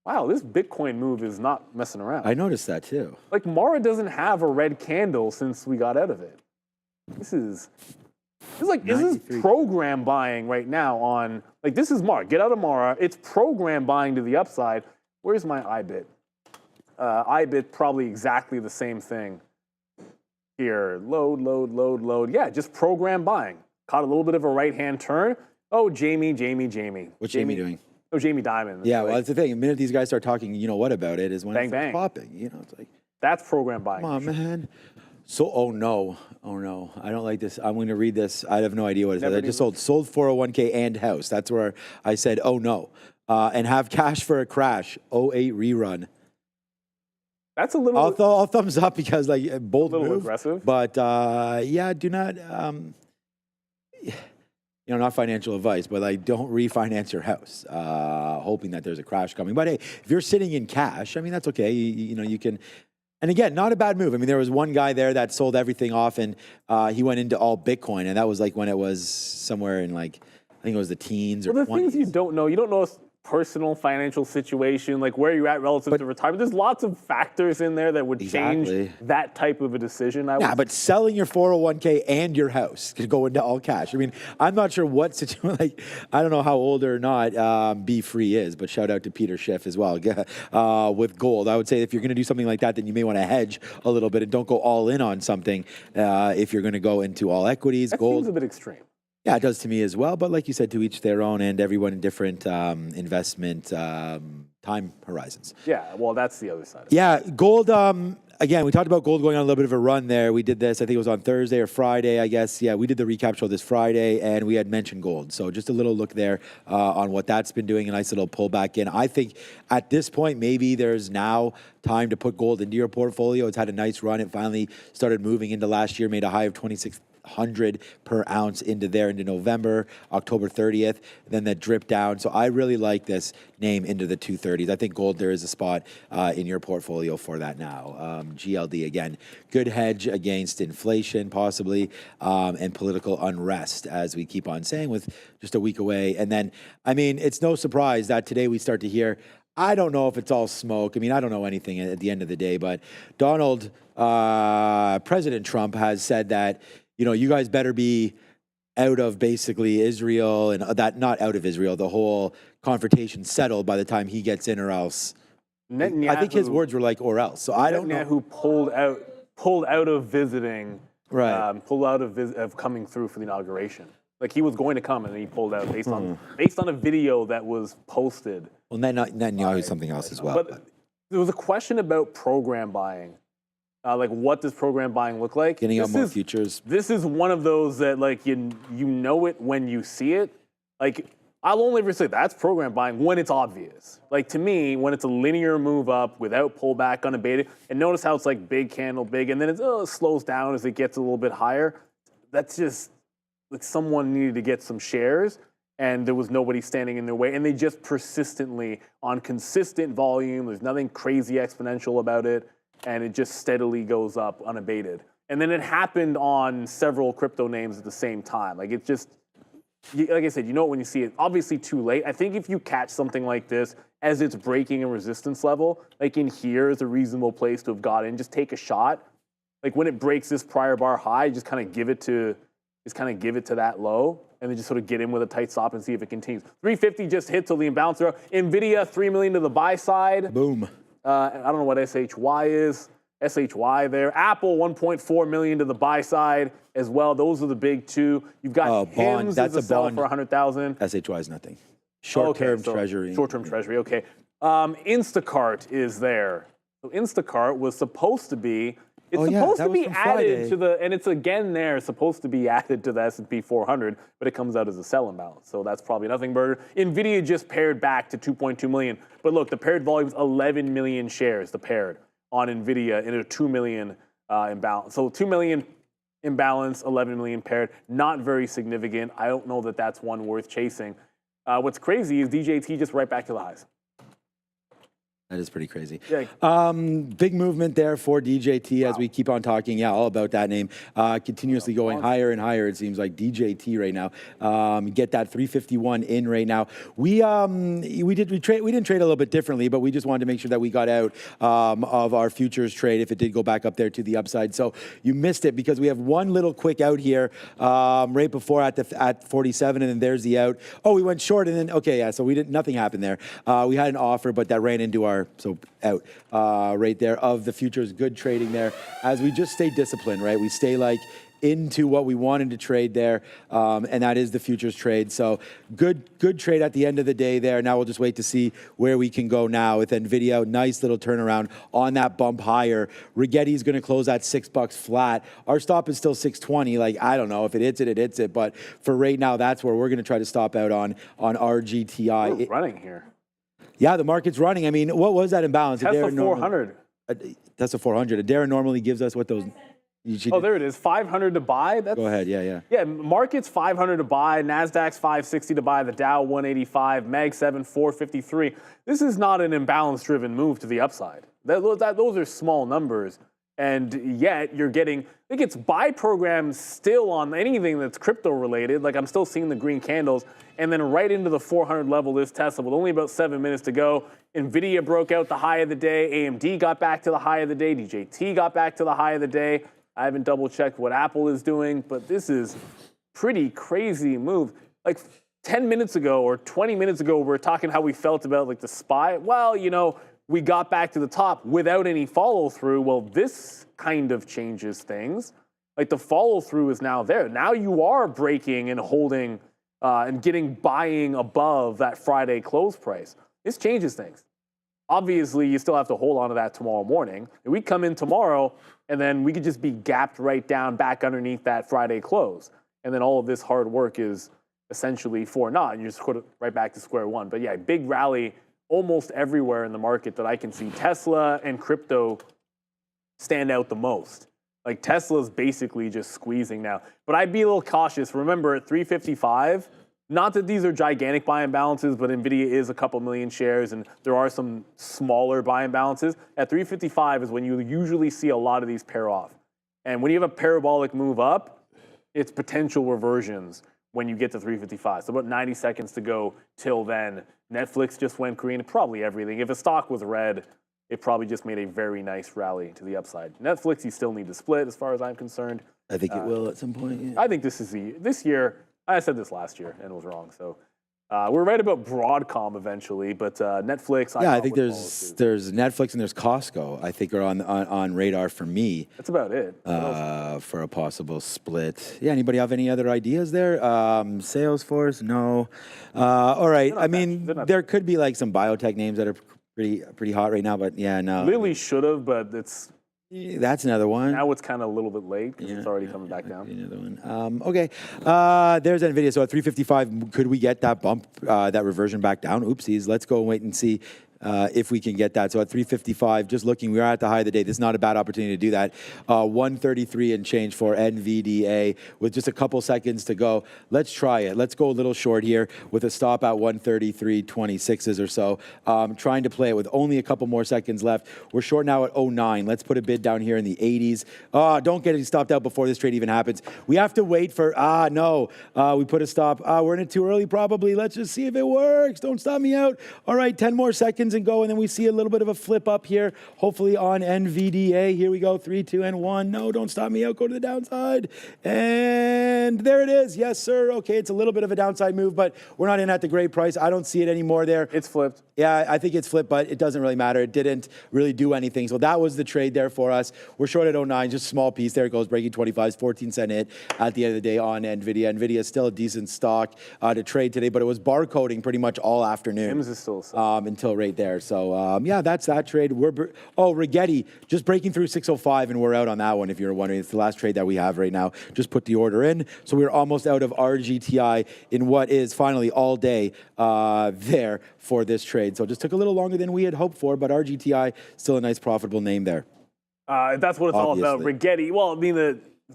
Wow, this Bitcoin move is not messing around. I noticed that too. Like Mara doesn't have a red candle since we got out of it. This is program buying right now on, like this is Mara. Get out of Mara. It's program buying to the upside. Where's my IBIT? IBIT probably exactly the same thing. Here, load. Yeah, just program buying. Caught a little bit of a right-hand turn. Oh, Jamie. What's Jamie doing? Oh, Jamie Dimon. Yeah, well, that's the thing. The minute these guys start talking, you know what about it is when Bang, it's bang. popping. You know, it's like, that's program buying. come on, man. So, oh no, I don't like this. I'm going to read this. I have no idea what it says. I just sold 401k and house. That's where I said, oh no, and have cash for a crash. 08 rerun. That's a little. I'll thumbs up because like bold move, aggressive. But yeah, do not. You know, not financial advice, but like don't refinance your house, hoping that there's a crash coming. But hey, if you're sitting in cash, I mean that's okay. You know, you can. And again, not a bad move. I mean, there was one guy there that sold everything off, and he went into all Bitcoin, and that was like when it was somewhere in like I think it was the teens or 20s. The things you don't know personal financial situation, like where you're at relative to retirement. There's lots of factors in there that would change that type of a decision. But selling your 401k and your house could go into all cash. I mean, I'm not sure what situation, like, I don't know how old or not Be Free is, but shout out to Peter Schiff as well with gold. I would say if you're going to do something like that, then you may want to hedge a little bit and don't go all in on something if you're going to go into all equities. Gold seems a bit extreme. Yeah, it does to me as well. But like you said, to each their own, and everyone in different investment time horizons. Yeah, well, that's the other side. Yeah, gold. Again, we talked about gold going on a little bit of a run there. We did this, I think it was on Thursday or Friday, I guess. Yeah, we did the recap show this Friday, and we had mentioned gold. So just a little look there on what that's been doing, a nice little pullback in. I think at this point, maybe there's now time to put gold into your portfolio. It's had a nice run. It finally started moving into last year, made a high of 2,600 per ounce into November, October 30th, then that dripped down. So I really like this name into the 230s. I think gold, there is a spot in your portfolio for that now. GLD, again, good hedge against inflation possibly, and political unrest, as we keep on saying, with just a week away. And then, I mean, it's no surprise that today we start to hear, I don't know if it's all smoke. I mean, I don't know anything at the end of the day, but President Trump has said that, you know, you guys better be out of basically Israel, and that not out of Israel, the whole confrontation settled by the time he gets in, or else. Netanyahu, I think his words were like, or else. So I don't know. Netanyahu pulled out of visiting, right? Pulled out of coming through for the inauguration. Like he was going to come and then he pulled out based on a video that was posted. Well, Netanyahu is something else as well. But there was a question about program buying. Like, what does program buying look like? Getting out more futures. This is one of those that, like, you know it when you see it. Like, I'll only ever say that's program buying when it's obvious. Like, to me, when it's a linear move up without pullback, unabated, and notice how it's like big candle, big, and then it slows down as it gets a little bit higher. That's just, like, someone needed to get some shares, and there was nobody standing in their way, and they just persistently, on consistent volume, there's nothing crazy exponential about it, and it just steadily goes up unabated. And then it happened on several crypto names at the same time. Like, it's just, like I said, you know it when you see it. Obviously too late. I think if you catch something like this as it's breaking a resistance level, like in here is a reasonable place to have got in. Just take a shot. Like when it breaks this prior bar high, just kind of give it to that low, and then just sort of get in with a tight stop and see if it continues. 350 just hit till the bouncer. Nvidia, 3 million to the buy side. Boom. I don't know what SHY is. SHY there. Apple, 1.4 million to the buy side as well. Those are the big two. You've got HIMS as a sell for 100,000. SHY is nothing. Short-term treasury. Short-term treasury, okay. Instacart is there. So Instacart was supposed to be It's Oh, yeah, supposed that to was be from added Friday. to the, and it's again there, supposed to be added to the S&P 400, but it comes out as a sell imbalance. So that's probably nothing burger. NVIDIA just paired back to 2.2 million. But look, the paired volume's 11 million shares, the paired on NVIDIA in a 2 million imbalance. So 2 million imbalance, 11 million paired, not very significant. I don't know that that's one worth chasing. What's crazy is DJT just right back to the highs. That is pretty crazy. Yeah. Big movement there for DJT as we keep on talking. Yeah, all about that name. Continuously going higher and higher, it seems like DJT right now. Get that 351 in right now. We didn't trade a little bit differently, but we just wanted to make sure that we got out of our futures trade if it did go back up there to the upside. So you missed it because we have one little quick out here right before at 47, and then there's the out. Oh, we went short, and then okay, yeah. So nothing happened there. We had an offer, but that ran into our out right there of the futures. Good trading there as we just stay disciplined, right? We stay like into what we wanted to trade there, and that is the futures trade. So good trade at the end of the day there. Now we'll just wait to see where we can go now with NVIDIA. Nice little turnaround on that bump higher. Rigetti's going to close at $6 flat. Our stop is still 620. Like, I don't know if it hits it, it hits it. But for right now, that's where we're going to try to stop out on RGTI. We're running here. Yeah, the market's running. I mean, what was that imbalance? Tesla 400. Tesla 400. Darren normally gives us what those. Oh, there it is. 500 to buy. Go ahead. Yeah. Yeah, market's 500 to buy. Nasdaq's 560 to buy. The Dow 185. Mag 7 453. This is not an imbalance-driven move to the upside. Those are small numbers, and yet you're getting. I think it's buy programs still on anything that's crypto related. Like I'm still seeing the green candles, and then right into the 400 level is Tesla with only about 7 minutes to go. NVIDIA broke out the high of the day. AMD got back to the high of the day. DJT got back to the high of the day. I haven't double checked what Apple is doing, but this is pretty crazy move. Like 10 minutes ago or 20 minutes ago, we were talking how we felt about like the SPY. Well, we got back to the top without any follow through. Well, this kind of changes things. Like the follow through is now there. Now you are breaking and holding and buying above that Friday close price. This changes things. Obviously, you still have to hold on to that tomorrow morning. If we come in tomorrow and then we could just be gapped right down back underneath that Friday close. And then all of this hard work is essentially for naught. And you're just right back to square one. But yeah, big rally almost everywhere in the market that I can see. Tesla and crypto stand out the most. Like Tesla's basically just squeezing now. But I'd be a little cautious. Remember, at 355, not that these are gigantic buy imbalances, but NVIDIA is a couple million shares, and there are some smaller buy imbalances. At 355 is when you usually see a lot of these pair off. And when you have a parabolic move up, it's potential reversions when you get to 355. So about 90 seconds to go till then. Netflix just went green, probably everything. If a stock was red, it probably just made a very nice rally to the upside. Netflix, you still need to split as far as I'm concerned. I think it will at some point. Yeah. I think this year, I said this last year and was wrong. So we're right about Broadcom eventually, but Netflix. I think there's Netflix and there's Costco. I think are on radar for me. That's about it. For a possible split. Yeah. Anybody have any other ideas there? Salesforce? No. All right. I mean, there could be like some biotech names that are pretty hot right now, but yeah, no. Lilly should have, but that's another one. Now it's kind of a little bit late because it's already coming back down. Another one. Okay. There's NVIDIA. So at 355, could we get that bump, that reversion back down? Oopsies. Let's go and wait and see if we can get that. So at 355, just looking, we are at the high of the day. This is not a bad opportunity to do that. 133 and change for NVDA with just a couple seconds to go. Let's try it. Let's go a little short here with a stop at 133.26s or so. Trying to play it with only a couple more seconds left. We're short now at 09. Let's put a bid down here in the 80s. Don't get it stopped out before this trade even happens. We have to wait for, no. We put a stop. We're in it too early probably. Let's just see if it works. Don't stop me out. All right, 10 more seconds and go, and then we see a little bit of a flip up here, hopefully on NVDA. Here we go, 3, 2, and 1. No, don't stop me out. Go to the downside. And there it is. Yes, sir. Okay, it's a little bit of a downside move, but we're not in at the great price. I don't see it anymore there. It's flipped. Yeah, I think it's flipped, but it doesn't really matter. It didn't really do anything. So that was the trade there for us. We're short at 09, just a small piece. There it goes, breaking 25s, 14-cent hit at the end of the day on NVIDIA. NVIDIA is still a decent stock to trade today, but it was barcoding pretty much all afternoon. IMS is still until right there. there. So yeah, that's that trade. Rigetti just breaking through 605, and we're out on that one. If you're wondering, it's the last trade that we have right now. Just put the order in. So we're almost out of RGTI in what is finally all day there for this trade. So it just took a little longer than we had hoped for, but RGTI still a nice profitable name there. That's what it's all about. Rigetti. Well, I mean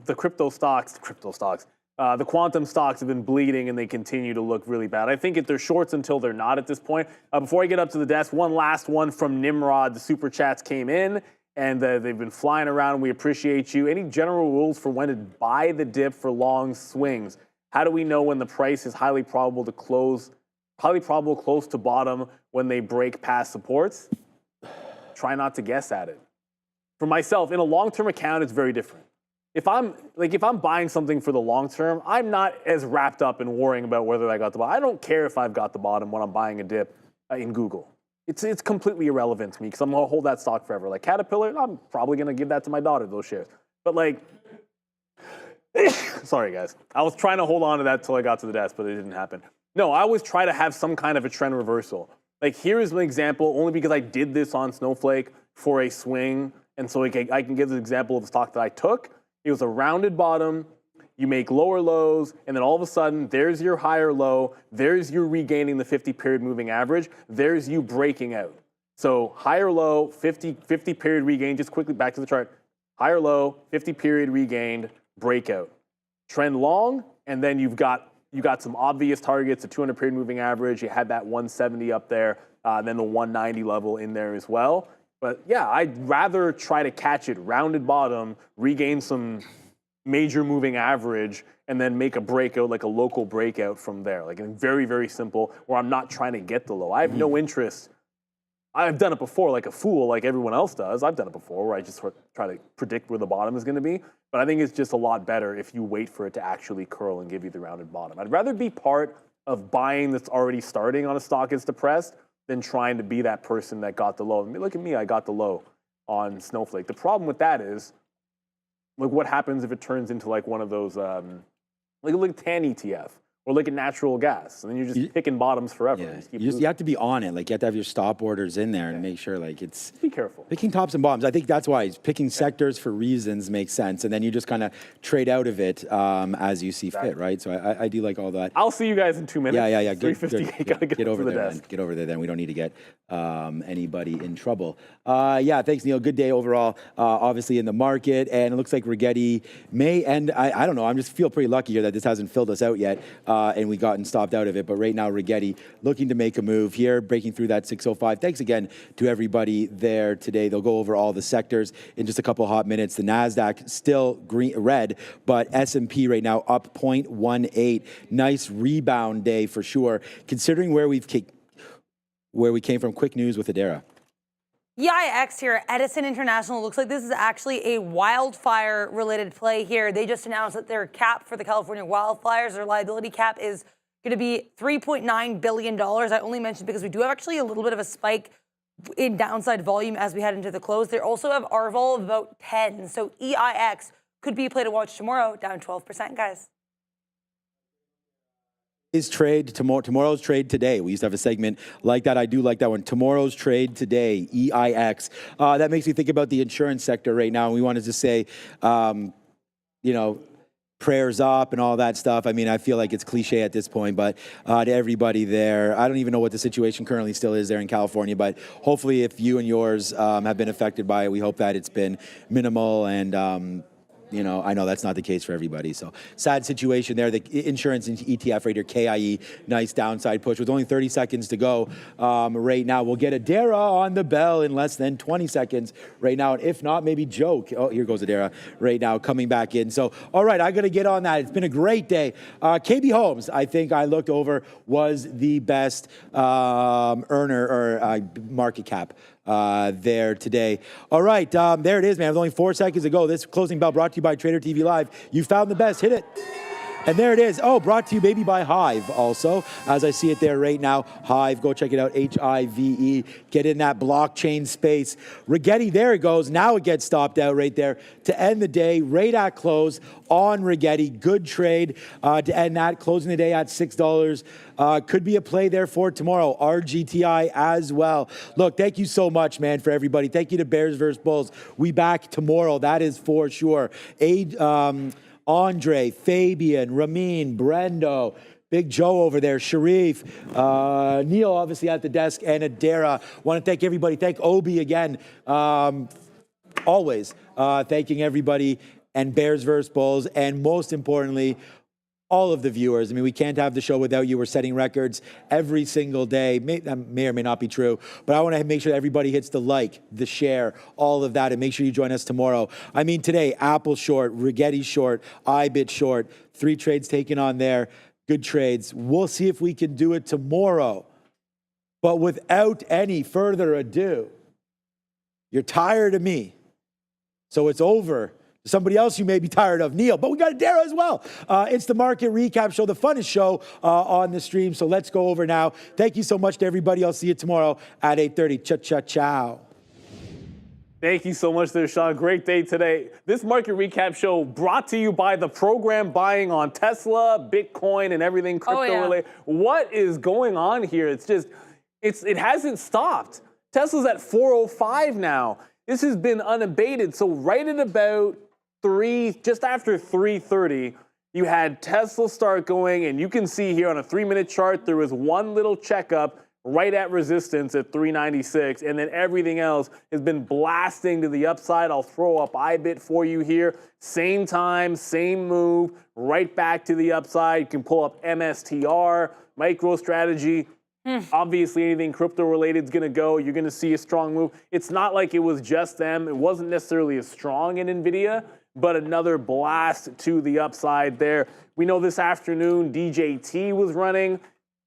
the crypto stocks, the quantum stocks have been bleeding and they continue to look really bad. I think they're shorts until they're not at this point. Before I get up to the desk, one last one from Nimrod. The super chats came in and they've been flying around. We appreciate you. Any general rules for when to buy the dip for long swings? How do we know when the price is highly probable close to bottom when they break past supports? Try not to guess at it. For myself, in a long-term account, it's very different. If I'm buying something for the long term, I'm not as wrapped up in worrying about whether I got the bottom. I don't care if I've got the bottom when I'm buying a dip in Google. It's completely irrelevant to me because I'm gonna hold that stock forever. Like Caterpillar, I'm probably gonna give that to my daughter, those shares. But like, sorry guys, I was trying to hold on to that till I got to the desk, but it didn't happen. No, I always try to have some kind of a trend reversal. Like here is an example, only because I did this on Snowflake for a swing, and so I can give the example of the stock that I took. It was a rounded bottom, you make lower lows, and then all of a sudden, there's your higher low, there's you regaining the 50-period moving average, there's you breaking out. So higher low, 50-period regain, just quickly back to the chart. Higher low, 50-period regained, breakout. Trend long, and then you got some obvious targets, the 200-period moving average, you had that 170 up there, then the 190 level in there as well. But yeah, I'd rather try to catch it rounded bottom, regain some major moving average, and then make a breakout, like a local breakout from there. Like very, very simple, where I'm not trying to get the low. I have no interest. I've done it before like a fool, like everyone else does. I've done it before where I just try to predict where the bottom is going to be. But I think it's just a lot better if you wait for it to actually curl and give you the rounded bottom. I'd rather be part of buying that's already starting on a stock that's depressed than trying to be that person that got the low. I mean, look at me, I got the low on Snowflake. The problem with that is, like, what happens if it turns into like one of those, like TAN ETF or like a natural gas, and then you're just picking bottoms forever. Yeah. You have to be on it. Like you have to have your stop orders in there and make sure like it's. Be careful. Picking tops and bottoms. I think that's why picking sectors for reasons makes sense, and then you just kind of trade out of it as you see fit, right? So I do like all that. I'll see you guys in 2 minutes. Yeah. 3:58. Gotta get over there, the desk. man. Get over there. Then we don't need to get anybody in trouble. Yeah, thanks, Neil. Good day overall. Obviously in the market, and it looks like Rigetti may end. I don't know. I just feel pretty lucky here that this hasn't filled us out yet. And we gotten stopped out of it. But right now, Rigetti looking to make a move here, breaking through that 605. Thanks again to everybody there today. They'll go over all the sectors in just a couple hot minutes. The NASDAQ still red, but S&P right now up 0.18. Nice rebound day for sure, considering where we came from. Quick news with Adara. EIX here, Edison International. Looks like this is actually a wildfire-related play here. They just announced that their cap for the California wildfires, their liability cap, is going to be $3.9 billion. I only mentioned because we do have actually a little bit of a spike in downside volume as we head into the close. They also have RVOL of about 10. So EIX could be a play to watch tomorrow, down 12%, guys. Tomorrow's trade today. We used to have a segment like that. I do like that one. Tomorrow's trade today, EIX. That makes me think about the insurance sector right now. And we wanted to say, prayers up and all that stuff. I mean, I feel like it's cliche at this point, but to everybody there, I don't even know what the situation currently still is there in California, but hopefully if you and yours have been affected by it, we hope that it's been minimal and I know that's not the case for everybody. So sad situation there. The insurance ETF right here, KIE, nice downside push with only 30 seconds to go right now. We'll get Adara on the bell in less than 20 seconds right now. And if not, maybe Joe. Oh, here goes Adara right now coming back in. So, all right, I got to get on that. It's been a great day. KB Homes, I think I looked over, was the best earner or market cap there today. All right, there it is, man. With only 4 seconds to go. This closing bell brought to you by Trader TV Live. You found the best. Hit it. And there it is. Oh, brought to you maybe by Hive also, as I see it there right now. Hive, go check it out, Hive. Get in that blockchain space. Rigetti, there it goes. Now it gets stopped out right there to end the day, right at close on Rigetti. Good trade to end that, closing the day at $6. Could be a play there for tomorrow. RGTI as well. Look, thank you so much, man, for everybody. Thank you to Bears vs. Bulls. We back tomorrow. That is for sure. Andre, Fabian, Ramin, Brendo, Big Joe over there, Sharif, Neil obviously at the desk, and Adara. Want to thank everybody. Thank Obi again. Always thanking everybody and Bears vs. Bulls, and most importantly, all of the viewers. I mean, we can't have the show without you. We're setting records every single day. That may or may not be true, but I want to make sure that everybody hits the like, the share, all of that, and make sure you join us tomorrow. I mean, today, Apple short, Rigetti short, IBIT short, 3 trades taken on there. Good trades. We'll see if we can do it tomorrow. But without any further ado, you're tired of me, so it's over. Somebody else you may be tired of, Neil, but we got Adara as well. It's the market recap show, the funnest show on the stream. So let's go over now. Thank you so much to everybody. I'll see you tomorrow at 8:30. Ciao. Thank you so much there, Sean. Great day today. This market recap show brought to you by the program buying on Tesla, Bitcoin, and everything crypto related. What is going on here? It hasn't stopped. Tesla's at 405 now. This has been unabated. So right at about just after 3:30, you had Tesla start going, and you can see here on a 3-minute chart, there was one little checkup right at resistance at 396, and then everything else has been blasting to the upside. I'll throw up IBIT for you here. Same time, same move, right back to the upside. You can pull up MSTR, MicroStrategy. Obviously, anything crypto related is going to go. You're going to see a strong move. It's not like it was just them. It wasn't necessarily as strong in NVIDIA, but another blast to the upside there. We know this afternoon DJT was running.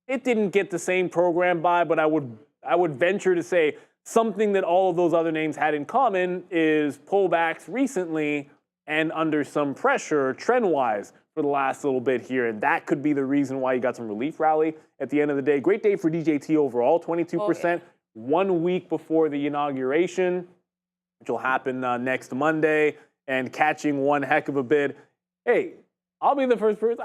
It didn't get the same program buy, but I would venture to say something that all of those other names had in common is pullbacks recently and under some pressure trend-wise for the last little bit here, and that could be the reason why you got some relief rally at the end of the day. Great day for DJT overall, 22%, 1 week before the inauguration, which will happen next Monday, and catching one heck of a bid. Hey, I'll be the first person.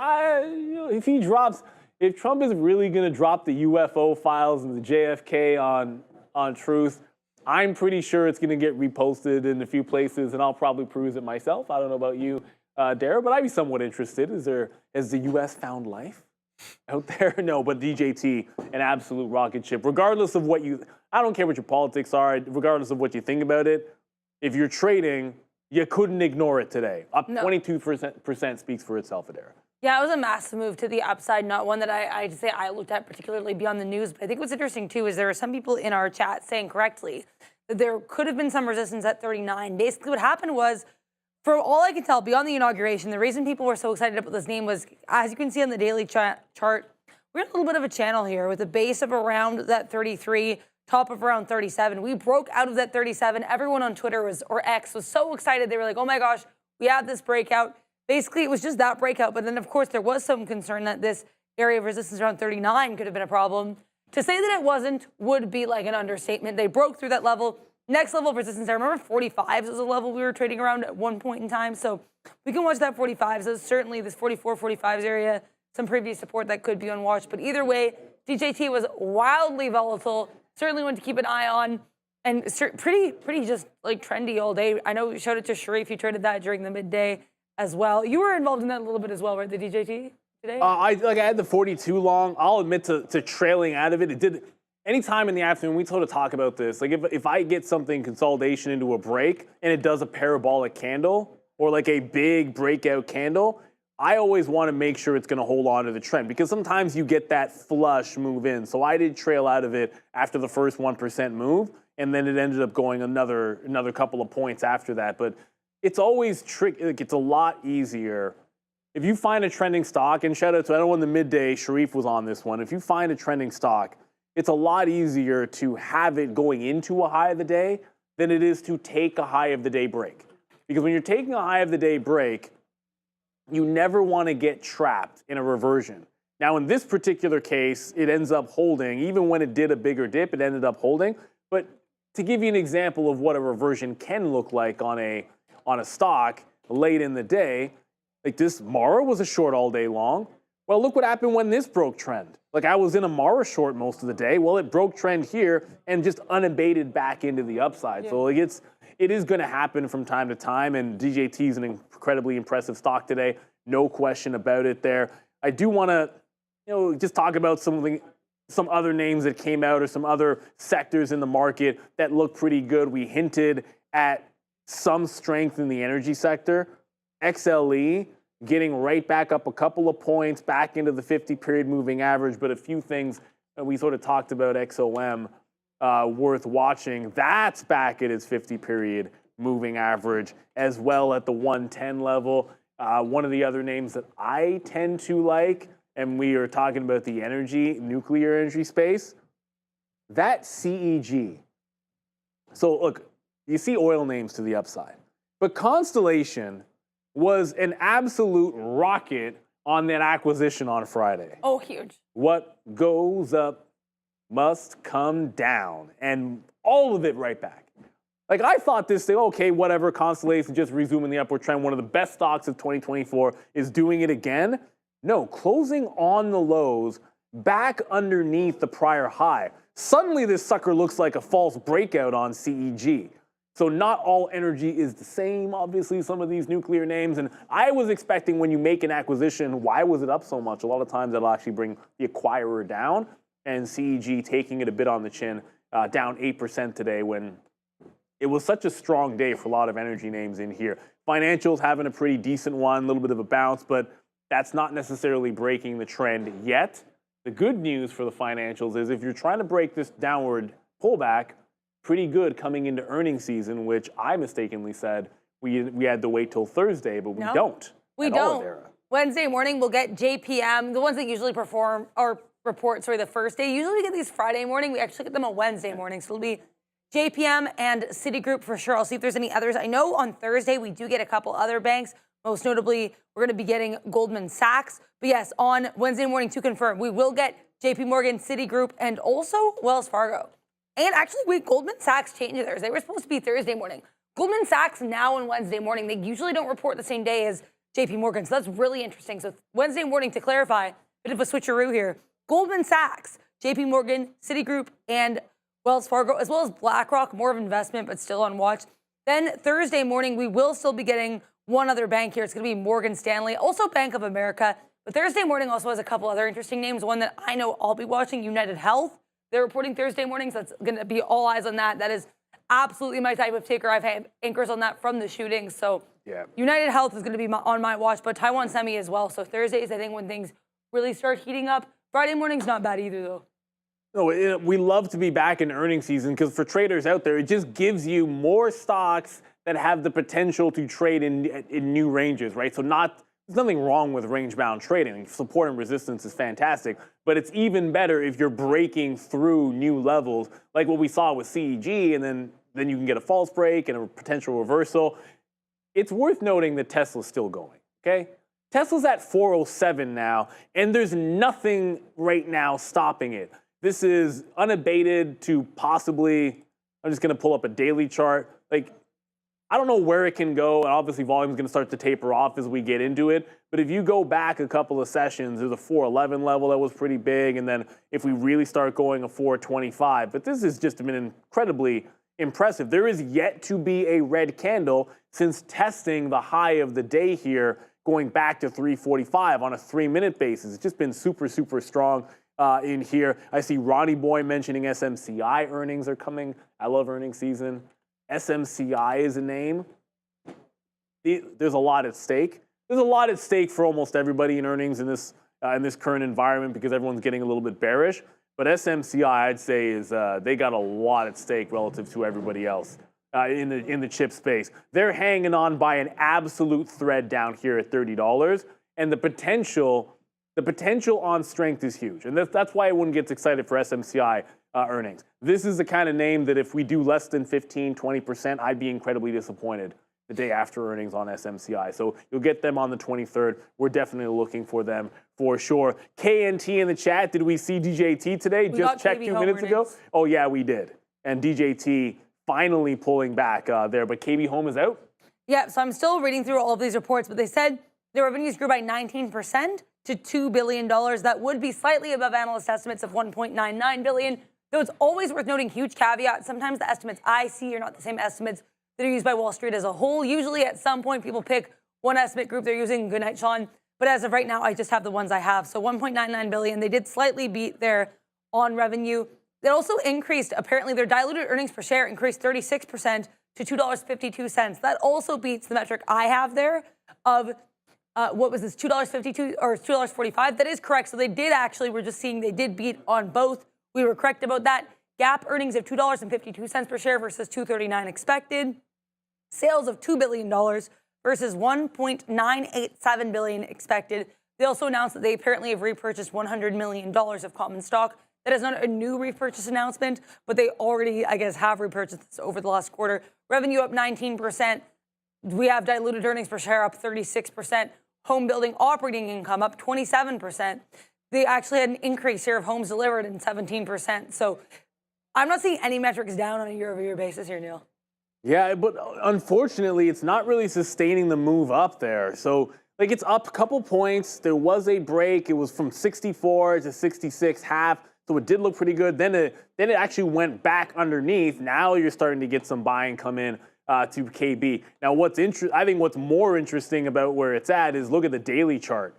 If Trump is really going to drop the UFO files and the JFK on Truth, I'm pretty sure it's going to get reposted in a few places, and I'll probably peruse it myself. I don't know about you, Dara, but I'd be somewhat interested. Has the U.S. found life out there? No, but DJT, an absolute rocket ship. Regardless of I don't care what your politics are, regardless of what you think about it, if you're trading, you couldn't ignore it today. Up 22% speaks for itself, Adara. Yeah, it was a massive move to the upside, not one that I looked at particularly beyond the news. But I think what's interesting, too, is there are some people in our chat saying correctly that there could have been some resistance at 39. Basically, what happened was, for all I can tell, beyond the inauguration, the reason people were so excited about this name was, as you can see on the daily chart, we're in a little bit of a channel here with a base of around that 33, top of around 37. We broke out of that 37. Everyone on Twitter or X was so excited. They were like, oh my gosh, we had this breakout. Basically, it was just that breakout. But then, of course, there was some concern that this area of resistance around 39 could have been a problem. To say that it wasn't would be like an understatement. They broke through that level. Next level of resistance, I remember 45s was a level we were trading around at one point in time. So we can watch that 45s. There's certainly this 44, 45s area, some previous support that could be unwatched. But either way, DJT was wildly volatile. Certainly one to keep an eye on. And pretty just like trendy all day. I know we showed it to Sharif. He traded that during the midday as well. You were involved in that a little bit as well, right? The DJT today? I had the 42 long. I'll admit to trailing out of it. It did. Anytime in the afternoon, we told to talk about this. Like if I get something consolidation into a break and it does a parabolic candle or like a big breakout candle, I always want to make sure it's going to hold on to the trend because sometimes you get that flush move in. So I did trail out of it after the first 1% move, and then it ended up going another couple of points after that. But it's always tricky. Like it's a lot easier if you find a trending stock. And shout out to everyone in the midday. Sharif was on this one. If you find a trending stock, it's a lot easier to have it going into a high of the day than it is to take a high of the day break. Because when you're taking a high of the day break, you never want to get trapped in a reversion. Now, in this particular case, it ends up holding. Even when it did a bigger dip, it ended up holding. But to give you an example of what a reversion can look like on a stock late in the day, like this Mara was a short all day long. Well, look what happened when this broke trend. Like I was in a Mara short most of the day. Well, it broke trend here and just unabated back into the upside. Yeah. So like it is going to happen from time to time. And DJT is an incredibly impressive stock today. No question about it there. I do want to, just talk about some other names that came out or some other sectors in the market that look pretty good. We hinted at some strength in the energy sector. XLE getting right back up a couple of points, back into the 50-period moving average, but a few things that we sort of talked about XOM worth watching. That's back at its 50-period moving average, as well at the 110 level. One of the other names that I tend to like, and we are talking about the nuclear energy space, that CEG. So look, you see oil names to the upside, but Constellation was an absolute rocket on that acquisition on Friday. Oh, huge. What goes up must come down, and all of it right back. Like I thought this thing, okay, whatever, Constellation just resuming the upward trend. One of the best stocks of 2024 is doing it again. No, closing on the lows back underneath the prior high. Suddenly this sucker looks like a false breakout on CEG. So not all energy is the same, obviously, some of these nuclear names. And I was expecting when you make an acquisition, why was it up so much? A lot of times that'll actually bring the acquirer down. And CEG taking it a bit on the chin, down 8% today when it was such a strong day for a lot of energy names in here. Financials having a pretty decent one, a little bit of a bounce, but that's not necessarily breaking the trend yet. The good news for the financials is if you're trying to break this downward pullback, pretty good coming into earnings season, which I mistakenly said we had to wait till Thursday, but we don't. We don't. Wednesday morning we'll get JPM, the ones that usually perform or report the first day. Usually we get these Friday morning. We actually get them on Wednesday morning. So it'll be JPM and Citigroup for sure. I'll see if there's any others. I know on Thursday we do get a couple other banks. Most notably, we're going to be getting Goldman Sachs. But yes, on Wednesday morning to confirm, we will get JP Morgan, Citigroup, and also Wells Fargo. And actually, Goldman Sachs changed theirs. They were supposed to be Thursday morning. Goldman Sachs now on Wednesday morning. They usually don't report the same day as JP Morgan. So that's really interesting. So Wednesday morning, to clarify, bit of a switcheroo here. Goldman Sachs, JP Morgan, Citigroup, and Wells Fargo, as well as BlackRock, more of investment, but still on watch. Then Thursday morning, we will still be getting one other bank here. It's going to be Morgan Stanley, also Bank of America. But Thursday morning also has a couple other interesting names. One that I know I'll be watching, United Health. They're reporting Thursday morning, so that's going to be all eyes on that. That is absolutely my type of ticker. I've had anchors on that from the shooting. So United Health is going to be on my watch, but Taiwan Semi as well. So Thursdays, I think, when things really start heating up. Friday morning's not bad either, though. No, we love to be back in earnings season because for traders out there, it just gives you more stocks that have the potential to trade in new ranges, right? So there's nothing wrong with range-bound trading. Support and resistance is fantastic, but it's even better if you're breaking through new levels, like what we saw with CEG, and then you can get a false break and a potential reversal. It's worth noting that Tesla's still going, okay? Tesla's at 407 now, and there's nothing right now stopping it. This is unabated to possibly, I'm just going to pull up a daily chart. Like, I don't know where it can go, and obviously volume is going to start to taper off as we get into it. But if you go back a couple of sessions, there's a 411 level that was pretty big, and then if we really start going a 425. But this has just been incredibly impressive. There is yet to be a red candle since testing the high of the day here, going back to 345 on a 3-minute basis. It's just been super, super strong in here. I see Ronnie Boy mentioning SMCI earnings are coming. I love earnings season. SMCI is a name. There's a lot at stake. There's a lot at stake for almost everybody in earnings in this current environment because everyone's getting a little bit bearish. But SMCI, I'd say, is they got a lot at stake relative to everybody else in the chip space. They're hanging on by an absolute thread down here at $30, and the potential on strength is huge, and that's why everyone gets excited for SMCI earnings. This is the kind of name that if we do less than 15, 20%, I'd be incredibly disappointed the day after earnings on SMCI. So you'll get them on the 23rd. We're definitely looking for them for sure. KNT in the chat, did we see DJT today? We Just checked KB 2 Home minutes ago. earnings. Oh, yeah, we did. And DJT finally pulling back there. But KB Home is out? Yeah, so I'm still reading through all of these reports, but they said their revenues grew by 19% to $2 billion. That would be slightly above analyst estimates of $1.99 billion. Though it's always worth noting, huge caveat, sometimes the estimates I see are not the same estimates that are used by Wall Street as a whole. Usually at some point, people pick one estimate group they're using. Good night, Sean. But as of right now, I just have the ones I have. So $1.99 billion. They did slightly beat their on revenue. They also increased, apparently, their diluted earnings per share increased 36% to $2.52. That also beats the metric I have there of, what was this, $2.52 or $2.45? That is correct. So they did actually, we're just seeing they did beat on both. We were correct about that. GAAP earnings of $2.52 per share versus $2.39 expected. Sales of $2 billion versus $1.987 billion expected. They also announced that they apparently have repurchased $100 million of common stock. That is not a new repurchase announcement, but they already, I guess, have repurchased this over the last quarter. Revenue up 19%. We have diluted earnings per share up 36%. Home building operating income up 27%. They actually had an increase here of homes delivered in 17%. So I'm not seeing any metrics down on a year-over-year basis here, Neil. Yeah, but unfortunately, it's not really sustaining the move up there. So, like, it's up a couple points. There was a break. It was from 64 to 66 half. So it did look pretty good. Then it actually went back underneath. Now you're starting to get some buying come in to KB. Now, I think what's more interesting about where it's at is look at the daily chart.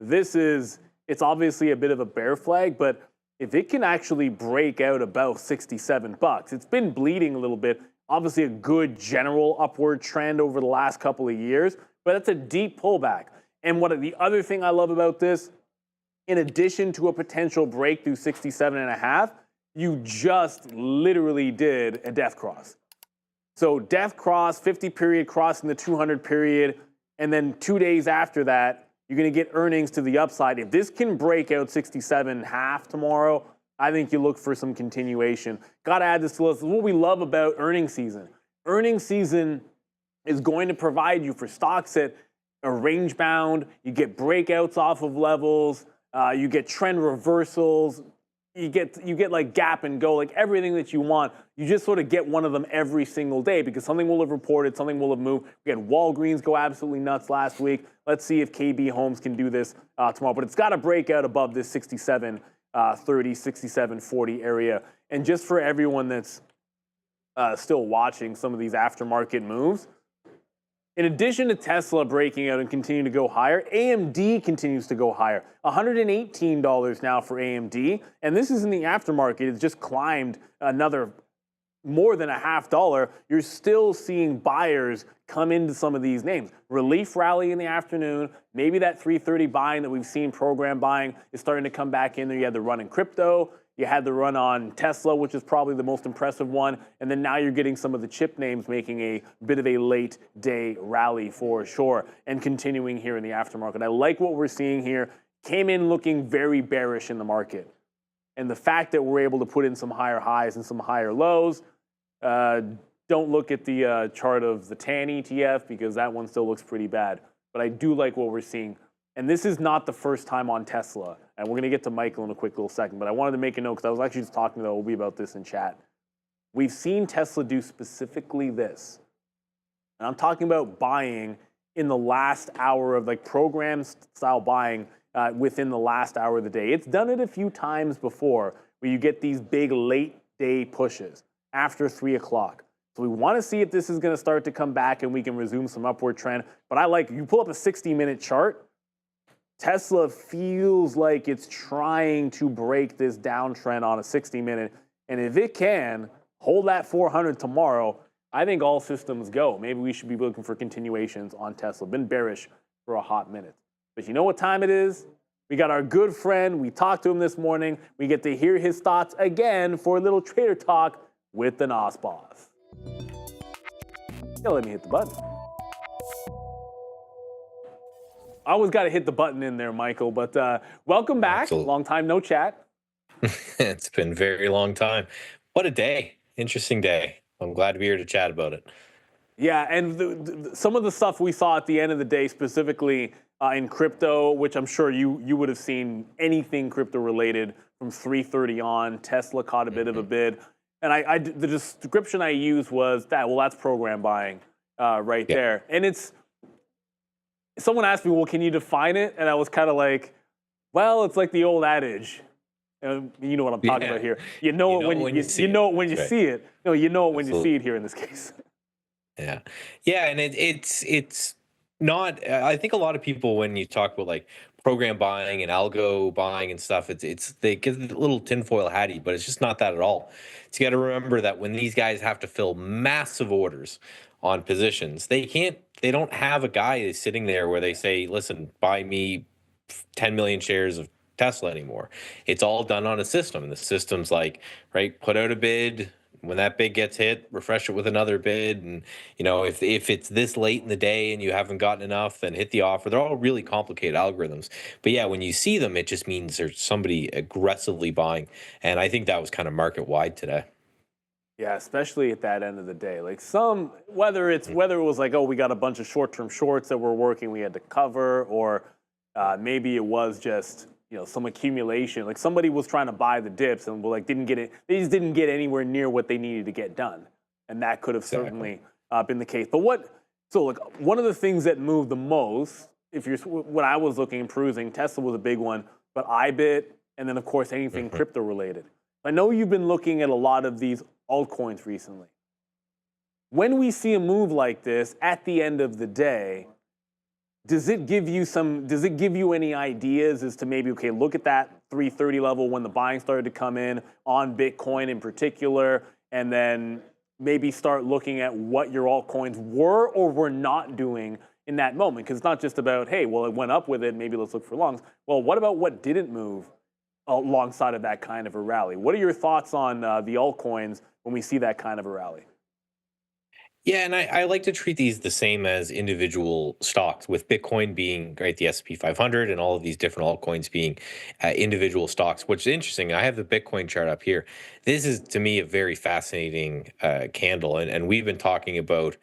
It's obviously a bit of a bear flag, but if it can actually break out about $67, it's been bleeding a little bit. Obviously a good general upward trend over the last couple of years, but it's a deep pullback. And the other thing I love about this, in addition to a potential break through 67.5, you just literally did a death cross. So death cross, 50 period crossing the 200 period, and then 2 days after that, you're going to get earnings to the upside. If this can break out 67.5 tomorrow, I think you look for some continuation. Got to add this to the list. What we love about earnings season. Earnings season is going to provide you for stocks that are range bound. You get breakouts off of levels. You get trend reversals. You get like gap and go, like everything that you want. You just sort of get one of them every single day because something will have reported, something will have moved. We had Walgreens go absolutely nuts last week. Let's see if KB Homes can do this tomorrow. But it's got to break out above this 67.30, 67.40 area. And just for everyone that's still watching some of these aftermarket moves, in addition to Tesla breaking out and continuing to go higher, AMD continues to go higher. $118 now for AMD. And this is in the aftermarket. It's just climbed another more than $0.50. You're still seeing buyers come into some of these names. Relief rally in the afternoon. Maybe that 330 buying that we've seen, program buying, is starting to come back in there. You had the run in crypto. You had the run on Tesla, which is probably the most impressive one. And then now you're getting some of the chip names making a bit of a late day rally for sure and continuing here in the aftermarket. I like what we're seeing here. Came in looking very bearish in the market. And the fact that we're able to put in some higher highs and some higher lows, don't look at the chart of the TAN ETF because that one still looks pretty bad. But I do like what we're seeing. And this is not the first time on Tesla. And we're going to get to Michael in a quick little second. But I wanted to make a note because I was actually just talking to Obi about this in chat. We've seen Tesla do specifically this. And I'm talking about buying in the last hour of like program style buying within the last hour of the day. It's done it a few times before where you get these big late day pushes after 3 o'clock. So we want to see if this is going to start to come back and we can resume some upward trend. But I like, you pull up a 60-minute chart, Tesla feels like it's trying to break this downtrend on a 60-minute. And if it can hold that 400 tomorrow, I think all systems go. Maybe we should be looking for continuations on Tesla. Been bearish for a hot minute. But you know what time it is? We got our good friend. We talked to him this morning. We get to hear his thoughts again for a little trader talk with the NOS boss. Yeah, let me hit the button. I always got to hit the button in there, Michael. But welcome back. Absolutely. Long time no chat. It's been a very long time. What a day. Interesting day. I'm glad to be here to chat about it. Yeah, and some of the stuff we saw at the end of the day, specifically in crypto, which I'm sure you would have seen anything crypto related from 3:30 on. Tesla caught a bit of a bid, and the description I used was that, well, that's program buying right there. And someone asked me, well, can you define it? And I was kind of like, well, it's like the old adage. You know what I'm talking about here. You know it when you see it. No, you know it when you see it here in this case. Yeah, yeah, and it's not. I think a lot of people, when you talk about like program buying and algo buying and stuff, it's they get a little tinfoil hatty, but it's just not that at all. So you got to remember that when these guys have to fill massive orders on positions, they don't have a guy sitting there where they say, "Listen, buy me 10 million shares of Tesla" anymore. It's all done on a system, and the system's like, right, put out a bid. When that bid gets hit, refresh it with another bid. And, if it's this late in the day and you haven't gotten enough, then hit the offer. They're all really complicated algorithms. But yeah, when you see them, it just means there's somebody aggressively buying. And I think that was kind of market wide today. Yeah, especially at that end of the day. Like whether it was like, oh, we got a bunch of short-term shorts that we're working, we had to cover, or maybe it was just, some accumulation. Like somebody was trying to buy the dips and they just didn't get anywhere near what they needed to get done. And that could have certainly been the case. But one of the things that moved the most, when I was looking and perusing, Tesla was a big one, but IBIT, and then of course anything crypto related. I know you've been looking at a lot of these altcoins recently. When we see a move like this at the end of the day, does it give you any ideas as to maybe, okay, look at that 330 level when the buying started to come in on Bitcoin in particular, and then maybe start looking at what your altcoins were or were not doing in that moment? Because it's not just about, hey, well, it went up with it, maybe let's look for longs. Well, what about what didn't move alongside of that kind of a rally? What are your thoughts on the altcoins when we see that kind of a rally? Yeah, and I like to treat these the same as individual stocks, with Bitcoin being the S&P 500 and all of these different altcoins being individual stocks, which is interesting. I have the Bitcoin chart up here. This is, to me, a very fascinating candle, and we've been talking about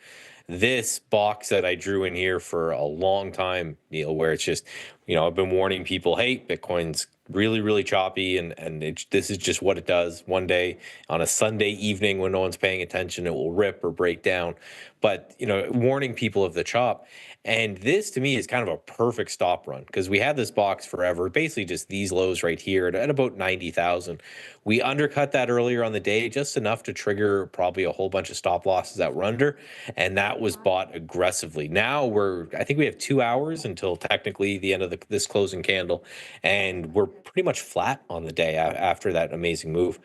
this box that I drew in here for a long time, Neil, where it's just, I've been warning people, hey, Bitcoin's really, really choppy, and this is just what it does. One day on a Sunday evening when no one's paying attention, it will rip or break down. But, warning people of the chop. And this, to me, is kind of a perfect stop run, because we had this box forever, basically just these lows right here at about 90,000. We undercut that earlier on the day, just enough to trigger probably a whole bunch of stop losses that were under, and that was bought aggressively. Now I think we have 2 hours until technically the end of this closing candle, and we're pretty much flat on the day after that amazing move.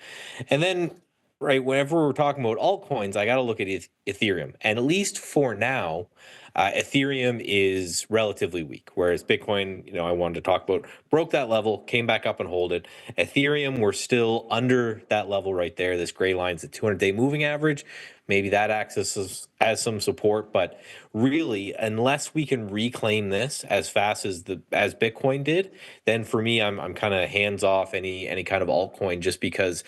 And then, right, whenever we're talking about altcoins, I got to look at Ethereum. And at least for now, Ethereum is relatively weak, whereas Bitcoin, I wanted to talk about, broke that level, came back up and hold it. Ethereum, we're still under that level right there. This gray line's the 200-day moving average. Maybe that acts as some support, but really, unless we can reclaim this as fast as Bitcoin did, then for me, I'm kind of hands off any kind of altcoin, just because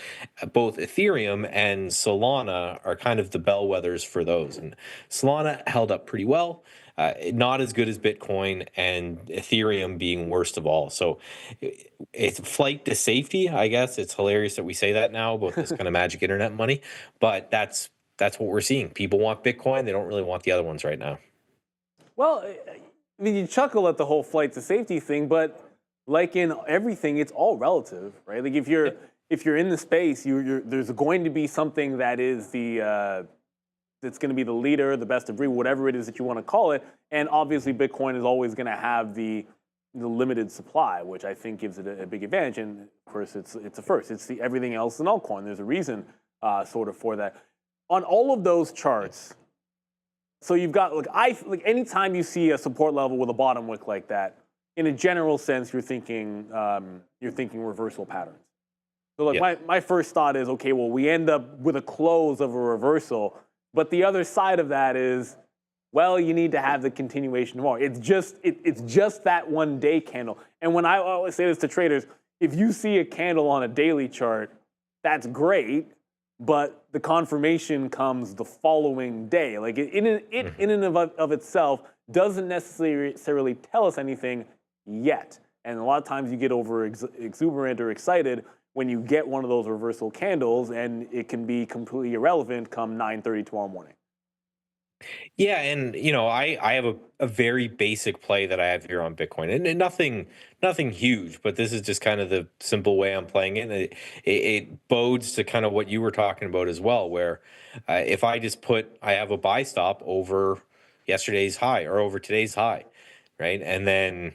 both Ethereum and Solana are kind of the bellwethers for those. And Solana held up pretty well. Not as good as Bitcoin, and Ethereum being worst of all. So it's flight to safety, I guess. It's hilarious that we say that now about this kind of magic internet money, but that's what we're seeing. People want Bitcoin. They don't really want the other ones right now. Well, I mean, you chuckle at the whole flight to safety thing, but like in everything, it's all relative, right? Like if you're in the space, there's going to be something that is that's going to be the leader, the best of breed, whatever it is that you want to call it. And obviously, Bitcoin is always going to have the limited supply, which I think gives it a big advantage. And of course, it's a first. It's everything else in altcoin. There's a reason sort of for that. On all of those charts, so you've got anytime you see a support level with a bottom wick like that, in a general sense, you're thinking reversal patterns. So my first thought is, okay, well, we end up with a close of a reversal, but the other side of that is, well, you need to have the continuation tomorrow. It's just that 1 day candle. And when I always say this to traders, if you see a candle on a daily chart, that's great. but the confirmation comes the following day. Like in and of itself doesn't necessarily tell us anything yet. And a lot of times you get over exuberant or excited when you get one of those reversal candles, and it can be completely irrelevant come 9:30 tomorrow morning. Yeah, and I have a very basic play that I have here on Bitcoin, and nothing huge, but this is just kind of the simple way I'm playing it. And it bodes to kind of what you were talking about as well, where if I have a buy stop over yesterday's high or over today's high, right, and then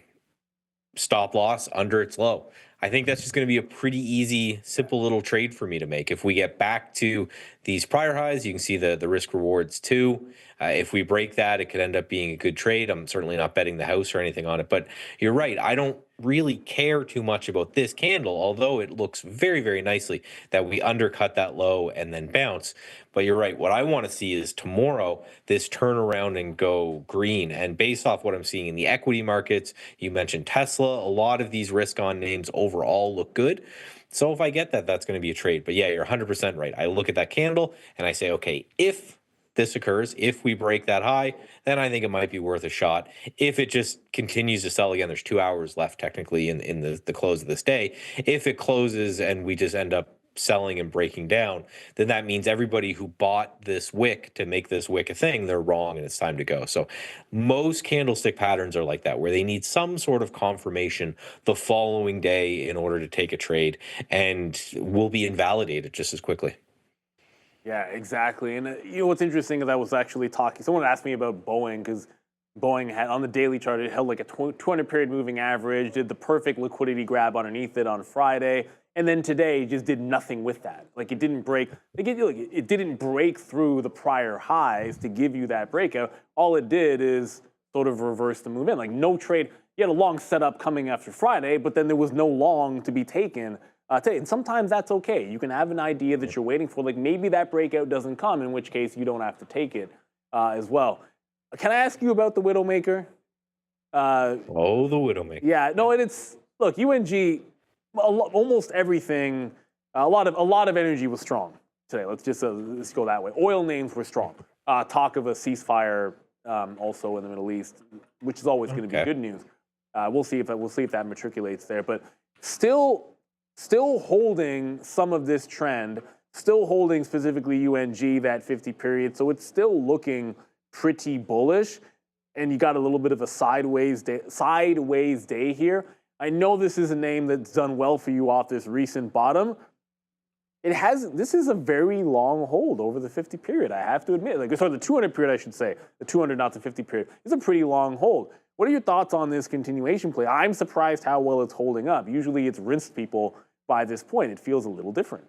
stop loss under its low. I think that's just going to be a pretty easy, simple little trade for me to make. If we get back to these prior highs, you can see the risk rewards too. If we break that, it could end up being a good trade. I'm certainly not betting the house or anything on it, but you're right. I don't really care too much about this candle, although it looks very, very nicely that we undercut that low and then bounce. But you're right. What I want to see is tomorrow, this turn around and go green. And based off what I'm seeing in the equity markets, you mentioned Tesla, a lot of these risk on names overall look good. So if I get that, that's going to be a trade. But yeah, you're 100% right. I look at that candle and I say, okay, if this occurs, if we break that high, then I think it might be worth a shot. If it just continues to sell again, there's 2 hours left technically in the close of this day. If it closes and we just end up selling and breaking down, then that means everybody who bought this wick to make this wick a thing, they're wrong and it's time to go. So most candlestick patterns are like that, where they need some sort of confirmation the following day in order to take a trade, and will be invalidated just as quickly. Yeah, exactly. And what's interesting is I was actually talking, someone asked me about Boeing, because Boeing had on the daily chart, it held like a 200 period moving average, did the perfect liquidity grab underneath it on Friday, and then today just did nothing with that. Like it didn't break, it didn't break through the prior highs to give you that breakout. All it did is sort of reverse the move in. Like no trade, you had a long setup coming after Friday, but then there was no long to be taken today. And sometimes that's okay. You can have an idea that you're waiting for, like maybe that breakout doesn't come, in which case you don't have to take it as well. Can I ask you about the Widowmaker? The Widowmaker. Yeah, no, and it's, look, UNG, almost everything, a lot of energy was strong today. Let's go that way. Oil names were strong. Talk of a ceasefire also in the Middle East, which is always going to be good news. We'll see if that matriculates there, but still holding some of this trend, still holding specifically UNG, that 50 period. So it's still looking pretty bullish, and you got a little bit of a sideways day here. I know this is a name that's done well for you off this recent bottom. This is a very long hold over the 50 period, I have to admit. The 200 period, I should say. The 200, not the 50 period. It's a pretty long hold. What are your thoughts on this continuation play? I'm surprised how well it's holding up. Usually it's rinsed people by this point. It feels a little different.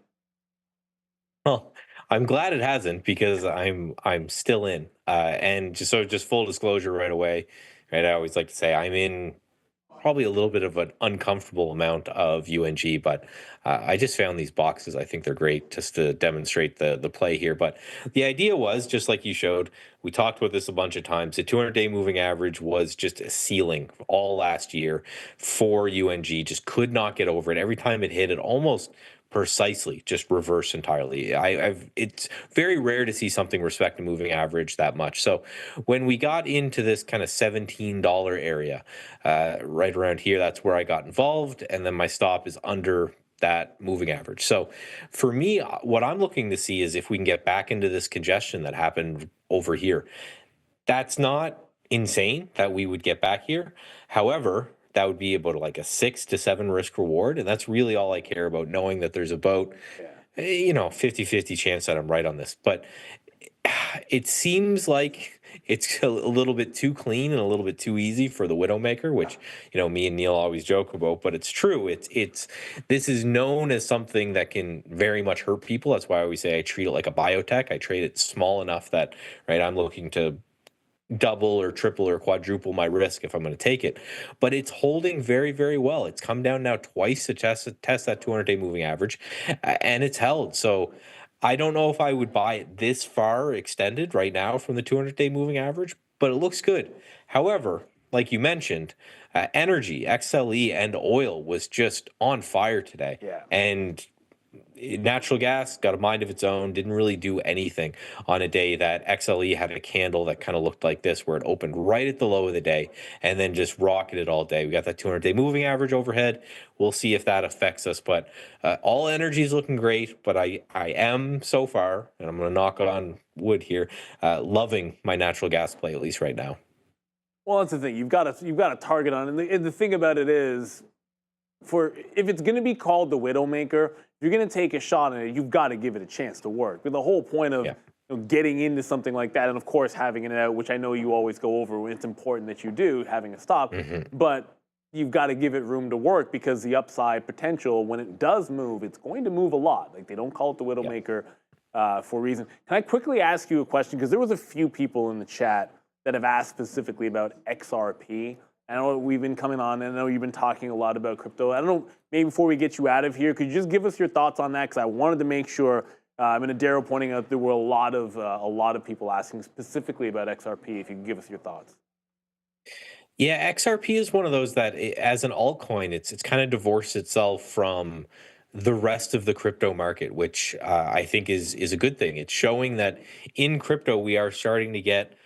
Well, I'm glad it hasn't, because I'm still in. And just full disclosure right away, right? I always like to say I'm in probably a little bit of an uncomfortable amount of UNG, but I just found these boxes. I think they're great just to demonstrate the play here. But the idea was, just like you showed, we talked about this a bunch of times. The 200-day moving average was just a ceiling all last year for UNG. Just could not get over it. Every time it hit, it almost precisely just reverse entirely. It's very rare to see something respect the moving average that much. So when we got into this kind of $17 area, right around here, that's where I got involved, and then my stop is under that moving average. So for me, what I'm looking to see is if we can get back into this congestion that happened over here. That's not insane that we would get back here. However, that would be about like a 6 to 7 risk reward. And that's really all I care about, knowing that there's about, 50-50 chance that I'm right on this. But it seems like it's a little bit too clean and a little bit too easy for the Widowmaker, which, me and Neil always joke about, but it's true. This is known as something that can very much hurt people. That's why I always say I treat it like a biotech. I trade it small enough that, right, I'm looking to double or triple or quadruple my risk if I'm going to take it. But it's holding very, very well. It's come down now twice to test that 200-day moving average, and it's held. So I don't know if I would buy it this far extended right now from the 200-day moving average, but it looks good. However, like you mentioned, energy, XLE, and oil was just on fire today. Yeah. And natural gas got a mind of its own, didn't really do anything on a day that XLE had a candle that kind of looked like this, where it opened right at the low of the day and then just rocketed all day. We got that 200-day moving average overhead. We'll see if that affects us, but all energy is looking great. But I am so far, and I'm going to knock on wood here, loving my natural gas play, at least right now. Well, that's the thing. You've got a target on it. And the thing about it is, if it's going to be called the Widowmaker, if you're going to take a shot at it, you've got to give it a chance to work. But the whole point of getting into something like that, and of course having it out, which I know you always go over, it's important that you do, having a stop, but you've got to give it room to work, because the upside potential, when it does move, it's going to move a lot. Like, they don't call it the Widowmaker for a reason. Can I quickly ask you a question? Because there was a few people in the chat that have asked specifically about XRP. I know we've been coming on, and I know you've been talking a lot about crypto. I don't know, maybe before we get you out of here, could you just give us your thoughts on that? Because I wanted to make sure, and Daryl pointing out there were a lot of people asking specifically about XRP. If you could give us your thoughts. Yeah, XRP is one of those that, as an altcoin, it's kind of divorced itself from the rest of the crypto market, which I think is a good thing. It's showing that in crypto we are starting to get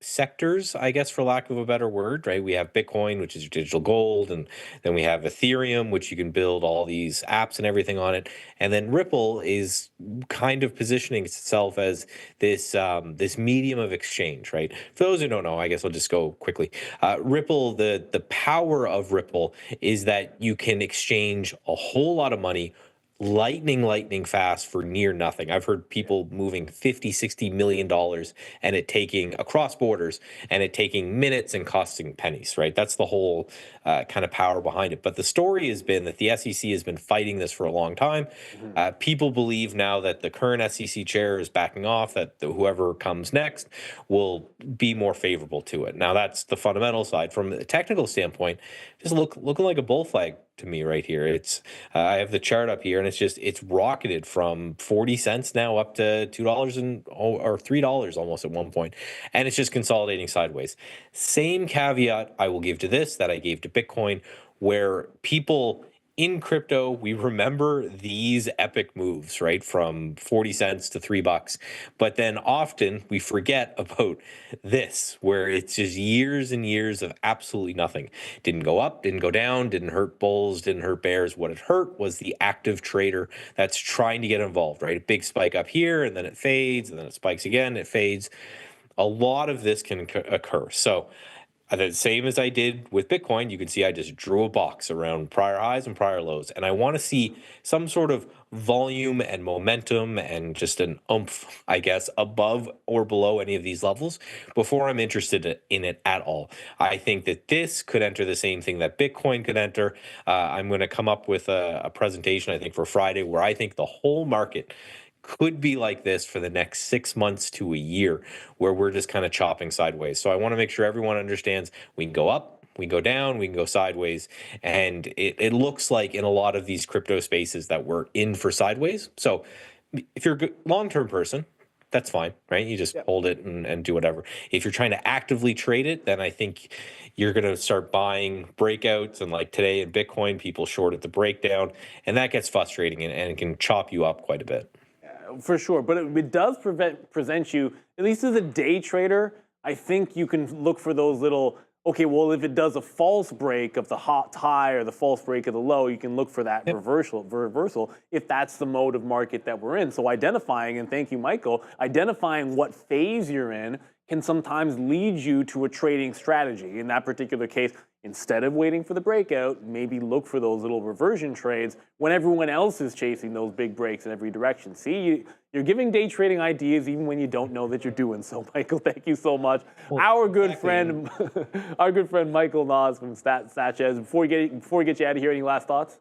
sectors, I guess, for lack of a better word, right? We have Bitcoin, which is digital gold, and then we have Ethereum, which you can build all these apps and everything on it. And then Ripple is kind of positioning itself as this this medium of exchange, right? For those who don't know, I guess I'll just go quickly. Ripple, the power of Ripple is that you can exchange a whole lot of money lightning fast for near nothing. I've heard people moving $50-60 million and it taking across borders, and it taking minutes and costing pennies, right? That's the whole kind of power behind it. But the story has been that the SEC has been fighting this for a long time. People believe now that the current SEC chair is backing off, that whoever comes next will be more favorable to it. Now, that's the fundamental side. From a technical standpoint, just looking like a bull flag to me right here. It's I have the chart up here, and it's rocketed from 40 cents now up to $2 or $3 almost at one point, and it's just consolidating sideways. Same caveat I will give to this that I gave to Bitcoin, where people in crypto, we remember these epic moves, right? From 40 cents to $3. But then often we forget about this, where it's just years and years of absolutely nothing. Didn't go up, didn't go down, didn't hurt bulls, didn't hurt bears. What it hurt was the active trader that's trying to get involved, right? A big spike up here, and then it fades, and then it spikes again, it fades. A lot of this can occur. So the same as I did with Bitcoin, you can see I just drew a box around prior highs and prior lows. And I want to see some sort of volume and momentum and just an oomph, I guess, above or below any of these levels before I'm interested in it at all. I think that this could enter the same thing that Bitcoin could enter. I'm going to come up with a presentation, I think, for Friday, where I think the whole market could be like this for the next 6 months to a year, where we're just kind of chopping sideways. So I want to make sure everyone understands we can go up, we can go down, we can go sideways. And it looks like in a lot of these crypto spaces that we're in for sideways. So if you're a long-term person, that's fine, right? You just hold it and do whatever. If you're trying to actively trade it, then I think you're going to start buying breakouts. And like today in Bitcoin, people short at the breakdown, and that gets frustrating and it can chop you up quite a bit. For sure, but it does present you, at least as a day trader, I think you can look for those little, okay, well, if it does a false break of the high or the false break of the low, you can look for that reversal if that's the mode of market that we're in. So identifying, and thank you, Michael, identifying what phase you're in can sometimes lead you to a trading strategy. In that particular case, instead of waiting for the breakout, maybe look for those little reversion trades when everyone else is chasing those big breaks in every direction. See, you're giving day trading ideas even when you don't know that you're doing so. Michael, thank you so much. Well, our good friend Michael Nas from Satchez. Before we get you out of here, any last thoughts?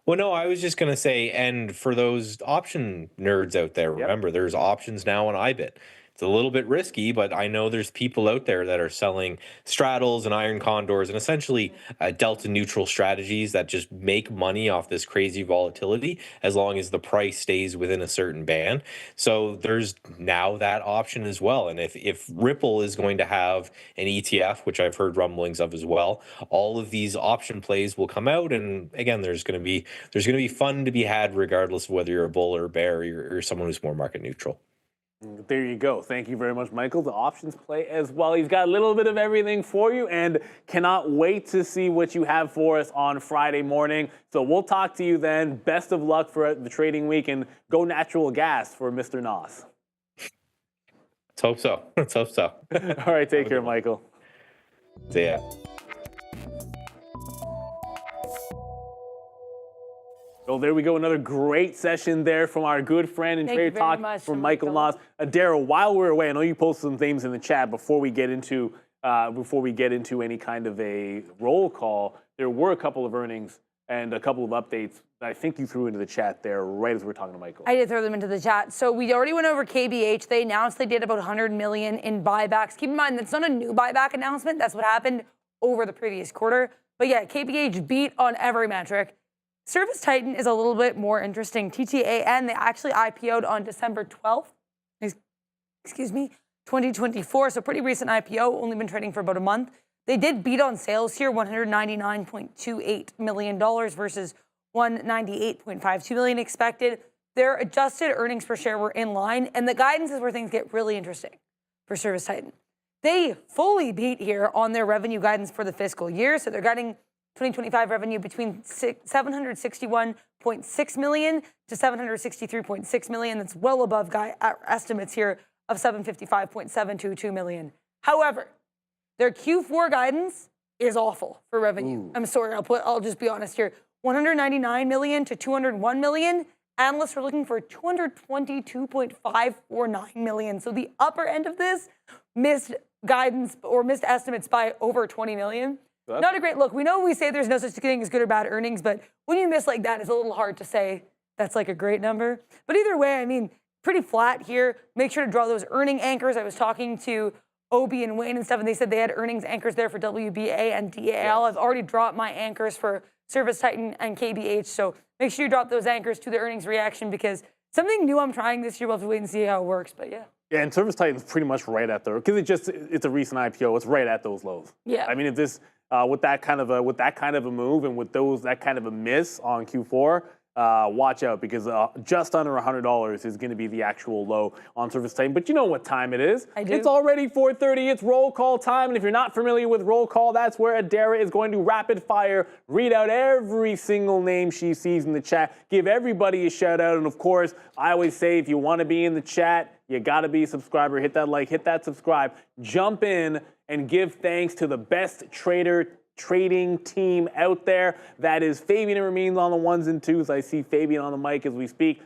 Well, no, I was just going to say, and for those option nerds out there, remember, there's options now on IBIT. It's a little bit risky, but I know there's people out there that are selling straddles and iron condors and essentially delta neutral strategies that just make money off this crazy volatility as long as the price stays within a certain band. So there's now that option as well. And if Ripple is going to have an ETF, which I've heard rumblings of as well, all of these option plays will come out. And again, there's going to be fun to be had regardless of whether you're a bull or a bear or someone who's more market neutral. There you go. Thank you very much, Michael. The options play as well. He's got a little bit of everything for you and cannot wait to see what you have for us on Friday morning. So we'll talk to you then. Best of luck for the trading week and go natural gas for Mr. Nas. Let's hope so. Let's hope so. All right, take care, Michael. See ya. So there we go, another great session there from our good friend and Trader Talk from Michael Nas. Daryl, while we're away, I know you posted some things in the chat before we get into any kind of a roll call. There were a couple of earnings and a couple of updates that I think you threw into the chat there right as we were talking to Michael. I did throw them into the chat. So we already went over KBH. They announced they did about 100 million in buybacks. Keep in mind, that's not a new buyback announcement. That's what happened over the previous quarter. But yeah, KBH beat on every metric. Service Titan is a little bit more interesting. TTAN, they actually IPO'd on December 12th, 2024. So pretty recent IPO, only been trading for about a month. They did beat on sales here, $199.28 million versus $198.52 million expected. Their adjusted earnings per share were in line, and the guidance is where things get really interesting for Service Titan. They fully beat here on their revenue guidance for the fiscal year, so they're guiding 2025 revenue between $761.6 million to $763.6 million. That's well above estimates here of $755.722 million. However, their Q4 guidance is awful for revenue. Ooh. I'm sorry, I'll just be honest here. 199 million to 201 million. Analysts are looking for 222.549 million. So the upper end of this missed guidance or missed estimates by over 20 million. Not a great look. We know we say there's no such thing as good or bad earnings, but when you miss like that, it's a little hard to say that's like a great number. But either way, I mean, pretty flat here. Make sure to draw those earning anchors. I was talking to Obi and Wayne and stuff, and they said they had earnings anchors there for WBA and DAL. Yes. I've already dropped my anchors for Service Titan and KBH, so make sure you drop those anchors to the earnings reaction because something new I'm trying this year. We'll have to wait and see how it works, but yeah. Yeah, and Service Titan's pretty much right at there because it's a recent IPO. It's right at those lows. Yeah. I mean, if this with that kind of a move and with that kind of a miss on Q4, watch out because just under $100 is going to be the actual low on Service Titan. But you know what time it is? I do. It's already 4:30. It's roll call time, and if you're not familiar with roll call, that's where Adara is going to rapid fire read out every single name she sees in the chat, give everybody a shout out, and of course, I always say if you want to be in the chat, you got to be a subscriber. Hit that like, hit that subscribe, jump in and give thanks to the best trading team out there. That is Fabian and Ramin on the ones and twos. I see Fabian on the mic as we speak.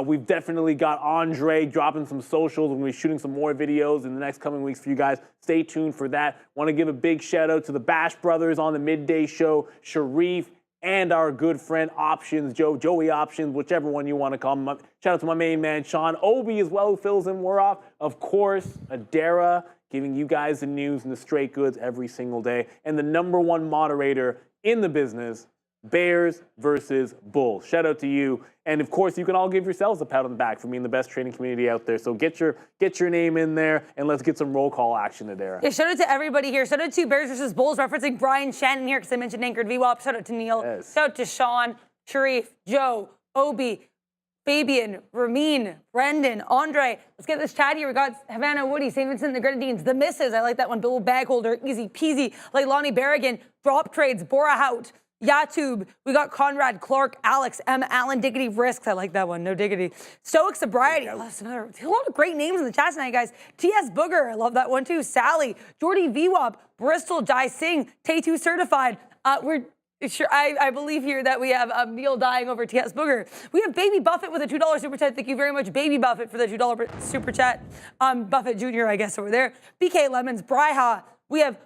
We've definitely got Andre dropping some socials. We're going to be shooting some more videos in the next coming weeks for you guys. Stay tuned for that. Want to give a big shout out to the Bash brothers on the Midday show, Sharif, and our good friend Options, Joey Options, whichever one you want to call him. Shout out to my main man, Sean. Obi as well, who fills in more off. Of course, Adara, giving you guys the news and the straight goods every single day. And the number one moderator in the business, Bears versus Bulls. Shout out to you. And of course, you can all give yourselves a pat on the back for being the best trading community out there. So get your name in there and let's get some roll call action today. Yeah, shout out to everybody here. Shout out to Bears versus Bulls, referencing Brian Shannon here because I mentioned anchored VWAP. Shout out to Neil. Yes. Shout out to Sean, Sharif, Joe, Obi, Fabian, Ramin, Brendan, Andre. Let's get this chat here. We got Havana Woody, St. Vincent, the Grenadines, the Misses. I like that one. Bill Bagholder, easy peasy. Like Lonnie Berrigan, Drop Trades, Bora Hout, Yatube. We got Conrad, Clark, Alex, M. Allen, Diggity Risks. I like that one. No diggity. Stoic Sobriety. Oh, that's another. A lot of great names in the chat tonight, guys. T.S. Booger. I love that one too. Sally, Jordy VWAP, Bristol, Jai Singh, Tay2 Certified. Sure, I believe here that we have Neil dying over T.S. Booger. We have Baby Buffett with a $2 super chat. Thank you very much, Baby Buffett, for the $2 super chat. Buffett Jr., I guess, over there. BK Lemons, Bryha. We have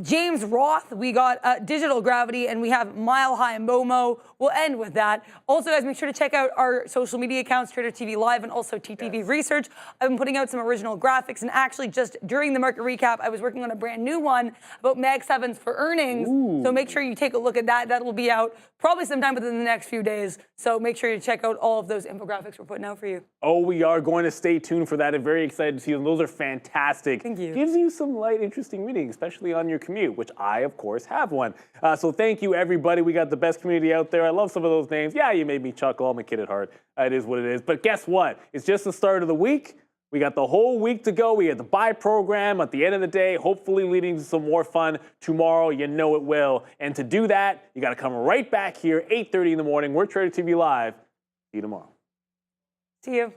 James Roth, we got Digital Gravity, and we have Mile High Momo. We'll end with that. Also, guys, make sure to check out our social media accounts, Trader TV Live and also TTV Research. I've been putting out some original graphics, and actually just during the market recap, I was working on a brand new one about Mag 7s for earnings. So make sure you take a look at that. That will be out probably sometime within the next few days. So make sure you check out all of those infographics we're putting out for you. Oh, we are going to stay tuned for that. I'm very excited to see them. Those are fantastic. Thank you. Gives you some light, interesting reading, especially on your commute, which I, of course, have one. So thank you, everybody. We got the best community out there. I love some of those names. Yeah, you made me chuckle. I'm a kid at heart. It is what it is. But guess what? It's just the start of the week. We got the whole week to go. We had the buy program at the end of the day, hopefully leading to some more fun tomorrow. You know it will. And to do that, you got to come right back here, 8:30 in the morning. We're Trader TV Live. See you tomorrow. See you.